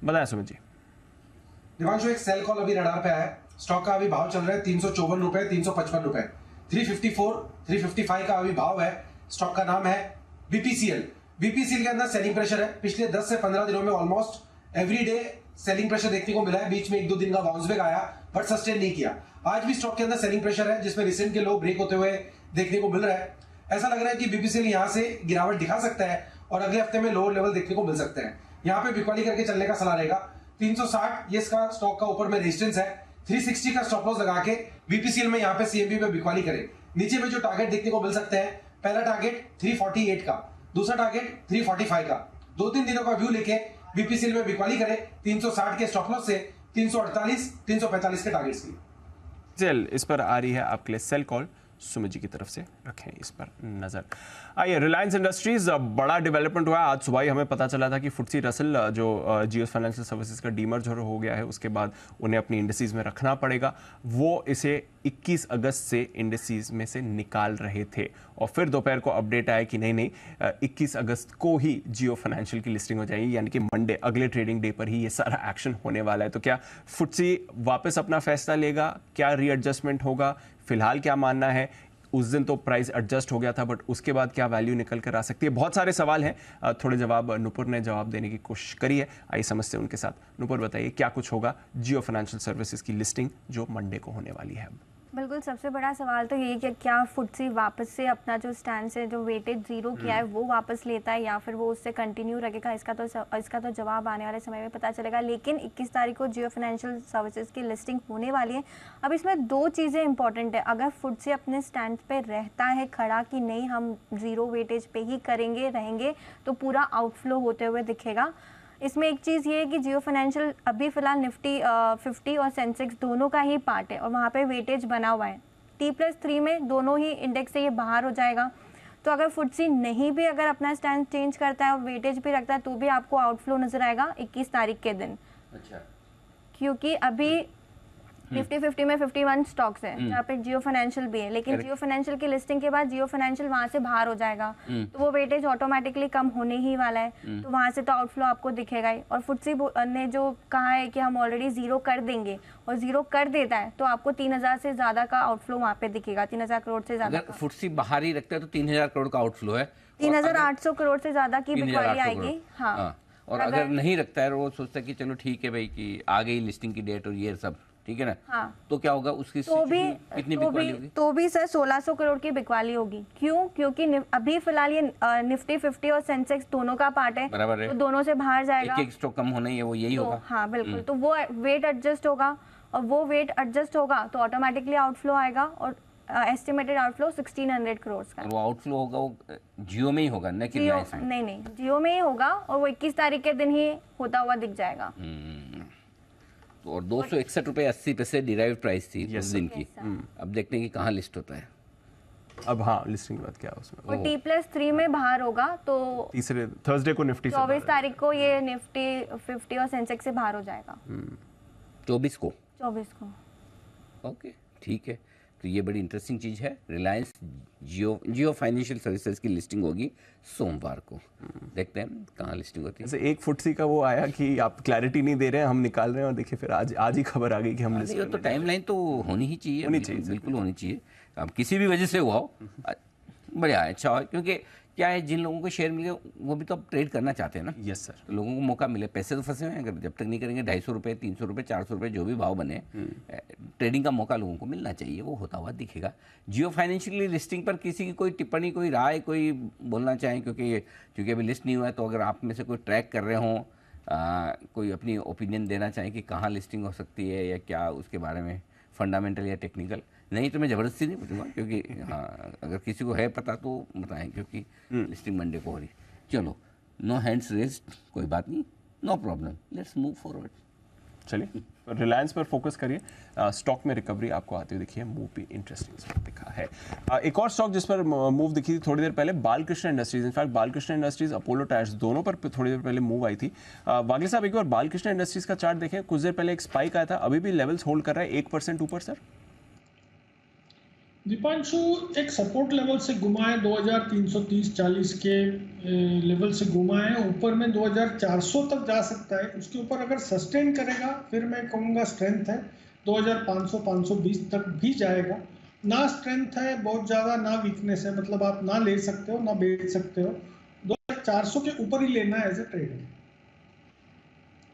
बताया सुमित जी। दिवांशु, एक सेल कॉल अभी रडार पे आया है। स्टॉक का अभी भाव चल रहा है 354 रुपए, 355 रुपए, 354, 355 का अभी भाव है। स्टॉक का नाम है बीपीसीएल। बीपीसीएल के अंदर सेलिंग प्रेशर है। पिछले 10 से 15 दिनों में almost every day selling pressure देखने को मिला है। बीच में 1-2 दिन का बाउंस बैक आया बट सस्टेन नहीं किया। आज भी स्टॉक के अंदर सेलिंग प्रेशर है जिसमें रिसेंट के लो ब्रेक होते हुए देखने को मिल रहा है। ऐसा लग रहा है कि बीपीसीएल यहां से गिरावट दिखा सकता है और अगले हफ्ते में लोअर लेवल देखने को मिल सकते हैं। यहाँ पे बिकवाली करके चलने का सलाह रहेगा। 360 ये इसका स्टॉक का ऊपर में रेजिस्टेंस है। 360 का स्टॉप लॉस लगा के बीपीसीएल में यहाँ पे सीएमबी पे बिकवाली करे। नीचे में जो टारगेट देखने को मिल सकते हैं, पहला टारगेट 348 का, दूसरा टारगेट 345 का। 2-3 दिनों का व्यू लेके बीपीसीएल में बिकवाली करे 360 के स्टॉप लॉस से 348, 345 के टारगेट्स की। चल, इस पर आ रही है आपके लिए सेल कॉल। सुमित जी की तरफ से रखें इस पर नजर। आइए, रिलायंस इंडस्ट्रीज बड़ा डेवलपमेंट हुआ है। आज सुबह ही हमें पता चला था कि FTSE रसल जो जियो फाइनेंशियल सर्विसेज का डीमर्जर हो गया है, उसके बाद उन्हें अपनी इंडिसेस में रखना पड़ेगा। वो इसे 21 अगस्त से इंडिसेस में से निकाल रहे थे और फिर दोपहर को अपडेट आया कि नहीं 21 अगस्त को ही जियो फाइनेंशियल की लिस्टिंग हो जाएगी, यानी कि मंडे अगले ट्रेडिंग डे पर ही ये सारा एक्शन होने वाला है। तो क्या FTSE वापस अपना फैसला लेगा? क्या रीएडजस्टमेंट होगा? फिलहाल क्या मानना है? उस दिन तो प्राइस एडजस्ट हो गया था बट उसके बाद क्या वैल्यू निकल कर आ सकती है? बहुत सारे सवाल हैं, थोड़े जवाब नुपुर ने जवाब देने की कोशिश करी है। आइए समझते हैं उनके साथ। नुपुर, बताइए क्या कुछ होगा जियो फाइनेंशियल सर्विसेज की लिस्टिंग जो मंडे को होने वाली है? बिल्कुल, सबसे बड़ा सवाल तो यही कि क्या FTSE वापस से अपना जो स्टैंड से जो वेटेज जीरो किया है वो वापस लेता है या फिर वो उससे कंटिन्यू रखेगा। इसका तो जवाब आने वाले समय में पता चलेगा। लेकिन 21 तारीख को जियो फाइनेंशियल सर्विसेज की लिस्टिंग होने वाली है। अब इसमें 2 चीज़ें इंपॉर्टेंट है। अगर FTSE अपने स्टैंड पे रहता है खड़ा कि नहीं हम जीरो वेटेज पे ही रहेंगे तो पूरा आउटफ्लो होते हुए दिखेगा। इसमें एक चीज़ ये है कि जियो फाइनेंशियल अभी फिलहाल निफ्टी 50 और सेंसेक्स दोनों का ही पार्ट है और वहाँ पे वेटेज बना हुआ है। T+3 में दोनों ही इंडेक्स से ये बाहर हो जाएगा। तो अगर FTSE नहीं भी अगर अपना स्टैंड चेंज करता है और वेटेज भी रखता है तो भी आपको आउटफ्लो नजर आएगा 21 तारीख के दिन। अच्छा, क्योंकि अभी निफ्टी 50 में 51 स्टॉक्स है जहाँ पे जियो फाइनेंशियल भी है, लेकिन जियो फाइनेंशियल की लिस्टिंग के बाद जियो फाइनेंशियल वहाँ से बाहर हो जाएगा तो वो वेटेज ऑटोमेटिकली कम होने ही वाला है। तो वहाँ से तो आउटफ्लो आपको दिखेगा ही। और FTSE ने जो कहा है कि हम ऑलरेडी जीरो कर देंगे और जीरो कर देता है तो आपको 3000 से ज्यादा का आउटफ्लो वहाँ पे दिखेगा, 3000 करोड़ से ज्यादा। अगर FTSE बाहर ही रखता है तो 3000 करोड़ का आउटफ्लो है, 3800 करोड़ से ज्यादा की बिकवाली आएगी। हाँ, और अगर नहीं रखता है वो सोचता है कि चलो ठीक है भाई कि आ गई लिस्टिंग की डेट और ये सब ठीक है ना। हाँ। तो क्या होगा उसकी कितनी बिकवाली होगी? तो भी सर 1600 करोड़ की बिकवाली होगी। क्यों? क्योंकि अभी फिलहाल ये निफ्टी 50 और सेंसेक्स दोनों का पार्ट है, बराबर है, तो दोनों से बाहर जाएगा। एक स्टॉक कम होना ही है, वो यही होगा। हाँ बिल्कुल, तो वो वेट एडजस्ट होगा और वो वेट एडजस्ट होगा तो ऑटोमेटिकली आउटफ्लो आएगा और एस्टिमेटेड आउटफ्लो 1600 करोड़ का। वो आउटफ्लो होगा वो जियो में ही होगा ना कि नहीं जियो में ही होगा और वो 21 तारीख के दिन ही होता हुआ दिख जाएगा। और 261 रुपये 80 पैसे डिराइव प्राइस थी उस दिन की। अब देखते हैं कि कहाँ लिस्ट होता है। अब हाँ, लिस्टिंग के बाद क्या उसमें वो T+3 में बाहर होगा, तो तीसरे थर्सडे को निफ्टी 24 तारीख को ये निफ्टी 50 और सेंसेक्स से बाहर हो जाएगा। 24 को ओके, ठीक है। तो ये बड़ी इंटरेस्टिंग चीज़ है। रिलायंस जियो फाइनेंशियल सर्विसेज की लिस्टिंग होगी सोमवार को। देखते हैं कहाँ लिस्टिंग होती है। जैसे एक फुटसी का वो आया कि आप क्लैरिटी नहीं दे रहे हैं, हम निकाल रहे हैं, और देखिए फिर आज ही खबर आ गई कि हम लिस्ट तो टाइमलाइन तो होनी ही चाहिए, बिल्कुल होनी चाहिए। अब किसी भी वजह से हुआ हो, बढ़िया है, अच्छा है, क्योंकि क्या है, जिन लोगों को शेयर मिले वो भी तो अब ट्रेड करना चाहते हैं ना। Yes sir. तो लोगों को मौका मिले, पैसे तो फंसे हुए हैं, अगर जब तक नहीं करेंगे 250 रुपये, 300 रुपये, 400 रुपये जो भी भाव बने, ट्रेडिंग का मौका लोगों को मिलना चाहिए, वो होता हुआ दिखेगा। जियो फाइनेंशियली लिस्टिंग पर किसी की कोई टिप्पणी, कोई राय, कोई बोलना चाहें, क्योंकि अभी लिस्ट नहीं हुआ है, तो अगर आप में से कोई ट्रैक कर रहे हों, कोई अपनी ओपिनियन देना चाहें कि कहाँ लिस्टिंग हो सकती है या क्या, उसके बारे में फंडामेंटल या टेक्निकल, नहीं तो मैं ज़बरदस्ती नहीं पूछूंगा, क्योंकि हाँ, अगर किसी को है पता तो बताएं, क्योंकि लिस्टिंग मंडे को हो रही। चलो, नो हैंड्स रेज्ड, कोई बात नहीं, no problem, let's move forward. चलिए रिलायंस पर फोकस करिए। स्टॉक में रिकवरी आपको आती हुई दिखी है, मूव भी इंटरेस्टिंग दिखा है। एक और स्टॉक जिस पर मूव दिखी थी थोड़ी देर पहले, Balkrishna industries. In fact Balkrishna industries, Apollo tyres, दोनों पर थोड़ी देर पहले मूव आई थी। वागिल साहब, एक बार बालकृष्ण इंडस्ट्रीज का चार्ट देखें, कुछ देर पहले एक स्पाइक आया था, अभी भी लेवल्स होल्ड कर रहा है 1% ऊपर सर। दीपांशु एक सपोर्ट लेवल से घुमा है, 2330-40 के लेवल से घुमा है, ऊपर में 2400 तक जा सकता है। उसके ऊपर अगर सस्टेन करेगा फिर मैं कहूँगा स्ट्रेंथ है, 2500-520 तक भी जाएगा। ना स्ट्रेंथ है बहुत ज़्यादा, ना वीकनेस है, मतलब आप ना ले सकते हो ना बेच सकते हो। 2400 के ऊपर ही लेना है एज ए ट्रेडर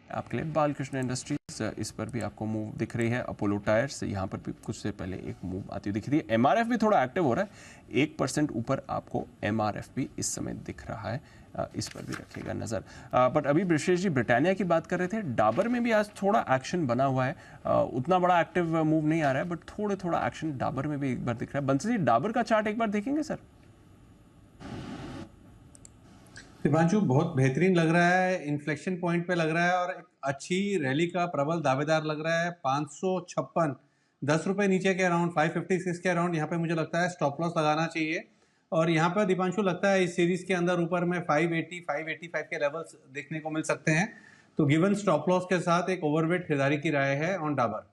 आपके लिए। बालकृष्ण इंडस्ट्रीज, इस पर भी आपको मूव दिख रही है। अपोलो टायर्स, यहाँ पर भी कुछ देर पहले एक मूव आती हुई दिख रही है। एमआरएफ भी थोड़ा एक्टिव हो रहा है, 1% ऊपर आपको एमआरएफ भी इस समय दिख रहा है, इस पर भी रखिएगा नज़र। बट अभी ब्रिशेश जी ब्रिटानिया की बात कर रहे थे, डाबर में भी आज थोड़ा एक्शन बना हुआ है, उतना बड़ा एक्टिव मूव नहीं आ रहा है, बट थोड़ा एक्शन डाबर में भी एक बार दिख रहा है। बंसी जी, डाबर का चार्ट एक बार देखेंगे सर? दिपांशु बहुत बेहतरीन लग रहा है, इन्फ्लेक्शन पॉइंट पे लग रहा है, और एक अच्छी रैली का प्रबल दावेदार लग रहा है। 556, 10 रुपये नीचे के अराउंड, 556 के अराउंड यहाँ पे मुझे लगता है स्टॉप लॉस लगाना चाहिए। और यहाँ पर दीपांशु लगता है इस सीरीज के अंदर ऊपर में 580, 585 के लेवल्स देखने को मिल सकते हैं। तो गिवन स्टॉप लॉस के साथ एक ओवरवेट खरीदारी की राय है ऑन डाबर।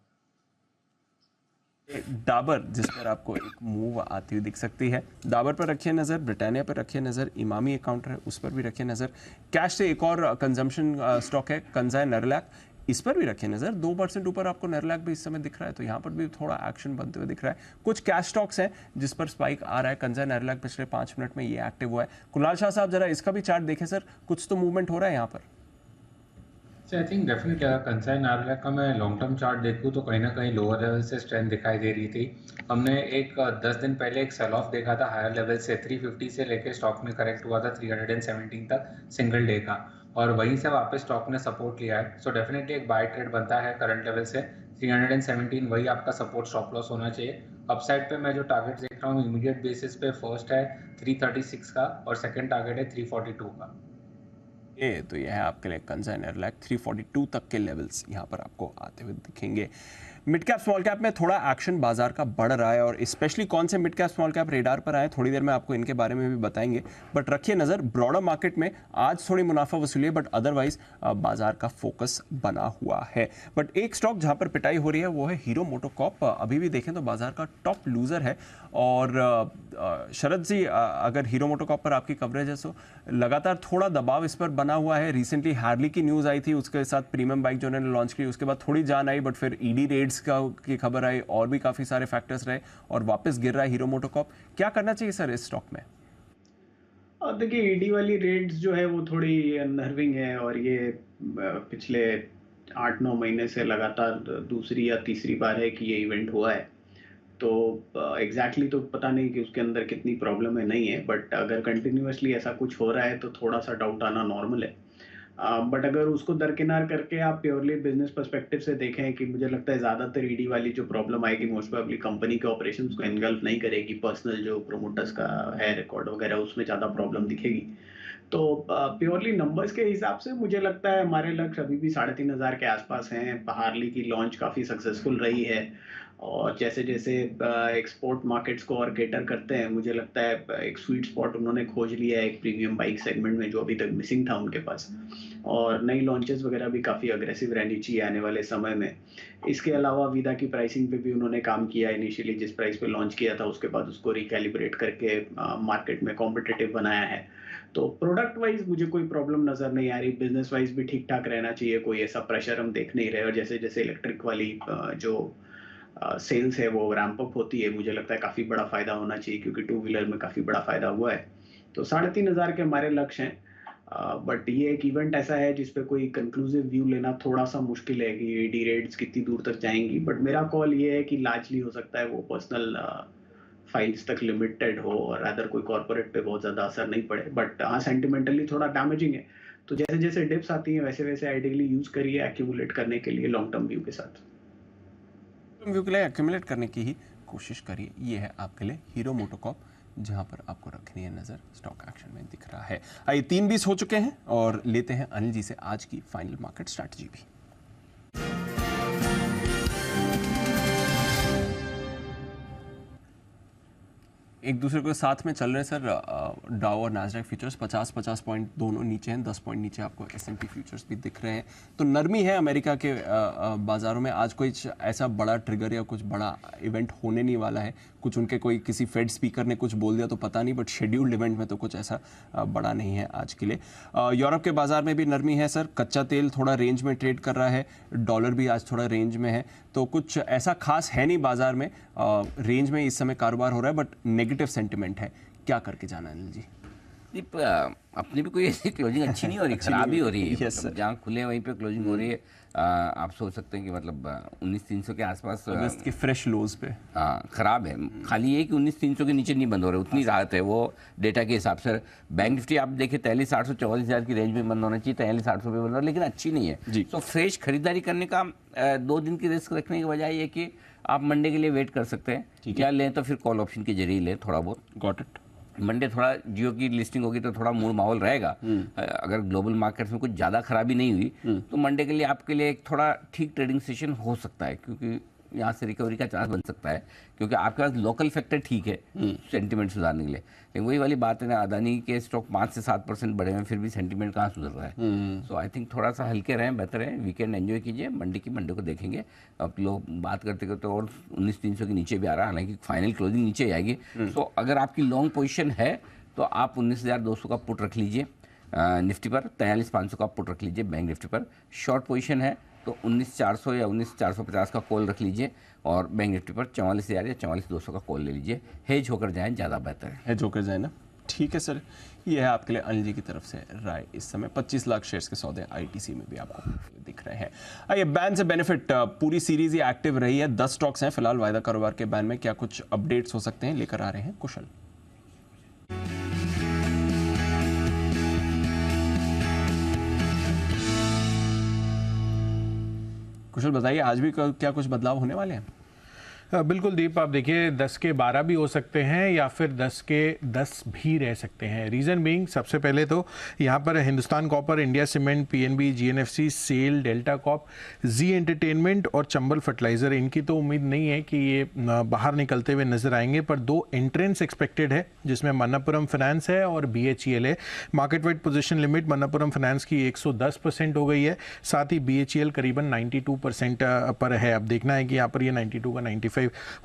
डाबर जिस पर आपको एक मूव आती हुई दिख सकती है, डाबर पर रखिए नज़र, ब्रिटानिया पर रखिए नज़र, इमामी एक काउंटर है उस पर भी रखिए नज़र। कैश से एक और कंजम्पशन स्टॉक है कंजाय नेरलैक, इस पर भी रखिए नज़र। 2% ऊपर आपको नेरलैक भी इस समय दिख रहा है, तो यहाँ पर भी थोड़ा एक्शन बनते हुए दिख रहा है। कुछ कैश स्टॉक्स हैं जिस पर स्पाइक आ रहा है। कंजाय नेरलैक पिछले 5 मिनट में ये एक्टिव हुआ है। कुणाल शाह साहब जरा इसका भी चार्ट देखें सर, कुछ तो मूवमेंट हो रहा है यहाँ पर। आई थिंक डेफिनेटली अगर कंसाइन नेरलैक का मैं लॉन्ग टर्म चार्ट देखूँ तो कहीं ना कहीं लोअर लेवल से स्ट्रेंथ दिखाई दे रही थी। हमने एक 10 दिन पहले एक सेल ऑफ देखा था हायर लेवल से, 350 से लेके स्टॉक में करेक्ट हुआ था 317 तक सिंगल डे का, और वहीं से वापस स्टॉक ने सपोर्ट लिया है। सो डेफिनेटली एक बाय ट्रेड बनता है करंट लेवल से 317, वही आपका सपोर्ट स्टॉप लॉस होना चाहिए। अपसाइड पे मैं जो टारगेट देख रहा हूँ इमीडिएट बेसिस पे, फर्स्ट है 336 का और सेकंड टारगेट है 342 का। तो यह है आपके लिए कंजाय नेरलैक, 342 तक के लेवल्स यहाँ पर आपको आते हुए दिखेंगे। मिड कैप स्मॉल कैप में थोड़ा एक्शन बाजार का बढ़ रहा है, और स्पेशली कौन से mid cap small cap radar पर आए थोड़ी देर में आपको इनके बारे में भी बताएंगे। बट रखिए नज़र, ब्रॉडर मार्केट में आज थोड़ी मुनाफा वसूली है, बट अदरवाइज बाजार का फोकस बना हुआ है। बट एक स्टॉक जहां पर पिटाई हो रही है वो है हीरो मोटोकॉर्प। अभी भी देखें तो बाजार का टॉप लूजर है। और शरद जी, अगर हीरो मोटोकॉर्प पर आपकी कवरेज है तो लगातार थोड़ा दबाव इस पर बना हुआ है। रिसेंटली हार्ली की न्यूज़ आई थी, उसके साथ प्रीमियम बाइक जो उन्होंने लॉन्च की, उसके बाद थोड़ी जान आई, बट फिर ईडी रेड्स की खबर आई और भी काफ़ी सारे फैक्टर्स रहे और वापस गिर रहा है हीरो मोटोकॉर्प। क्या करना चाहिए सर इस स्टॉक में? देखिए ईडी वाली रेट्स जो है वो थोड़ी नर्विंग है, और ये पिछले 8-9 महीने से लगातार दूसरी या तीसरी बार है कि ये इवेंट हुआ है। तो एग्जैक्टली तो पता नहीं कि उसके अंदर कितनी प्रॉब्लम है, नहीं है, बट अगर कंटिन्यूसली ऐसा कुछ हो रहा है तो थोड़ा सा डाउट आना नॉर्मल है। बट अगर उसको दरकिनार करके आप प्योरली बिजनेस पर्सपेक्टिव से देखें कि मुझे लगता है ज़्यादातर ईडी वाली जो प्रॉब्लम आएगी मोस्ट प्रोबेबली कंपनी के ऑपरेशंस को इन्गल्फ नहीं करेगी, पर्सनल जो प्रोमोटर्स का है रिकॉर्ड वगैरह उसमें ज़्यादा प्रॉब्लम दिखेगी। तो प्योरली नंबर्स के हिसाब से मुझे लगता है हमारे लक्ष्य अभी भी 3,500 के आसपास हैं। हार्ली की लॉन्च काफ़ी सक्सेसफुल रही है और जैसे जैसे एक्सपोर्ट मार्केट्स को और केटर करते हैं, मुझे लगता है एक स्वीट स्पॉट उन्होंने खोज लिया है एक प्रीमियम बाइक सेगमेंट में जो अभी तक मिसिंग था उनके पास। और नई लॉन्चेस वगैरह भी काफ़ी अग्रेसिव रहनी चाहिए आने वाले समय में। इसके अलावा वीदा की प्राइसिंग पे भी उन्होंने काम किया। इनिशियली जिस प्राइस पे लॉन्च किया था उसके बाद उसको रिकैलिब्रेट करके मार्केट में कॉम्पिटिटिव बनाया है। तो प्रोडक्ट वाइज मुझे कोई प्रॉब्लम नज़र नहीं आ रही। बिजनेस वाइज भी ठीक ठाक रहना चाहिए, कोई ऐसा प्रेशर हम देख नहीं रहे। और जैसे जैसे इलेक्ट्रिक वाली जो सेल्स है वो रैंप अप होती है, मुझे लगता है काफ़ी बड़ा फ़ायदा होना चाहिए क्योंकि टू व्हीलर में काफ़ी बड़ा फ़ायदा हुआ है। तो 3,500 के हमारे लक्ष्य हैं। बट ये एक इवेंट ऐसा है जिस पे कोई कंक्लूसिव व्यू लेना थोड़ा सा मुश्किल है कि ईडी रेट्स कितनी दूर तक जाएंगी। बट मेरा कॉल ये है कि लार्जली हो सकता है वो पर्सनल फाइल्स तक लिमिटेड हो और अदर कोई कॉर्पोरेट पे बहुत ज़्यादा असर नहीं पड़े। बट हाँ, सेंटिमेंटली थोड़ा डैमेजिंग है। तो जैसे जैसे डिप्स आती हैं वैसे वैसे आइडियली यूज़ करिए एक्यूमुलेट करने के लिए लॉन्ग टर्म व्यू के साथ। व्यू के लिए एक्यूमुलेट करने की ही कोशिश करिए। ये है आपके लिए हीरो मोटोकॉर्प, जहां पर आपको रखनी है नजर। स्टॉक एक्शन में दिख रहा है। आइए 3:20 हो चुके हैं और लेते हैं अनिल जी से आज की फाइनल मार्केट स्ट्रैटेजी भी। एक दूसरे के साथ में चल रहे हैं सर। डाउ और नास्डैक फ्यूचर्स 50 पॉइंट दोनों नीचे हैं, 10 पॉइंट नीचे आपको S&P फ्यूचर्स भी दिख रहे हैं। तो नरमी है अमेरिका के बाजारों में। आज कोई ऐसा बड़ा ट्रिगर या कुछ बड़ा इवेंट होने नहीं वाला है। कुछ उनके कोई किसी फेड स्पीकर ने कुछ बोल दिया तो पता नहीं, बट शेड्यूल्ड इवेंट में तो कुछ ऐसा बड़ा नहीं है आज के लिए। यूरोप के बाजार में भी नरमी है सर। कच्चा तेल थोड़ा रेंज में ट्रेड कर रहा है, डॉलर भी आज थोड़ा रेंज में है। तो कुछ ऐसा खास है नहीं बाजार में। रेंज में इस समय कारोबार हो रहा है, बट नेगेटिव सेंटिमेंट है। क्या करके जाना अनिल जी? अपनी भी कोई ऐसी क्लोजिंग अच्छी नहीं हो रही, खराब ही हो रही है। मतलब जहाँ खुले वहीं पे क्लोजिंग हो रही है। आप सोच सकते हैं कि मतलब 19,300 के आसपास अगस्त के फ्रेश लोज पे खराब है। खाली ये कि 19,300 के नीचे नहीं बंद हो रहे, उतनी राहत है वो डेटा के हिसाब से। बैंक निफ्टी आप देखिए 43,800 44,000 की रेंज में बंद होना चाहिए, 43,800 पे बंद हो रहा है, लेकिन अच्छी नहीं है। तो फ्रेश खरीदारी करने का 2 दिन की रिस्क रखने के बजाय ये कि आप मंडे के लिए वेट कर सकते हैं। क्या लें तो फिर कॉल ऑप्शन के जरिए लें थोड़ा बहुत। Got it. मंडे थोड़ा जियो की लिस्टिंग होगी तो थोड़ा मूड माहौल रहेगा। अगर ग्लोबल मार्केट्स में कुछ ज़्यादा खराबी नहीं हुई तो मंडे के लिए आपके लिए एक थोड़ा ठीक ट्रेडिंग सेशन हो सकता है, क्योंकि यहाँ से रिकवरी का चांस बन सकता है, क्योंकि आपके पास लोकल फैक्टर ठीक है सेंटीमेंट सुधारने के लिए। लेकिन वही वाली बात है ना, अदानी के स्टॉक 5 से 7% बढ़े हैं, फिर भी सेंटीमेंट कहाँ सुधर रहा है। सो आई थिंक थोड़ा सा हल्के रहें, बेहतर है। वीकेंड एंजॉय कीजिए, मंडे को देखेंगे। अब लोग बात करते करते और 19,300 के नीचे भी आ रहा है, हालांकि फाइनल क्लोजिंग नीचे ही आएगी। सो अगर आपकी लॉन्ग पोजिशन है तो आप 19,200 का पुट रख लीजिए निफ्टी पर, 43,500 का पुट रख लीजिए बैंक निफ्टी पर। शॉर्ट पोजीशन है तो 19,400 या 19,450 का कॉल रख लीजिए और बैंक निफ्टी पर 44,000 या 44,200 का कॉल ले लीजिए। हेज होकर जाएं, ज़्यादा बेहतर है। हेज होकर जाए ना, ठीक है सर। ये है आपके लिए अनिल जी की तरफ से राय। इस समय 25 लाख शेयर्स के सौदे ITC में भी आपको दिख रहे हैं। आइए बैन से बेनिफिट, पूरी सीरीज ही एक्टिव रही है। 10 स्टॉक्स हैं फिलहाल वायदा कारोबार के बैन में। क्या कुछ अपडेट्स हो सकते हैं, लेकर आ रहे हैं कुशल। कुशल बताइए, आज भी क्या कुछ बदलाव होने वाले हैं? बिल्कुल दीप, आप देखिए 10 के 12 भी हो सकते हैं या फिर 10 के 10 भी रह सकते हैं। रीज़न बीइंग, सबसे पहले तो यहाँ पर Hindustan copper, India cement, PNB, GNFC, SAIL, Delta corp, Zee entertainment और चंबल फर्टिलाइज़र, इनकी तो उम्मीद नहीं है कि ये बाहर निकलते हुए नजर आएंगे, पर 2 एंट्रेंस एक्सपेक्टेड है, जिसमें मन्नापुरम फाइनेंस है और BHEL है। Market wide position limit Manappuram finance की 110% हो गई है, साथ ही BHEL करीबन 92% पर है। अब देखना है कि यहाँ पर ये 92 का 95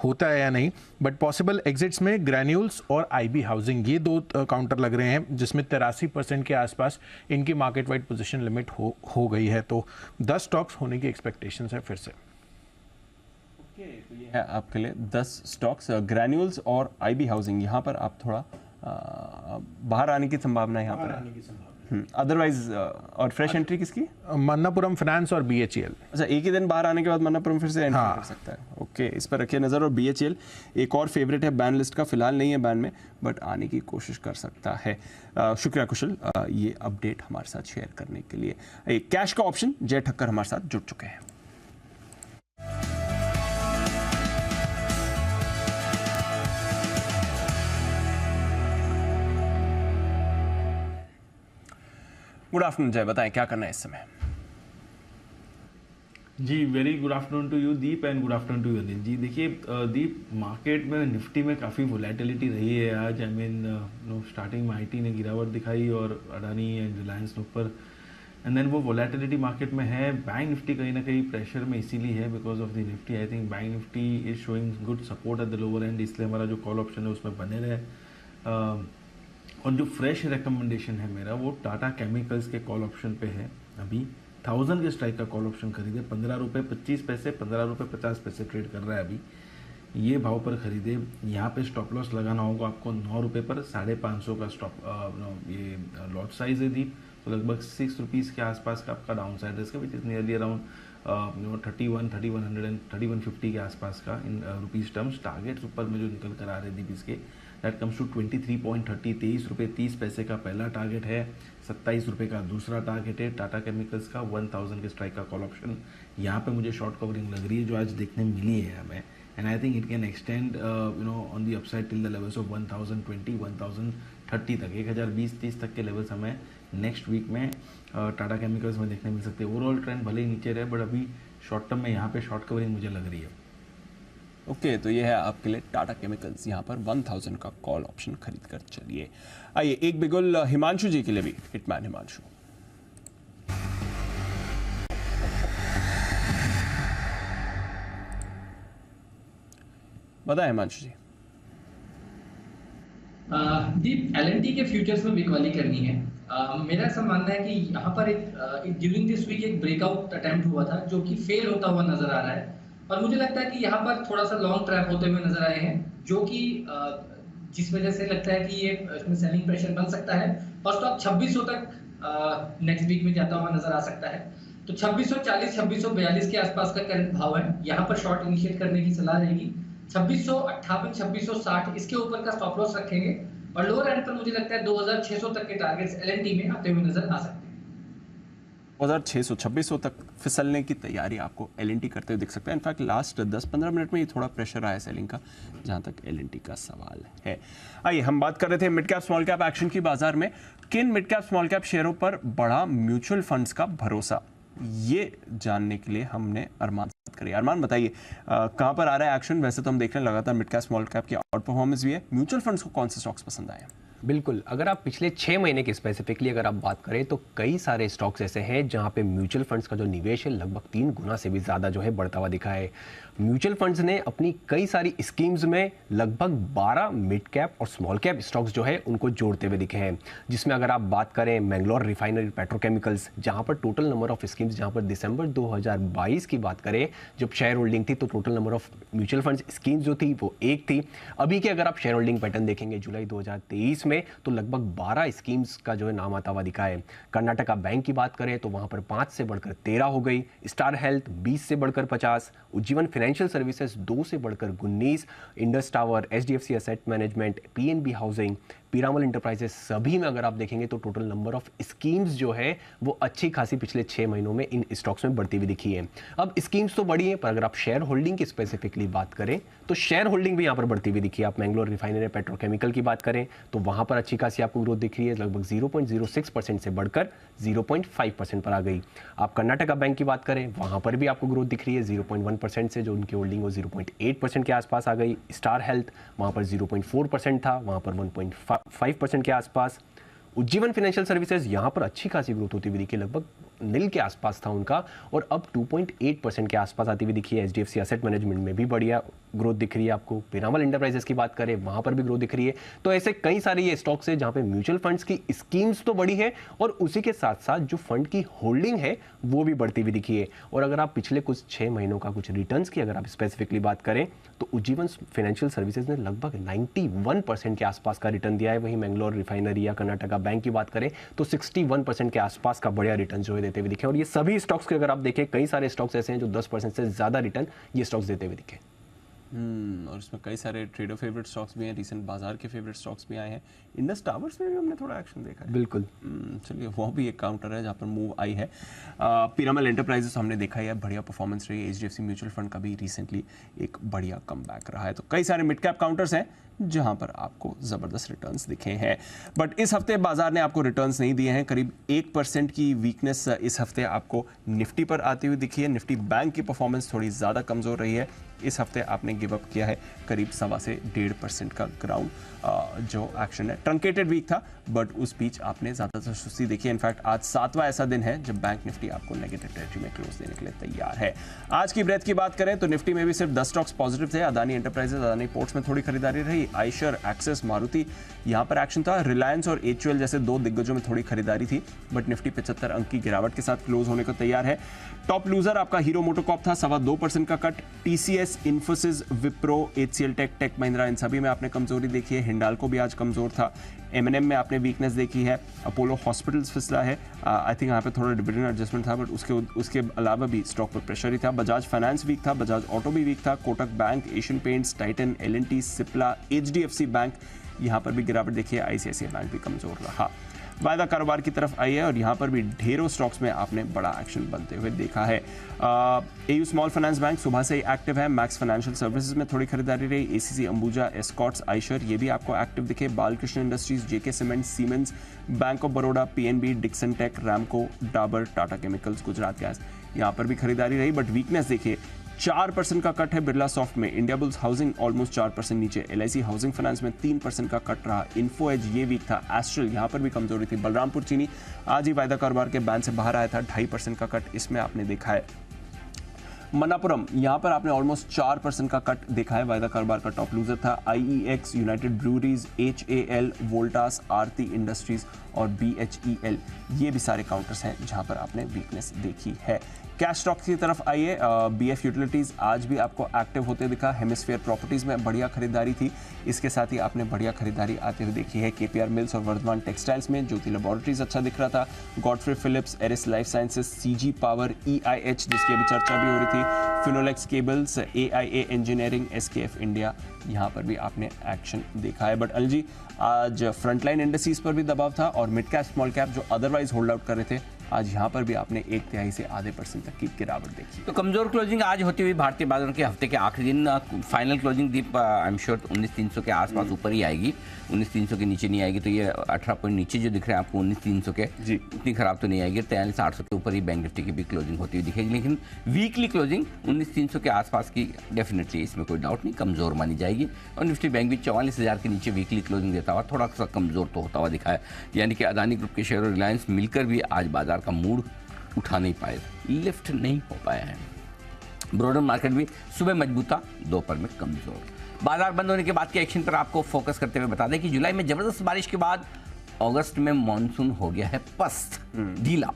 होता है या नहीं। बट पॉसिबल एग्जिट्स में ग्रैन्यूल्स और IB हाउसिंग, ये 2 काउंटर लग रहे हैं, जिसमें 83% के आसपास इनकी मार्केट वाइड पोजीशन लिमिट हो गई है। तो 10 स्टॉक्स होने की एक्सपेक्टेशन है फिर से। ओके, तो ये है आपके लिए 10 स्टॉक्स, ग्रैन्यूल्स और IB हाउसिंग। यहाँ पर आप थोड़ा बाहर आने की संभावना है यहाँ पर। अदरवाइज और फ्रेश एंट्री किसकी? मन्नापुरम फाइनेंस और BHEL। अच्छा, एक ही दिन बाहर आने के बाद मन्नापुरम फिर से एंट्री कर सकता है। ओके। ओके, इस पर रखिए नज़र। और BHEL एक और फेवरेट है बैन लिस्ट का, फिलहाल नहीं है बैन में बट आने की कोशिश कर सकता है। शुक्रिया कुशल ये अपडेट हमारे साथ शेयर करने के लिए। कैश का ऑप्शन जय ठक्कर हमारे साथ जुड़ चुके हैं। गुड आफ्टरनून जय, बताएं क्या करना है इस समय। जी very good afternoon to you Deep and good afternoon to you Anil ji. देखिए दीप, मार्केट में निफ्टी में काफ़ी वोलेटिलिटी रही है आज। आई मीन स्टार्टिंग में IT ने गिरावट दिखाई और अडानी एंड रिलायंस ऊपर, एंड देन वो वोलेटिलिटी मार्केट में है। बैंक निफ्टी कहीं ना कहीं प्रेशर में इसीलिए है because of the Nifty. I think bank Nifty is showing good support at the lower and, इसलिए हमारा जो कॉल ऑप्शन है उसमें बने रहे। और जो फ्रेश रिकमेंडेशन है मेरा वो टाटा केमिकल्स के कॉल ऑप्शन पे है। अभी 1000 के स्ट्राइक का कॉल ऑप्शन खरीदे, 15 रुपये 25 पैसे, 15 रुपये 50 पैसे ट्रेड कर रहा है अभी। ये भाव पर खरीदे। यहाँ पे स्टॉप लॉस लगाना होगा आपको 9 रुपये पर, 550 का स्टॉप ये लॉट साइज है दी, तो लगभग 6 रुपीज़ के आसपास का आपका डाउन साइड है इसका, which is nearly around 3100 and 3150 के आसपास का इन रुपीज़ टर्म्स। टारगेट्स ऊपर में जो निकल कर आ रहे दीप इसके, दैट कम्स टू 23.30, 23 रुपये 30 पैसे का पहला टारगेट है, 27 रुपये का दूसरा टारगेट है। टाटा केमिकल्स का 1000 के स्ट्राइक का कॉल ऑप्शन, यहाँ पे मुझे शॉर्ट कवरिंग लग रही है जो आज देखने मिली है हमें, and I think it can extend on the upside till the levels of 1020, 1030 तक, 1020-30 तक के लेवल्स हमें नेक्स्ट वीक में टाटा केमिकल्स में देखने मिल सकते हैं। ओवरऑल ट्रेंड भले ही नीचे रहे बट अभी शॉर्ट टर्म में यहाँ पे शॉर्ट कवरिंग मुझे लग रही है। ओके, तो ये है आपके लिए टाटा केमिकल्स, यहाँ पर 1000 का कॉल ऑप्शन खरीद कर चलिए। आइए एक बिगुल हिमांशु जी के लिए भी, हिटमैन हिमांशु। बताएं हिमांशु जी। दीप, L&T के फ्यूचर्स में बिकवाली करनी है। मेरा ऐसा मानना है कि यहाँ पर एक ड्यूरिंग दिस वीक एक ब्रेकआउट अटेम्प्ट हुआ था जो कि फेल होता हुआ नजर आ रहा है, और मुझे लगता है कि यहाँ पर थोड़ा सा लॉन्ग ट्रैप होते हुए नजर आए हैं, जो कि जिस वजह से लगता है कि ये इसमें सेलिंग प्रेशर बन सकता है और स्टॉक 2600 तक नेक्स्ट वीक में जाता हुआ नजर आ सकता है। तो 2640, 2642 के आसपास का करंट भाव है, यहाँ पर शॉर्ट इनिशिएट करने की सलाह रहेगी। 2658, 2660 इसके ऊपर का स्टॉप लॉस रखेंगे, और लोअर एंड पर मुझे लगता है 2600 तक के टारगेट्स L&T में आते हुए नजर आ सकते हैं। 2600-2600 तक फिसलने की तैयारी आपको L&T करते हुए दिख सकता है। इनफैक्ट लास्ट 10-15 मिनट में ये थोड़ा प्रेशर आया सेलिंग का, जहां तक L&T का सवाल है। आइए हम बात कर रहे थे mid cap small cap action की बाजार में। किन मिड कैप स्मॉल कैप शेयरों पर बढ़ा म्यूचुअल फंड्स का भरोसा, ये जानने के लिए हमने अरमान से बात करी। अरमान बताइए कहां पर आ रहा है एक्शन? वैसे तो हम देख रहे हैं लगातार मिड कैप स्मॉल कैप की आउट परफॉर्मेंस भी है, म्यूचुअल फंड्स को कौन से स्टॉक्स पसंद आए? बिल्कुल, अगर आप पिछले 6 महीने की स्पेसिफिकली अगर आप बात करें तो कई सारे स्टॉक्स ऐसे हैं जहां पे म्यूचुअल फंड्स का जो निवेश है लगभग 3 गुना से भी ज़्यादा जो है बढ़ता हुआ दिखा है। म्यूचुअल फंड्स ने अपनी कई सारी स्कीम्स में लगभग 12 मिड कैप और स्मॉल कैप स्टॉक्स जो है उनको जोड़ते हुए दिखे हैं, जिसमें अगर आप बात करें मैंगलोर रिफाइनरी पेट्रोकेमिकल्स, जहां पर टोटल नंबर ऑफ स्कीम्स, जहां पर दिसंबर 2022 की बात करें जब शेयर होल्डिंग थी तो total number of mutual funds schemes जो थी वो 1 थी। अभी के अगर आप शेयर होल्डिंग पैटर्न देखेंगे जुलाई 2023 में तो लगभग 12 स्कीम्स का जो है नाम आता हुआ दिखा है। कर्नाटका बैंक की बात करें तो वहां पर 5 से बढ़कर 13 हो गई, स्टार हेल्थ 20 से बढ़कर 50, उज्जीवन फाइनेंशियल सर्विसेज 2 से बढ़कर 19, Indus tower, HDFC asset management, PNB housing, Piramal enterprises, सभी में अगर आप देखेंगे तो टोटल नंबर ऑफ स्कीम्स जो है वो अच्छी खासी पिछले 6 महीनों में इन स्टॉक्स में बढ़ती हुई दिखी है। अब स्कीम्स तो बढ़ी है, पर अगर आप शेयर होल्डिंग की स्पेसिफिकली बात करें तो शेयर होल्डिंग भी यहाँ पर बढ़ती हुई दिखी है। आप मैंगलोर रिफाइनरी पेट्रोकेमिकल की बात करें तो वहां पर अच्छी खासी आपको ग्रोथ दिख रही है, लगभग 0.06% से बढ़कर 0.5% पर आ गई। आप कर्नाटका बैंक की बात करें वहां पर भी आपको ग्रोथ दिख रही है 0.1% से, जो उनकी होल्डिंग वो 0.8% के आसपास आ गई। स्टार हेल्थ वहां पर 0.4% था, वहां पर 1.5% के आसपास। उज्जीवन फाइनेंशियल सर्विसेज यहाँ पर अच्छी खासी ग्रोथ होती हुई दिखी, लगभग नील के आसपास था उनका, और अब 2.8% के आसपास आती हुई दिखी है। HDFC एसेट मैनेजमेंट में भी बढ़िया ग्रोथ दिख रही है आपको। पीरामल इंटरप्राइजेस की बात करें वहां पर भी ग्रोथ दिख रही है। तो ऐसे कई सारे ये स्टॉक्स है जहां पे म्यूचुअल फंड्स की स्कीम्स तो बढ़ी है और उसी के साथ साथ जो फंड की होल्डिंग है वो भी बढ़ती हुई दिखी है। और अगर आप पिछले कुछ 6 महीनों का कुछ रिटर्न्स की अगर आप स्पेसिफिकली बात करें तो उज्जीवन फाइनेंशियल सर्विसेज ने लगभग 91% के आसपास का रिटर्न दिया है। वहीं मैंगलोर रिफाइनरी या कर्नाटका बैंक की बात करें तो 61% के आसपास का बढ़िया रिटर्न जो है देते हुए दिखे। और ये सभी स्टॉक्स के अगर आप देखें, कई सारे स्टॉक्स ऐसे हैं जो 10% से ज्यादा रिटर्न ये स्टॉक्स देते हुए दिखे। और इसमें कई सारे ट्रेडर फेवरेट स्टॉक्स भी हैं, रिसेंट बाजार के फेवरेट स्टॉक्स भी आए हैं। इंडस टावर्स में भी हमने थोड़ा एक्शन देखा है। बिल्कुल, चलिए वो भी एक काउंटर है जहाँ पर मूव आई है। पिरामल एंटरप्राइजेस हमने देखा है बढ़िया परफॉर्मेंस रही है। HDFC म्यूचुअल फंड का भी रिसेंटली एक बढ़िया कमबैक रहा है। तो कई सारे मिड कैप काउंटर्स हैं जहां पर आपको ज़बरदस्त रिटर्न्स दिखे हैं। बट इस हफ्ते बाजार ने आपको रिटर्न्स नहीं दिए हैं। करीब 1% की वीकनेस इस हफ्ते आपको निफ्टी पर आती हुई दिखी है। निफ्टी बैंक की परफॉर्मेंस थोड़ी ज़्यादा कमज़ोर रही है। इस हफ्ते आपने गिव अप किया है करीब 1.25 से 1.5% का ग्राउंड जो एक्शन है। ट्रंकेटेड वीक था बट उस बीच आपने ज़्यादातर सुस्ती देखी है। इनफैक्ट आज 7वां ऐसा दिन है जब बैंक निफ्टी आपको नेगेटिव टेरिटरी में क्लोज देने के लिए तैयार है। आज की ब्रेथ की बात करें तो निफ्टी में भी सिर्फ 10 स्टॉक्स पॉजिटिव थे। अदानी एंटरप्राइजेस, अदानी पोर्ट्स में थोड़ी खरीदारी रही। आइशर, एक्सेस, मारुति यहाँ पर एक्शन था। रिलायंस और HUL जैसे 2 दिग्गजों में थोड़ी खरीदारी थी बट निफ्टी 75 अंक की गिरावट के साथ क्लोज होने को तैयार है। टॉप लूजर आपका हीरो मोटोकॉर्प था, 2.25% का कट। TCS, Infosys, Wipro, HCL tech, tech Mahindra, इन सभी में आपने कमजोरी देखी है। हिंडाल्को भी आज कमजोर था। M&M में आपने वीकनेस देखी है। अपोलो हॉस्पिटल्स फिसला है। आई थिंक यहाँ पे थोड़ा डिविडेंड एडजस्टमेंट था बट उसके अलावा भी स्टॉक पर प्रेशर ही था। बजाज फाइनेंस वीक था, बजाज ऑटो भी वीक था। Kotak bank, Asian paints, Titan, L&T, Cipla, HDFC bank, यहाँ पर भी गिरावट देखी है। ICICI बैंक भी कमजोर रहा। वायदा कारोबार की तरफ आई है और यहाँ पर भी ढेरों स्टॉक्स में आपने बड़ा एक्शन बनते हुए देखा है। AU स्मॉल फाइनेंस बैंक सुबह से ही एक्टिव है। मैक्स फाइनेंशियल सर्विसेज में थोड़ी खरीदारी रही। ACC, अंबुजा, एस्कॉर्ट्स, आइशर ये भी आपको एक्टिव दिखे। Balkrishna industries, JK cement, Siemens, bank of Baroda, PNB, Dixon tech, Ramco, Dabur, Tata chemicals, Gujarat gas, यहाँ पर भी खरीदारी रही। बट वीकनेस देखिए 4% का कट है बिरला सॉफ्ट में। इंडिया बुल्स हाउसिंग ऑलमोस्ट 4% नीचे। LIC हाउसिंग फाइनेंस में 3% का कट रहा। इन्फो एज ये वीक था। एस्ट्रल यहाँ पर भी कमजोरी थी। बलरामपुर चीनी आज ही वायदा कारोबार के बैन से बाहर आया था। 2.5% का कट इसमें आपने देखा है। मनापुरम यहाँ पर आपने ऑलमोस्ट 4% का कट देखा है। वायदा कारोबार का टॉप लूजर था। IEX, united breweries, HAL, Voltas, Aarti industries और BHEL ये भी सारे काउंटर्स हैं जहां पर आपने वीकनेस देखी है। कैश स्टॉक की तरफ आइए। BF यूटिलिटीज आज भी आपको एक्टिव होते दिखा। हेमिस्फीयर प्रॉपर्टीज में बढ़िया खरीदारी थी। इसके साथ ही आपने बढ़िया खरीदारी आते हुए देखी है KPR मिल्स और वर्धमान टेक्सटाइल्स में। ज्योति लैबोरेटरीज अच्छा दिख रहा था। Godfrey Phillips, Eris life sciences, CG power, EIH जिसकी अभी चर्चा भी हो रही थी, Finolex cables, AIA engineering, SKF India, यहाँ पर भी आपने एक्शन देखा है। बट अनिल जी आज फ्रंटलाइन इंडस्ट्रीज पर भी दबाव था और मिड कैप स्मॉल कैप जो अदरवाइज होल्ड आउट कर रहे थे आज यहाँ पर भी आपने 1/3 से आधे % तक की गिरावट देखी। तो कमजोर क्लोजिंग आज होती हुई भारतीय बाजारों के हफ्ते के आखिरी दिन final closing Deep I am sure 19,300 के आसपास ऊपर ही आएगी। 19,300 के नीचे नहीं आएगी। तो ये 18 पॉइंट नीचे जो दिख रहे हैं आपको 19,300 के जी उतनी खराब तो नहीं आएगी। 43,800 के ऊपर ही बैंक निफ्टी की भी क्लोजिंग होती हुई दिखेगी। लेकिन वीकली क्लोजिंग 19,300 के आसपास की डेफिनेटली इसमें कोई डाउट नहीं कमजोर मानी जाएगी। और निफ्टी बैंक भी 44,000 के नीचे वीकली क्लोजिंग देता हुआ थोड़ा सा कमजोर तो होता हुआ दिखा है। यानी कि अदानी ग्रुप के शेयर और रिलायंस मिलकर भी आज बाजार का मूड उठा नहीं पाए, लिफ्ट नहीं हो पाया है। ब्रॉडर मार्केट भी सुबह मजबूत था, दोपहर में कमजोर। बाजार बंद होने के बाद के एक्शन पर आपको फोकस करते हुए बता दें कि जुलाई में जबरदस्त बारिश के बाद अगस्त में मानसून हो गया है पस्त, ढीला।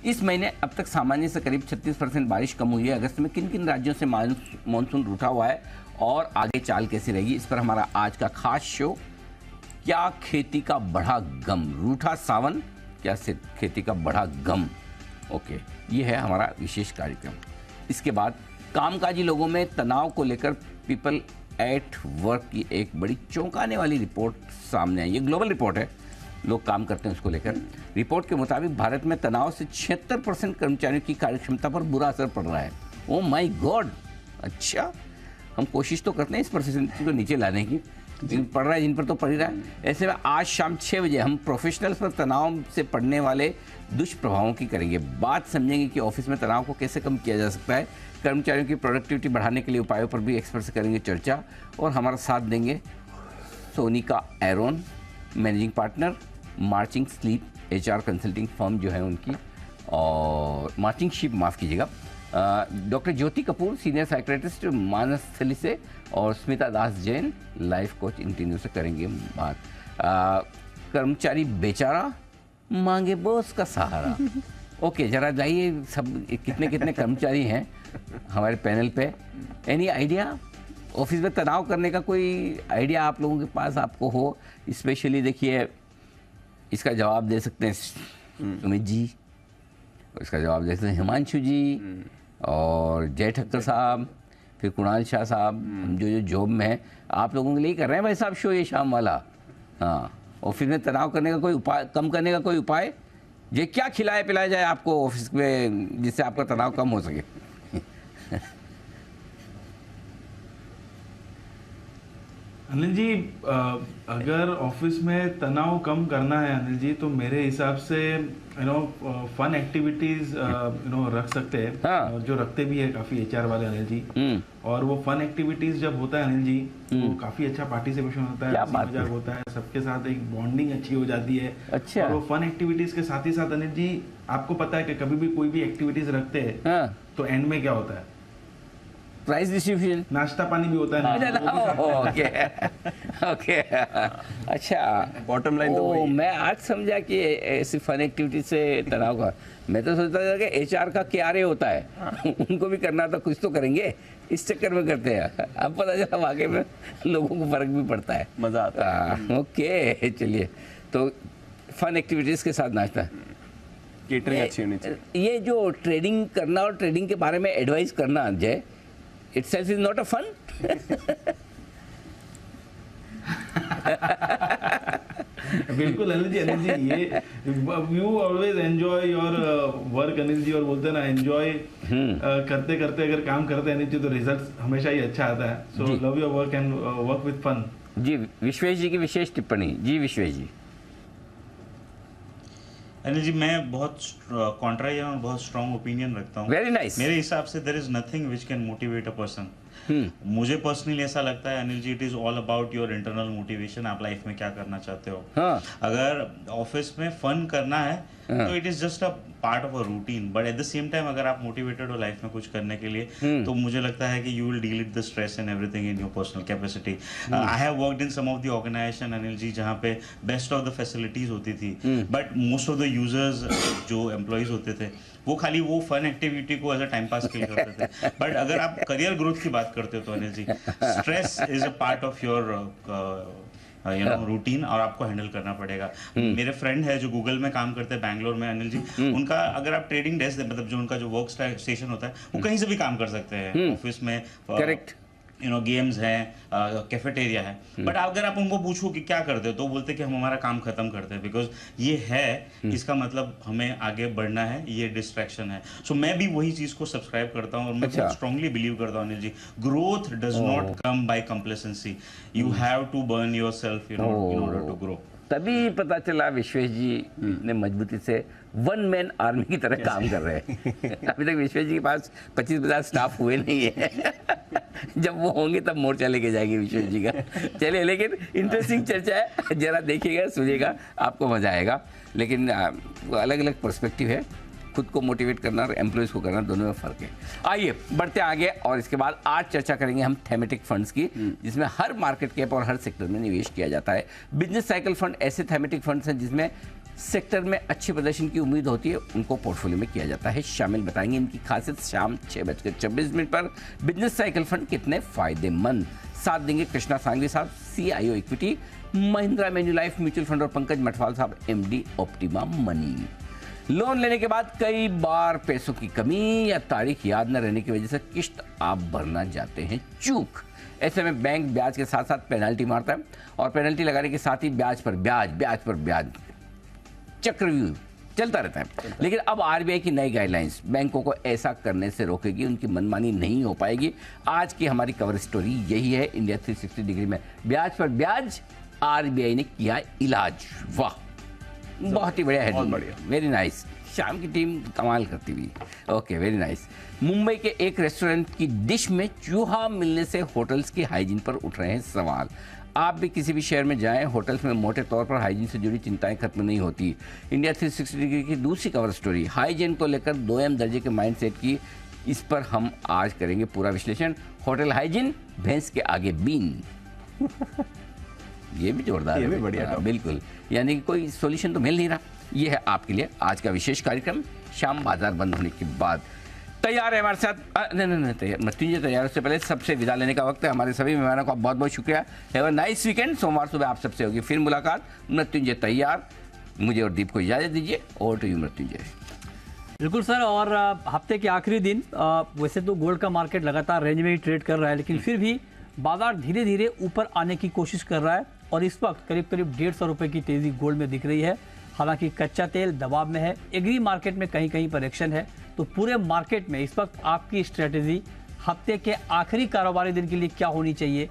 इस महीने अब तक सामान्य से करीब 36% बारिश कम हुई है। अगस्त में किन किन राज्यों से मानसून रूठा हुआ है और आगे चाल कैसी रहेगी, इस पर हमारा आज का खास शो क्या खेती का बढ़ा गम, रूठा सावन क्या खेती का बढ़ा गम। ओके, ये है हमारा विशेष कार्यक्रम। इसके बाद कामकाजी लोगों में तनाव को लेकर पीपल एट वर्क की एक बड़ी चौंकाने वाली रिपोर्ट सामने आई। ये ग्लोबल रिपोर्ट है, लोग काम करते हैं उसको लेकर। रिपोर्ट के मुताबिक भारत में तनाव से 76% कर्मचारियों की कार्यक्षमता पर बुरा असर पड़ रहा है। ओ माय गॉड, अच्छा हम कोशिश तो करते हैं इस परसेंटेज को नीचे लाने की, जिन पढ़ रहा है जिन पर तो पढ़ ही रहा है। ऐसे में आज शाम 6 बजे हम प्रोफेशनल्स पर तनाव से पड़ने वाले दुष्प्रभावों की करेंगे बात, समझेंगे कि ऑफिस में तनाव को कैसे कम किया जा सकता है। कर्मचारियों की प्रोडक्टिविटी बढ़ाने के लिए उपायों पर भी एक्सपर्ट से करेंगे चर्चा। और हमारा साथ देंगे Sonika Aaron, managing partner, marching sleep HR consulting firm जो है उनकी, और मार्चिंग शिप माफ़ कीजिएगा, डॉक्टर ज्योति कपूर, सीनियर साइकियाट्रिस्ट मानसस्थली से, और स्मिता दास जैन, लाइफ कोच इंटरव्यू से करेंगे बात। कर्मचारी बेचारा मांगे बॉस का सहारा। ओके, जरा जाइए सब कितने कितने कर्मचारी हैं हमारे पैनल पे। एनी आइडिया ऑफिस में तनाव करने का, कोई आइडिया आप लोगों के पास आपको हो? स्पेशली देखिए इसका जवाब दे सकते हैं सुमित जी, इसका जवाब दे सकते हैं हिमांशु जी और जय ठक्कर साहब, फिर कुणाल शाह साहब जो जॉब में है, आप लोगों के लिए कर रहे हैं भाई साहब शो ये शाम वाला। हाँ, ऑफिस में तनाव करने का कोई उपाय, कम करने का कोई उपाय, ये क्या खिलाया पिलाया जाए आपको ऑफिस में जिससे आपका तनाव कम हो सके? अनिल जी, अगर ऑफिस में तनाव कम करना है अनिल जी, तो मेरे हिसाब से फन एक्टिविटीज रख सकते हैं। हाँ। जो रखते भी है काफी HR वाले अनिल जी। और वो फन एक्टिविटीज जब होता है अनिल जी, तो काफी अच्छा पार्टिसिपेशन होता है, मजाक होता है, सबके साथ एक बॉन्डिंग अच्छी हो जाती है। अच्छा। और वो फन एक्टिविटीज के साथ ही साथ अनिल जी, आपको पता है कि कभी भी कोई भी एक्टिविटीज रखते हैं, हाँ, तो एंड में क्या होता है? प्राइस डिस्ट्रीब्यूशन, नाश्ता पानी भी होता है ना। ओके, अच्छा, बॉटम लाइन तो मैं आज समझा कि ऐसी फन एक्टिविटी से तनाव का, मैं तो सोचता था कि HR का KRA होता है, उनको भी करना था, कुछ तो करेंगे, इस चक्कर में करते हैं। अब पता चला वाकई में लोगों को फर्क भी पड़ता है, मजा आता है। ओके, चलिए, तो फन एक्टिविटीज के साथ नाश्ता, केटरिंग अच्छी होनी चाहिए। ये जो ट्रेडिंग करना और ट्रेडिंग के बारे में एडवाइस करना, जय, itself is not a fun? बिल्कुल अनिल जी, ये you always enjoy your work Anil ji, और बोलते हैं ना enjoy करते करते अगर काम करते हैं अनिल जी, तो रिजल्ट हमेशा ही अच्छा आता है। So love your work and work with fun। जी, विश्वेश जी की विशेष टिप्पणी। जी विश्वेश जी। अनिल जी, मैं बहुत कॉन्ट्रारियन और बहुत स्ट्रॉन्ग ओपिनियन रखता हूँ। Very nice. मेरे हिसाब से there is nothing which can motivate a person. मुझे पर्सनली ऐसा लगता है Anil ji, it is all about your internal motivation. आप लाइफ में क्या करना चाहते हो। हाँ। अगर ऑफिस में फन करना है, हाँ, तो it is just a part of a routine, but at the same time अगर आप मोटिवेटेड हो लाइफ में कुछ करने के लिए, तो मुझे लगता है कि you will deal with the stress and everything in your personal capacity. I have worked in some of the organisation Anil ji, जहाँ पे बेस्ट ऑफ द फैसिलिटीज होती थी, but most of the users जो एम्प्लॉइज होते थे, वो खाली वो फन एक्टिविटी को एज अ टाइम पास के लिए करते थे। बट अगर आप करियर ग्रोथ की बात करते हो तो Anil ji, stress is a part of your routine, और आपको हैंडल करना पड़ेगा। मेरे फ्रेंड है जो गूगल में काम करते हैं बैंगलोर में अनिल जी, उनका अगर आप ट्रेडिंग डेस्क, मतलब जो उनका जो वर्क स्टेशन होता है, वो कहीं से भी काम कर सकते हैं, ऑफिस में, करेक्ट, गेम्स हैं, कैफेटेरिया है, बट अगर आप उनको पूछो कि क्या करते हो, तो बोलते कि हम हमारा काम खत्म करते हैं, बिकॉज ये है, इसका मतलब हमें आगे बढ़ना है, ये डिस्ट्रैक्शन है। सो मैं भी वही चीज को सब्सक्राइब करता हूँ, और मैं बहुत स्ट्रांगली बिलीव करता हूँ Anil ji, growth does not come by complacency, you have to burn yourself in order to grow. तभी पता चला विश्वेश जी ने मजबूती से वन मैन आर्मी की तरह काम कर रहे हैं। अभी तक विश्वेश जी के पास 25-50 स्टाफ हुए नहीं है। जब वो होंगे तब मोर्चा लेके जाएंगे विश्वेश जी का। चलिए, लेकिन इंटरेस्टिंग चर्चा है, जरा देखिएगा, सुनिएगा, आपको मजा आएगा। लेकिन अलग अलग पर्सपेक्टिव है, खुद को मोटिवेट करना और एम्प्लॉयज़ को करना, दोनों में फ़र्क है। आइए बढ़ते आगे, और इसके बाद आज चर्चा करेंगे हम थेमेटिक फंड्स की, जिसमें हर मार्केट कैप और हर सेक्टर में निवेश किया जाता है। बिजनेस साइकिल फंड ऐसे थेमेटिक फंड्स हैं जिसमें सेक्टर में अच्छे प्रदर्शन की उम्मीद होती है, उनको पोर्टफोलियो में किया जाता है शामिल। बताएंगे इनकी खासियत शाम 6:26 पर। बिजनेस साइकिल फंड कितने फायदेमंद, साथ देंगे कृष्णा सांगवी साहब, CIO equity, Mahindra Manulife mutual fund, और पंकज मठवाल साहब, MD ऑप्टिमा मनी। लोन लेने के बाद कई बार पैसों की कमी या तारीख याद न रहने की वजह से किस्त आप भरना जाते हैं चूक। ऐसे में बैंक ब्याज के साथ साथ पेनल्टी मारता है, और पेनल्टी लगाने के साथ ही ब्याज पर ब्याज, ब्याज पर ब्याज, चक्रव्यूह चलता रहता है। लेकिन अब RBI की नई गाइडलाइंस बैंकों को ऐसा करने से रोकेगी, उनकी मनमानी नहीं हो पाएगी। आज की हमारी कवर स्टोरी यही है, इंडिया 360 डिग्री में ब्याज पर ब्याज, RBI ने किया इलाज। वाह, बहुत ही बढ़िया हेडलाइन, बढ़िया, वेरी नाइस। शाम की टीम कमाल करती हुई, ओके, वेरी नाइस। मुंबई के एक रेस्टोरेंट की डिश में चूहा मिलने से होटल्स की हाइजीन पर उठ रहे हैं सवाल। आप भी किसी भी शहर में जाएं, होटल्स में मोटे तौर पर हाइजीन से जुड़ी चिंताएं खत्म नहीं होती। इंडिया 360 डिग्री की दूसरी कवर स्टोरी, हाइजीन को लेकर 2M दर्जे के माइंडसेट की, इस पर हम आज करेंगे पूरा विश्लेषण। होटल हाइजीन, भैंस के आगे बीन। ये भी जोरदार, ये भी बढ़िया, बिल्कुल, यानी कि कोई सॉल्यूशन तो मिल नहीं रहा। ये है आपके लिए आज का विशेष कार्यक्रम, शाम बाजार बंद होने के बाद। तैयार है हमारे साथ, नहीं तैयार, मृत्युंजय तैयार। उससे पहले सबसे विदा लेने का वक्त है। हमारे सभी मेहमानों का बहुत बहुत शुक्रिया। Have a nice weekend. सोमवार सुबह आप सबसे होगी फिर मुलाकात। मृत्युंजय तैयार, मुझे और दीप को इजाजत दीजिए। Over to you Mrityunjay. बिल्कुल सर। और हफ्ते के आखिरी दिन वैसे तो गोल्ड का मार्केट लगातार रेंज में ही ट्रेड कर रहा है, लेकिन फिर भी बाजार धीरे धीरे ऊपर आने की कोशिश कर रहा है और इस वक्त करीब करीब 150 रुपए की तेजी गोल्ड में दिख रही है। हालांकि कच्चा तेल दबाव में है, एग्री मार्केट में कहीं कहीं पर एक्शन है। तो पूरे मार्केट में इस वक्त आपकी स्ट्रेटेजी हफ्ते के आखिरी कारोबारी दिन के लिए क्या होनी चाहिए,